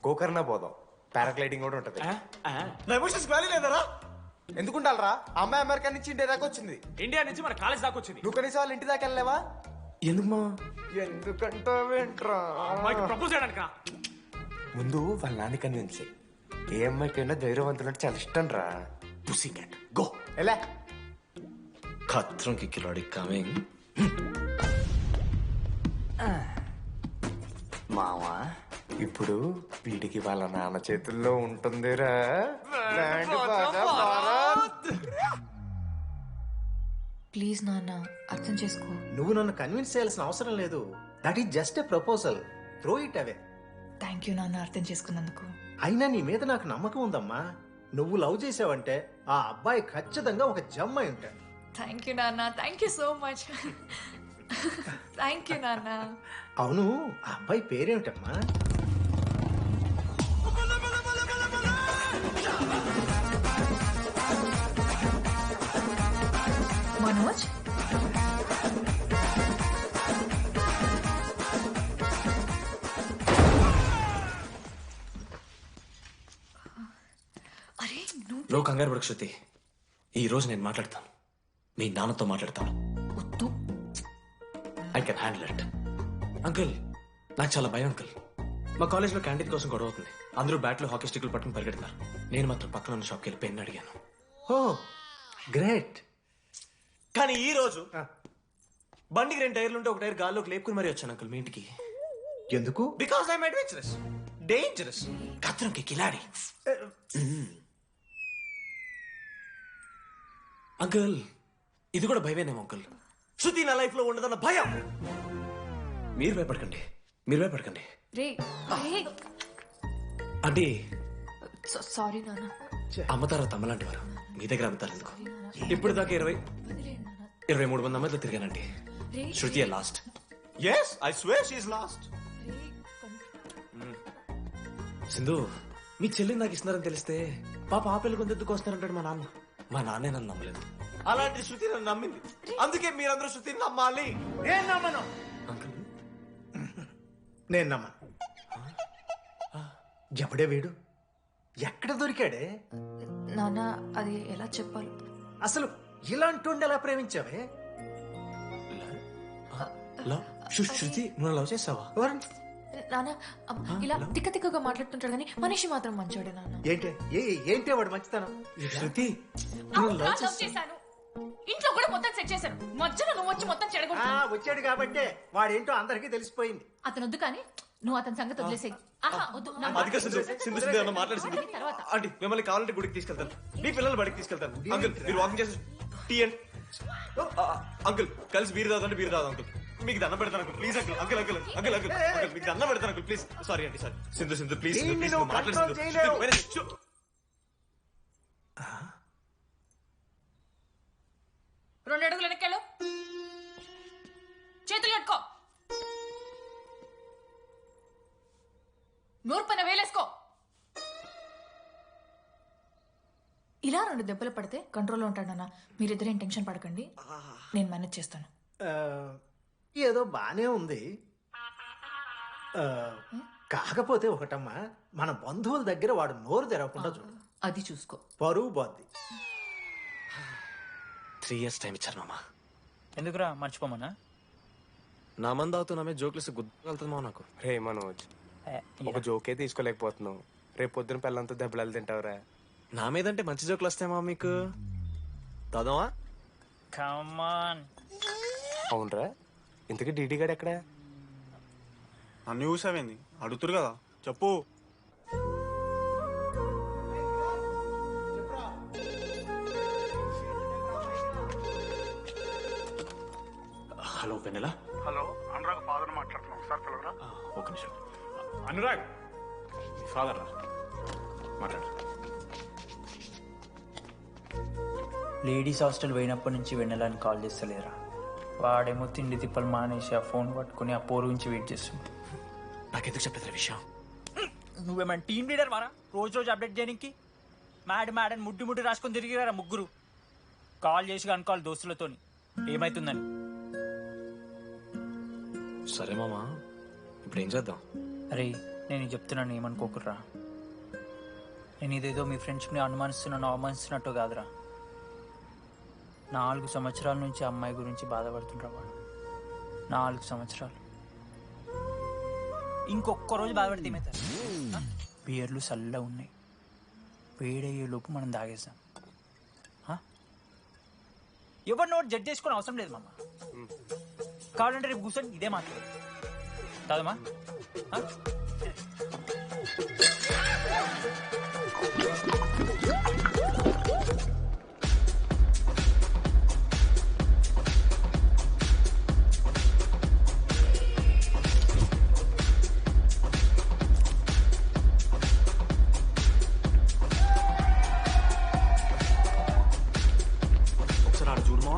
గోకర్ణ పోదాం, పారాగ్లైడింగ్ కూడా ఉంటది. నా ఎమోషన్స్ వాల్యూ లేదరా? ఎందుకుంటారా? అమ్మాయి అమెరికా నుంచి ఇండియా దాకా వచ్చింది. ఇండియా నుంచి మన కాలేజ్ దాకా వచ్చింది. నువ్వు కనీసం వాళ్ళ ఇంటి దాకా వెళ్ళలేవా? ఎందుకు మా? ఎందుకంటావేంట్రా? అమ్మాయికి ప్రపోజ్ చేయడానికి రా. ముందు వాళ్ళ నాన్న కన్విన్స్ చేయి. ఏ అమ్మాయికైనా ధైర్యవంతులు అంటే చాలా ఇష్టం రా. పుసి క్యాట్ గో. ఎలా? ఖత్రం కి కిలాడి కమింగ్. మావా ఇప్పుడు వీడికి వాళ్ళ నాన్న చేతుల్లో ఉంటుందిరా. ప్లీజ్ నాన్న అర్థం చేసుకో. నువ్వు నన్ను కన్విన్స్ చేయాల్సిన అవసరం లేదు. That is just a proposal. Throw it away. Thank you నాన్న అర్థం చేసుకున్నందుకు. అయినా నీ మీద నాకు నమ్మకం ఉందమ్మా. నువ్వు లవ్ చేసావంటే ఆ అబ్బాయి ఖచ్చితంగా ఒక జమ్మాయి ఉంటాడు. థ్యాంక్ యూ నాన్న. Thank you so much. Thank you నాన్న. అవును, ఆ అబ్బాయి పేరేమిటమ్మా? మనోజ్. అరే నువ్వు కంగారు పడకు శృతి. ఈ రోజు నేను మాట్లాడతాను. మీ నాన్నతో మాట్లాడతాను. I can handle it. Uncle నాకు చాలా భయం అంకుల్. మా కాలేజ్లో క్యాంటీన్ కోసం గొడవ అవుతుంది. అందరూ బ్యాట్లు హాకీ స్టిక్లు పట్టుకుని పరిగెడతారు. నేను మాత్రం పక్కన ఉన్న షాప్కి వెళ్ళి పెన్ అడిగాను. ఓ గ్రేట్. కానీ ఈ రోజు బండికి 2 టైర్లు ఉంటే ఒక టైర్ గాల్లోకి లేపుకుని మరీ వచ్చాను అంకుల్ మీ ఇంటికి. ఎందుకు? బికాస్ ఐఎమ్ అడ్వెంచరస్, డేంజరస్, ఖత్రంకి కిలాడి. అంకుల్ ఇది కూడా భయమేనేమో అంకుల్. శృతి నా లైఫ్ లో ఉండదన్న భయం. మీరు భయపడకండి, మీరు భయపడకండి. రే అంటే సారీ నాన్న. అమ్మతారా తమ్మలాంటి వారు మీ దగ్గర అమ్ముతారు ఎందుకు? ఇప్పుడు దాకా 23 మంది అమ్మాయితో తిరిగానండి. Shruti last. Yes I swear she is last. Sindhu మీ చెల్లిని నాకు ఇస్తున్నారని తెలిస్తే పాప ఆపిల్లి కొంతెత్తుకు వస్తారంటాడు మా నాన్న. మా నాన్నే నన్ను నమ్మలేదు. అలాంటి శృతి నన్ను నమ్మింది. అందుకే మీరందరూ శృతిని నమ్మాలి. నేను నమ్మను. నేను నమ్మను. ఎవడే వీడు? ఎక్కడ దొరికాడే? నాన్న అది ఎలా చెప్పాలి? అసలు ఇలాంటి ఎలా ప్రేమించావే? శృతి నువ్వు లవ్ చేసావా? నాన్న ఇలా తిక్క తిక్కగా మాట్లాడుతుంటాడు కానీ మనిషి మాత్రం మంచోడే నాన్న. ఏంటి వాడు మంచితనం? శృతి లవ్ చేశాను. ఇంట్లో కూడా మొత్తం సెట్ చేశాను. మధ్యలో నువ్వు వచ్చి మొత్తం చెడగొట్టా. వచ్చాడు కాబట్టే వాడేంటో అందరికీ తెలిసిపోయింది. అతను వద్దు కానీ నువ్వు అతని సంగతి వదిలేసేయి. మాట్లాడుతుంది అంటే మిమ్మల్ని కావాలంటే గుడికి తీసుకెళ్తాను. మీ పిల్లలు బడికి తీసుకెళ్తాను. అంకుల్ మీరు వాకింగ్ చేసి టీ అండ్ అంకుల్ కలిసి బీరు తాగుతుంటే బీరు తాగు అంకుల్. మీకు దండం పెడతాను uncle please uncle. Uncle uncle uncle uncle uncle మీకు దండం పెడతాను అంకుల్ ప్లీజ్. సారీ అండి సారీ. సింధు ప్లీజ్ మాట్లాడుతుంది. 2 అడుగులు వెనక్కెళ్ళు. చేతులు కట్టుకో. నోరు పైన వేలేసుకో. ఇలా 2 దెబ్బలు పడితే కంట్రోల్లో ఉంటాడన్నా. మీరిద్దరేం టెన్షన్ పడకండి, నేను మేనేజ్ చేస్తాను. ఏదో బానే ఉంది. కాకపోతే ఒకటమ్మా, మన బంధువుల దగ్గర వాడు నోరు తెరవకుండా చూడు. అది చూసుకో. పరువు బాద్ది. 3 years టైం ఇచ్చారు మామ. ఎందుకురా మర్చిపోమన్నా? నా మంది అవుతూ నామే జోక్లు గుర్తుకెళ్తుంది మామ నాకు. రే మనోజ్, ఒక జోకే తీసుకోలేకపోతున్నావు. రేపు పొద్దున పిల్లలతో దెబ్బలు తింటావురా. నా మీదంటే మంచి జోకులు వస్తాయి మా మీకు. దాదావా అవునరా. ఇంతకీ డీడీ గాడు ఎక్కడా? అన్ని చూసావేంది? అడుగుతురు కదా చెప్పు. హలో పెన్నెలా. హలో అనురాగ్ ఫాదర్ మాట్లాడుతున్నాం. ఒకసారి పిలవరా? ఒక నిమిషం. అనురాగ్ మీ ఫాదర్ రా, మాట్లాడు. లేడీస్ హాస్టల్ పోయినప్పటి నుంచి వెన్నెలని కాల్ చేస్తలేరా? వాడేమో తిండి తిప్పలు మానేసి ఆ ఫోన్ పట్టుకుని ఆ పోరు నుంచి వెయిట్ చేస్తుంది. నాకెందుకు చెప్పేది విషయం? నువ్వేమైనా టీం లీడర్ వారా రోజు రోజు అప్డేట్ చేయడానికి? మ్యాడ్ ముడ్డి రాసుకొని తిరిగిరారా ముగ్గురు. కాల్ చేసి అనుకోవాలి దోస్తులతోని ఏమైతుందని. సరే మామా, ఇప్పుడు ఏం చేద్దాం? అరే నేను చెప్తున్నాను, ఏమనుకోకుర్రా. నేను ఇదేదో మీ ఫ్రెండ్స్ని అవమానిస్తున్నట్టు కాదురా. 4 సంవత్సరాల నుంచి అమ్మాయి గురించి బాధపడుతుండ్రా వాడు. 4 సంవత్సరాలు. ఇంకొక్క రోజు బాధపడితే ఏమవుతారు? బియర్లు చల్లగా ఉన్నాయి, వేడయ్యే లోపు మనం తాగేసాం. ఎవరు నోట్ జడ్జ్ చేసుకుని అవసరం లేదు మామ. కావాలంటే రేపు కూర్చొని ఇదే మాట్లాడు కాదమ్మా. ఒకసారి ఆడ చూడమా,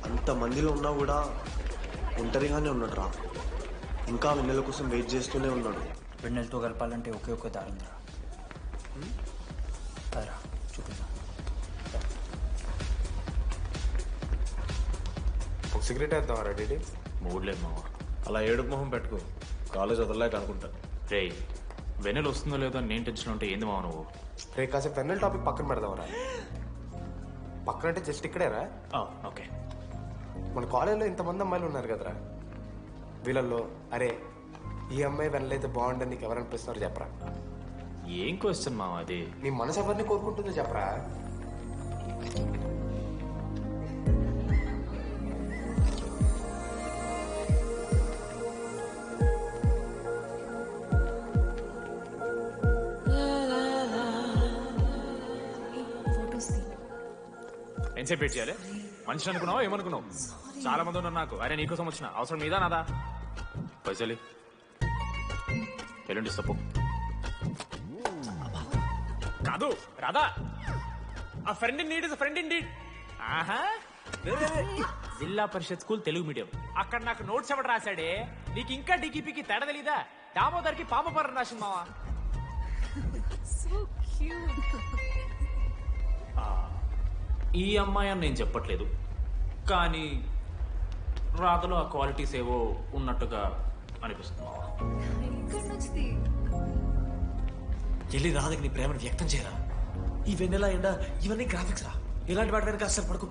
అంతమందిలో ఉన్నా కూడా ఒంటరిగానే ఉన్నాడు రా. ఇంకా వెన్నెల కోసం వెయిట్ చేస్తూనే ఉన్నాడు. వెన్నెలతో కలపాలంటే ఒకే ఒక దారి ఉందిరా. అదరా చూపిద్దాం. ఒక సిగరెట్ వేద్దాం రెడీ? మూడ్ లేదు మావా. అలా ఏడుపు మొహం పెట్టుకో, కాలేజ్ వదలలేక అనుకుంటా. రే వెన్నెల వస్తుందో లేదో అని నేను టెన్షన్ ఉంటే ఏంది మావ నువ్వు? రే కాసేపు వెన్నెల టాపిక్ పక్కన పెడదాంరా. పక్కన అంటే జస్ట్ ఇక్కడేరా. ఓకే. మన కాలేజీలో ఇంతమంది అమ్మాయిలు ఉన్నారు కదరా, వీళ్ళల్లో అరే ఈ అమ్మాయి వెనలైతే బాగుండని నీకు ఎవరు అనిపిస్తున్నారు చెప్పరా? ఏం క్వశ్చన్ మావా అది? నీ మనసు ఎవరిని కోరుకుంటుందో చెప్పరా? ఎంతసేపు వెయిట్ చేయాలి? మనిషి అనుకున్నావా ఏమనుకున్నావు? చాలా మంది ఉన్నారు నాకు. అరే నీకోసం వచ్చిన అవసరం మీదా నాదా? పైసలి ఎల్లుండి తప్పు కాదు రాదా. ఆ friend in need is friend in need. ఆహా, జిల్లా పరిషత్ స్కూల్ తెలుగు మీడియం. అక్కడ నాకు నోట్స్ ఎవడు రాశాడే? నీకు ఇంకా డీకీపీకి తేడా తెలీదా? దామోదర్కి పామపరం రాసింది మావా. ఈ అమ్మాయి అని నేను చెప్పట్లేదు, కానీ రాతలో ఆ క్వాలిటీస్ ఏవో ఉన్నట్టుగా అనిపిస్తుంది. వెళ్ళి రాధకి నీ ప్రేమను వ్యక్తం చేయరా. ఈ వెన్నెల ఎండ ఇవన్నీ గ్రాఫిక్స్ రా. ఇలాంటి వాటి వెనక అసలు పడుకో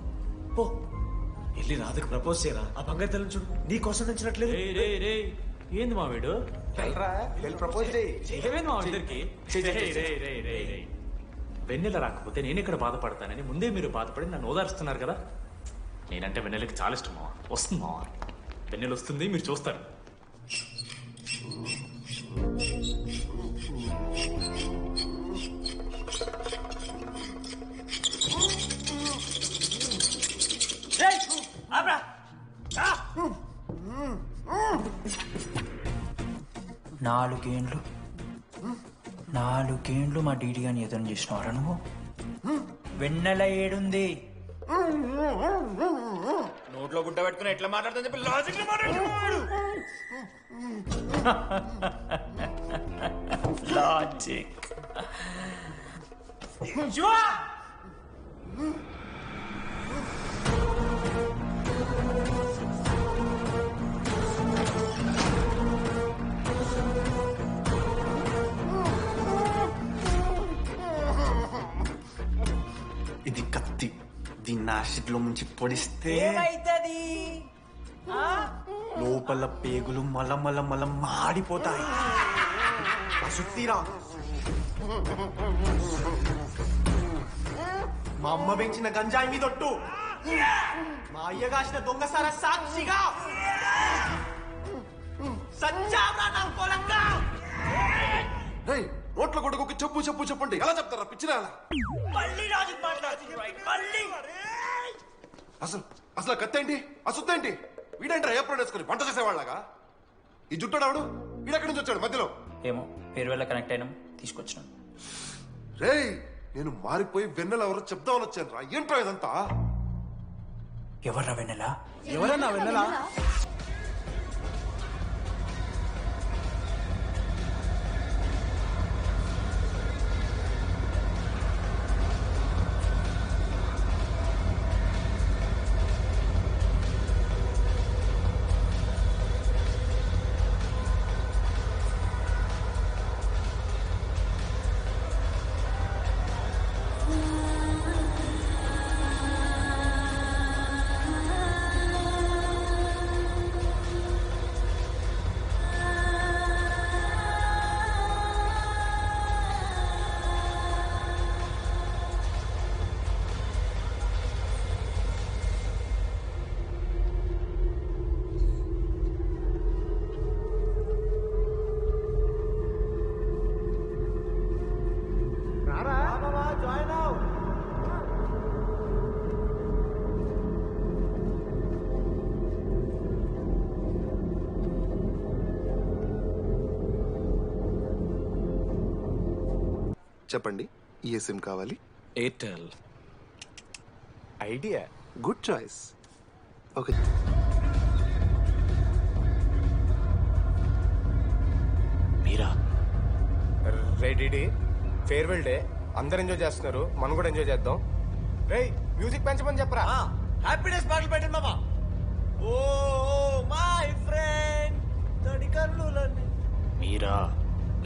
పో. వెళ్ళి రాధకి ప్రపోజ్ చేయరా. ఆ బంగారు తల్లిని చూడు, నీ కోసం తెచ్చినట్లేదు. ఏంది మా వీడు? ప్రపోజ్ ఏమైంది మా ఇద్దరికి? వెన్నెల రాకపోతే నేను ఇక్కడ బాధపడతానని ముందే మీరు బాధపడి నన్ను ఓదారుస్తున్నారు కదా. నేనంటే వెన్నెలకి చాలా ఇష్టం మావా. వస్తుంది మావా, వెన్నెల వస్తుంది, మీరు చూస్తారు. నాలుగేండ్లు మా డీడీ గాని ఎదురు చేసినవారా నువ్వు? వెన్నెల ఏడుంది? నోట్లో గుడ్డ పెట్టుకుని ఎట్లా మాట్లాడుతుంది చెప్పి లాజిక్ లాజిక్. ఇది కత్తి, దీన్ని యాసిడ్ లో ముంచి పొడిస్తే ఏమైతది? లోపల పేగులు మల మాడిపోతాయి. సుత్తిరా, మా అమ్మ పెంచిన గంజాయి మీదొట్టు, మా అయ్య కాసిన దొంగసార సాక్షిగా సచ్చావరా నా కొలంగా. నోట్ల కొడుకు చెప్పు చెప్పు చెప్పండి ఎలా చెప్తారా పిచ్చిరా? అసలు కత్తేంటి, ఆ సుత్తేంటి? వీడేంట్రా ఏప్రిల్ వేసుకుని వంట చేసేవాళ్ళగా? ఈ జుట్టాడు వీడెక్కడి నుంచి వచ్చాడు మధ్యలో? ఏమో పేరు వల్ల కనెక్ట్ అయినాం, తీసుకొచ్చినాం. రేయ్ నేను మారిపోయి వెన్నెల ఎవరో చెప్దామని వచ్చాను రా. ఏంట్రా ఇదంతా? ఎవర్రా వెన్నెల? ఎవరన్నా వెన్నెలా? చెప్పండి, ఏ సిమ్ కావాలి? Airtel. Idea, good choice. Okay, మీరా? రెడీ ఫేర్వెల్ డే, అందరు ఎంజాయ్ చేస్తున్నారు, మనం కూడా ఎంజాయ్ చేద్దాం. రేయ్ మ్యూజిక్ పెంచమని చెప్పరా. హ్యాపీనెస్ పాటలు పెట్టండి మామా. ఓ మై ఫ్రెండ్ తడి కన్నులన్నీ. మీరా?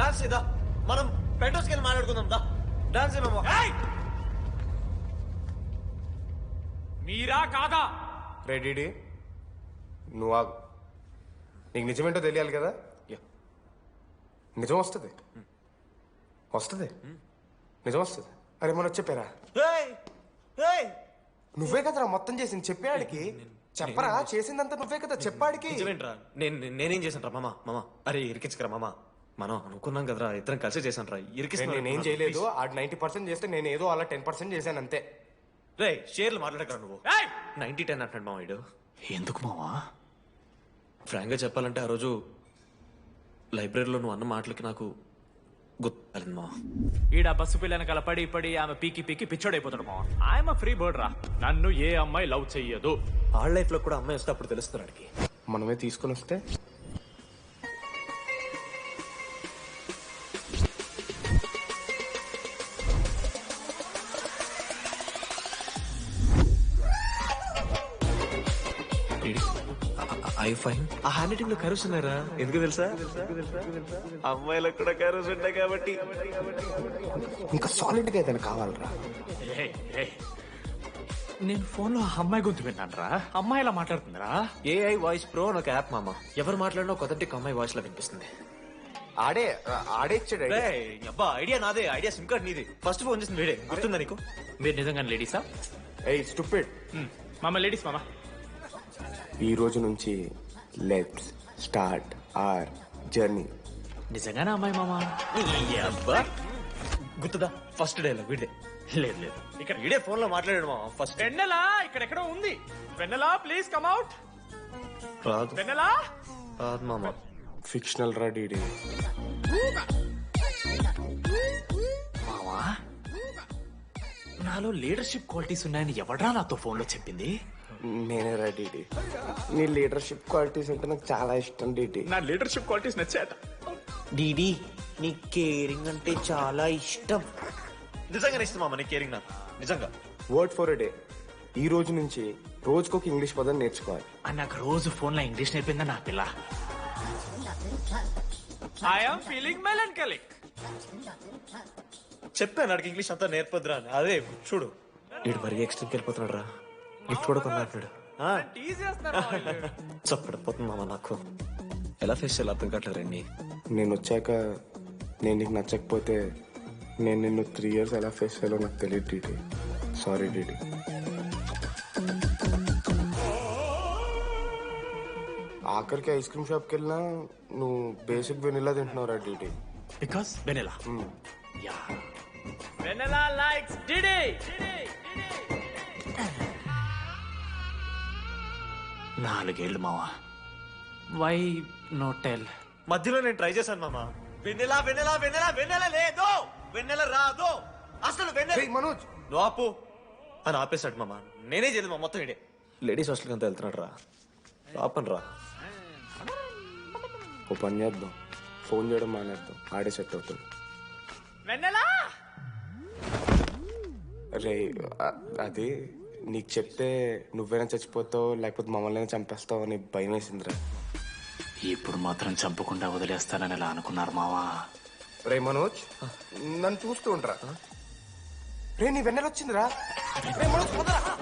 డాన్స్ ఇదా, మనం పెంటోస్కి వెళ్ళి మాట్లాడుకుందాం. దా డాన్స్ మామా. మీరా కాదా? రెడీ నువ్వు ఆగు. నీకు నిజమేంటో తెలియాలి కదా. నిజం వస్తుంది, వస్తుంది, నిజం వస్తుంది. అరే మనం చెప్పారా? నువ్వే కదరా మొత్తం చేసింది, చెప్పాడికి చెప్పరా. చేసిందంతా నువ్వే కదా, చెప్పాడికి. నేనేం చేశాను రా మామా? మామా అరే ఇరికించకరా మామా. మనం అనుకున్నాం కదరా, ఇద్దరం కలిసి చేశాను రా. నేనేం చేయలేదు. ఆ 90% చేస్తే నేను ఏదో అలా 10% చేశాను అంతే. రే షేర్లు మాట్లాడకరా నువ్వు. 90-10 అంటాడు మామ వీడు. ఎందుకు మావా? ఫ్రాంక్ గా చెప్పాలంటే ఆ రోజు లైబ్రరీలో నువ్వు అన్న మాటలకి నాకు గుర్తు మా. ఈడ బస్సు పిల్లని కలపడి పడి ఆమె పీకి పీకి పిచ్చోడైపోతాడు మా. ఆయమ ఫ్రీ బర్డ్ రా. నన్ను ఏ అమ్మాయి లవ్ చెయ్యదు. ఆళ్ళ లైఫ్ లో కూడా అమ్మాయి వస్తే అప్పుడు తెలుస్తున్నాడికి. మనమే తీసుకుని వస్తే ఐ ఫైన్. ఆ హ్యాండ్ రైటింగ్ లో కర్వ్స్ ఉన్నారా? ఎందుకు తెలుసా? అమ్మాయిలకు కూడా కర్వ్స్ ఉంటాయి కాబట్టి. ఇంకా సాలిడ్ గా ఏదైనా కావాలరా. నేను ఫోన్ లో అమ్మాయి గొంతు విన్నాను రా. అమ్మాయి ఇలా మాట్లాడుతుందిరా. ఏఐ వాయిస్ ప్రో అని ఒక యాప్ మామ. ఎవరు మాట్లాడినా ఒక అమ్మాయి వాయిస్ లో వినిపిస్తుంది. ఆడే ఇచ్చాడు. అబ్బా ఐడియా నాదే. ఐడియా సిమ్ కార్డ్ నీది. ఫస్ట్ ఫోన్ చేసింది వీడే. గుర్తుందా నీకు? మీరు నిజంగానే లేడీసా? ఏయ్ స్టూపిడ్. మామ లేడీస్ మామ. ఈ రోజు నుంచి లెట్స్ స్టార్ట్ అవర్ జర్నీ. నిజంగానే అమ్మాయి మామ? గుర్తుదా ఫస్ట్ డే లో వీడే. లేదు లేదు, ఇక్కడ వీడే ఫోన్ లో మాట్లాడాడు మామ. ఫస్ట్ వెన్నెలా ఇక్కడెక్కడో ఉంది. వెన్నెలా ప్లీజ్ కమ్ అవుట్. రాదు. వెన్నెలా రాదు మామ. ఫిక్షనల్ రా డీడీ. మావా నాలో లీడర్షిప్ క్వాలిటీస్ ఉన్నాయని ఎవడ్రా నాతో ఫోన్ లో చెప్పింది? నేనే రా డీడీ. నీ లీడర్షిప్ క్వాలిటీస్ అంటే నాకు చాలా ఇష్టం డీడీ. నా లీడర్షిప్ క్వాలిటీస్ నచ్చాట. డీడీ నీ కేరింగ్ అంటే చాలా ఇష్టం. నిజంగా ఇష్టం మామ నీ కేరింగ్ నాకు. నిజంగా. Word for a day. ఈ రోజు నుంచి రోజుకొక ఇంగ్లీష్ పదం నేర్చుకోవాలి. నాకు రోజు ఫోన్ లో ఇంగ్లీష్ నేర్పిందా నా పిల్ల. I'm feeling melancholic. చెప్పాను నాకు ఇంగ్లీష్ అంతా నేర్పొద్దురా అని. అదే చూడు వీడు మరీ ఎక్స్ట్రీమ్కి వెళ్ళిపోతున్నాడు రా. గిఫ్ట్ కూడా కొన్నాడు. చప్పడిపోతుంది మామ నాకు. ఎలా ఫేస్ చేయాలి అర్థం కావట్లేదు రండి. నేను వచ్చాక నేను నీకు నచ్చకపోతే నేను నిన్ను 3 years ఎలా ఫేస్ చేయాలో నాకు తెలియదు డీడీ. Sorry DD. ఆఖరికి ఐస్ క్రీమ్ షాప్కి వెళ్ళినా నువ్వు బేసిక్ వెనిలా తింటున్నావు రా DD. Because vanilla. Yeah vanilla likes DD. 4 ఏళ్ళు మావా. Why no tell? మధ్యలో నేను ట్రై చేశాను మామ. వెన్నెలా వెన్నెలా వెన్నెలా వెన్నెల లేదు, వెన్నెల రాదు అసలు. వెన్నెల మనోజ్ నువ్వు ఆపు అని ఆపేశాడు మామ. నేనే చేయలేదు మా మొత్తం ఇడే. లేడీస్ హాస్టల్కి అంతా వెళ్తున్నాడు రా. పాపన్ రా. ఓ పని చేద్దాం, ఫోన్ చేయడం మానేద్దాం, ఆడే సెట్ అవుతాడు. రే అది నీకు చెప్తే నువ్వైనా చచ్చిపోతావు లేకపోతే మమ్మల్ని చంపేస్తావు అని భయం వేసిందిరా. ఇప్పుడు మాత్రం చంపకుండా వదిలేస్తానని ఎలా అనుకున్నారు మావా? రే మనోజ్, నన్ను చూస్తూ ఉంటారా? రే నీ వెన్నెల వచ్చిందిరా. రే మనోజ్ పోతారా?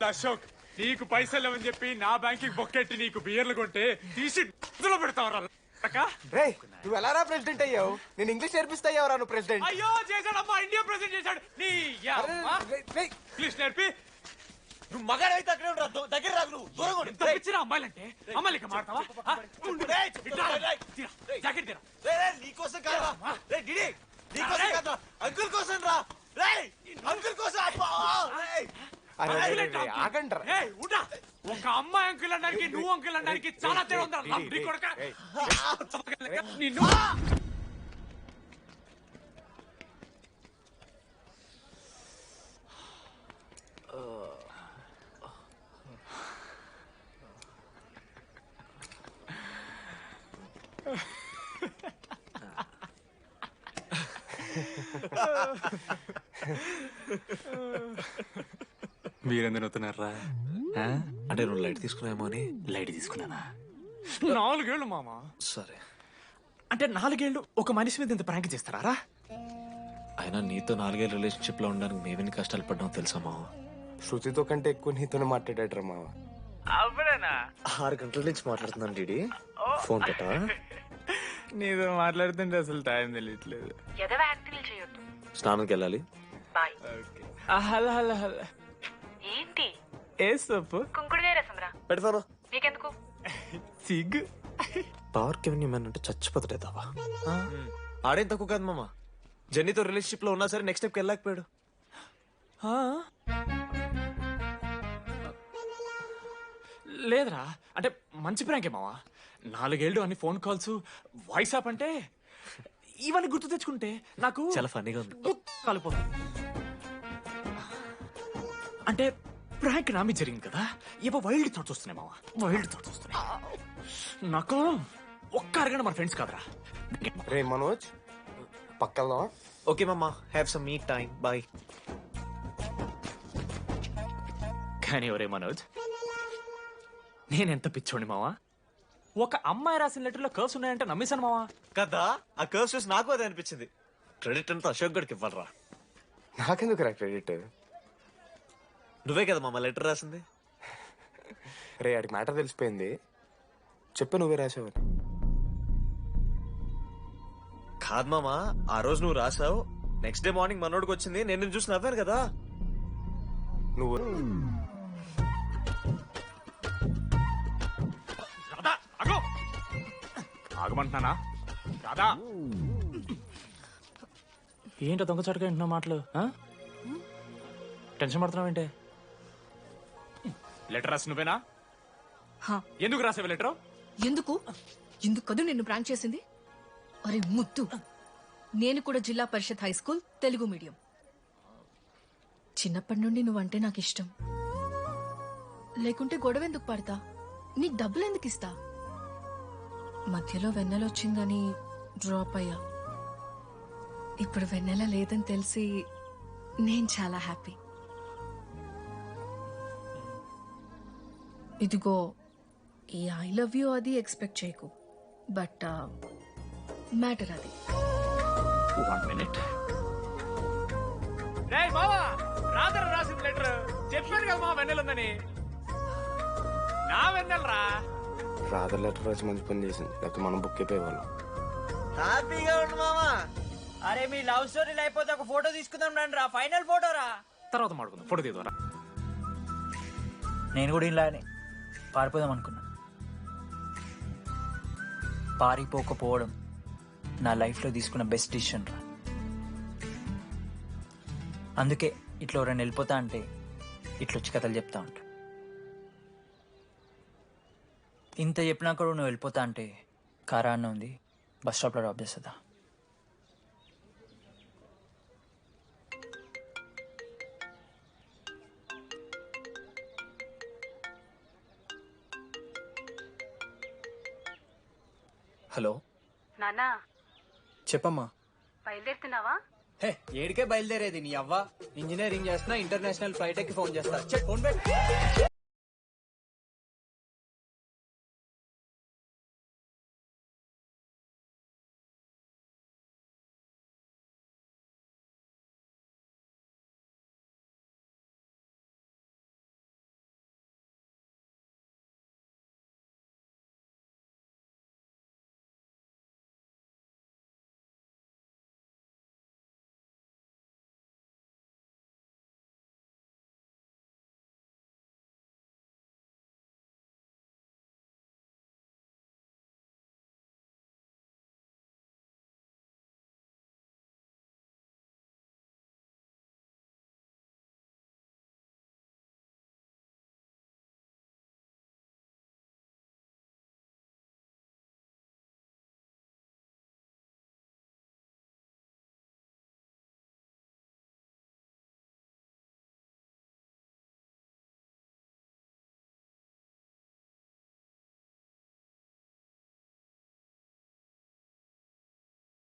అశోక్, నీకు పైసలు లేవని చెప్పి నా బ్యాంకింగ్ బొక్కెట్టి నీకు బియర్లు కొంటే తీసి పెడతావరా? రే నువ్వు ఎలా రా ప్రెసిడెంట్ అయ్యావు? నేను ఇంగ్లీష్ నేర్పిస్తా అయ్యావరా నువ్వు ప్రెసిడెంట్? అయ్యో చేశాడమ్మా, ఇండియా ప్రెసిడెంట్ చేశాడు. నీ ఇంగ్లీష్ నేర్పి నువ్వు మగాడైతే అక్కడే ఉండరా, దగ్గర రాదు. నువ్వు దూరంగా ఉండు. ఎంత పిచ్చిరా అమ్మాయిలంటే? అమ్మాయిలకి మాడతావా? జాకెట్ తీరా. నీకోసం కాదా? రే డిడి, నీకోసం కాదా? అంకుల్ కోసం రా. రే అంకుల్ కోసం. ఆగంటారా? ఒక అమ్మాయి అంకుల్ అనడానికి నువ్వు అంకుల్ అనడానికి చాలా తేడా ఉందా? నిన్ను మీరెందుకు నవ్వుతున్నారా? అంటే నువ్వు లైట్ తీసుకున్నామో అని. లైట్ తీసుకున్నానా? 4 ఏళ్ళు మామా. సరే, అంటే 4 ఏళ్ళు ఒక మనిషి మీద ఇంత ప్రాంక్ చేస్తారా? అయినా నీతో 4 ఏళ్ళ రిలేషన్షిప్ లో ఉండడానికి మేమెన్ని కష్టాలు పడ్డామో తెలుసా మావ? శృతితో కంటే ఎక్కువ నీతోనే మాట్లాడాడు మావ. అవునా? 6 గంటల నుంచి మాట్లాడుతున్నాను డీడీ. ఫోన్ పెట్టా? నీతో మాట్లాడుతుంటే అసలు టైం తెలియట్లేదు. ఎదవ యాక్టింగ్ చేయొద్దు. స్నానంకి వెళ్ళాలి. బాయ్. Hello hello hello. ఏంటి? ఏ సొప్పు? కుంకుడుగాయ రసంరా. పెడతాను. నీకెందుకు? సిగ్గు. పవర్ కెవెన్ అంటే చచ్చిపోతాడే దావా. ఆడేం తక్కువ కాదు మామ. జెన్నీతో రిలేషన్షిప్ లో ఉన్నా సరే నెక్స్ట్ స్టెప్కి వెళ్ళలేకపోయాడు. లేదురా, అంటే మంచి ప్రాంకే మావా. 4 ఏళ్ళు అన్ని ఫోన్ కాల్స్, వాయిస్ యాప్ అంటే ఇవన్నీ గుర్తు తెచ్చుకుంటే నాకు చాలా ఫన్నీగా ఉంది. కాలిపోతుంది. అంటే ప్రాంక్ నా మీద జరిగింది కదా, ఇవ వైల్డ్ థాట్స్ వస్తున్నాయి మావా, వైల్డ్ థాట్స్ వస్తున్నాయి. నాకు ఒక్క అరగంట మన ఫ్రెండ్స్ కాదురా. రే మనోజ్ పక్కలో. ఓకే మామా, have some me time. Bye. కానీ ఒరే మనోజ్, నేనెంత పిచ్చోండి మావా. ఒక అమ్మాయి రాసిన లెటర్లో కర్వ్స్ ఉన్నాయంటే నమ్మేశాను మావా. కదా, ఆ కర్వ్స్ చూసి నాకు అదే అనిపించింది. క్రెడిట్ అంతా అశోక్ గడికి ఇవ్వాలరా. నాకెందుకు రా క్రెడిట్? నువ్వే కదా మామ లెటర్ రాసింది. రే ఆడికి మ్యాటర్ తెలిసిపోయింది. చెప్పు నువ్వే రాసావని. కాదు మామా, ఆ రోజు నువ్వు రాసావు, నెక్స్ట్ డే మార్నింగ్ మనోడికి వచ్చింది, నేను నిన్ను చూసి నవ్వాను కదా. నువ్వు ఆగమంటున్నానా? రాదా? ఏంటో దొంగచాటుగా వింటున్నావు మాటలు? టెన్షన్ పడుతున్నావు ఏంటే? లెటర్ రాసి నువ్వేనా? ఎందుకు రాసావు లెటర్? ఎందుకు కదూ నిన్ను ప్రాంక్ చేసింది? అరే ముద్దు, నేను కూడా జిల్లా parishad high school Telugu medium. చిన్నప్పటి నుండి నువ్వంటే నాకు ఇష్టం. లేకుంటే గొడవ ఎందుకు పడతా? నీకు డబ్బులు ఎందుకు ఇస్తా? మధ్యలో వెన్నెల వచ్చిందని డ్రాప్ అయ్యా. ఇప్పుడు వెన్నెల లేదని తెలిసి నేను చాలా హ్యాపీ. ఇదిగో ఈ ఐ లవ్ యూ అది ఎక్స్పెక్ట్ చేయకు, బట్ మ్యాటర్ అది. 1 minute. రేయ్ మావా, రాధర రాసిన లెటర్ చెప్పాను కదా మా వెన్నెలుందని. నా వెన్నెలరా. రాధర్ లెటర్ రాసి మంచి పని చేసింది, లేకపోతే మనం బుక్ అయిపోయేవాళ్ళం. హ్యాపీగా ఉండు మామా. అరే మీ లవ్ స్టోరీ అయిపోతే ఒక ఫోటో తీసుకుందాం రండి రా. ఫైనల్ ఫోటో రా. తర్వాత మాడుకుందాం, ఫోటో తీద్దాం. నేను కూడా ఇలానే పారిపోదాం అనుకున్నా. పారిపోకపోవడం నా లైఫ్లో తీసుకున్న బెస్ట్ డిసిషన్ రా. అందుకే ఇట్లా ఎవరైనా వెళ్ళిపోతా అంటే ఇట్లొచ్చి కథలు చెప్తా ఉంటా. ఇంత చెప్పినా కూడా నువ్వు వెళ్ళిపోతా అంటే కారా అన్న ఉంది, బస్ స్టాప్లో డ్రాప్ చేస్తుందా? హలో నానా చెప్పమ్మా. బయలుదేరుతున్నావా? హే, ఏడికే బయలుదేరేది నీ అవ్వ. ఇంజనీరింగ్ చేస్తున్నా, ఇంటర్నేషనల్ ఫ్లైట్ ఎక్కి ఫోన్ చేస్తా. ఫోన్ పెట్టి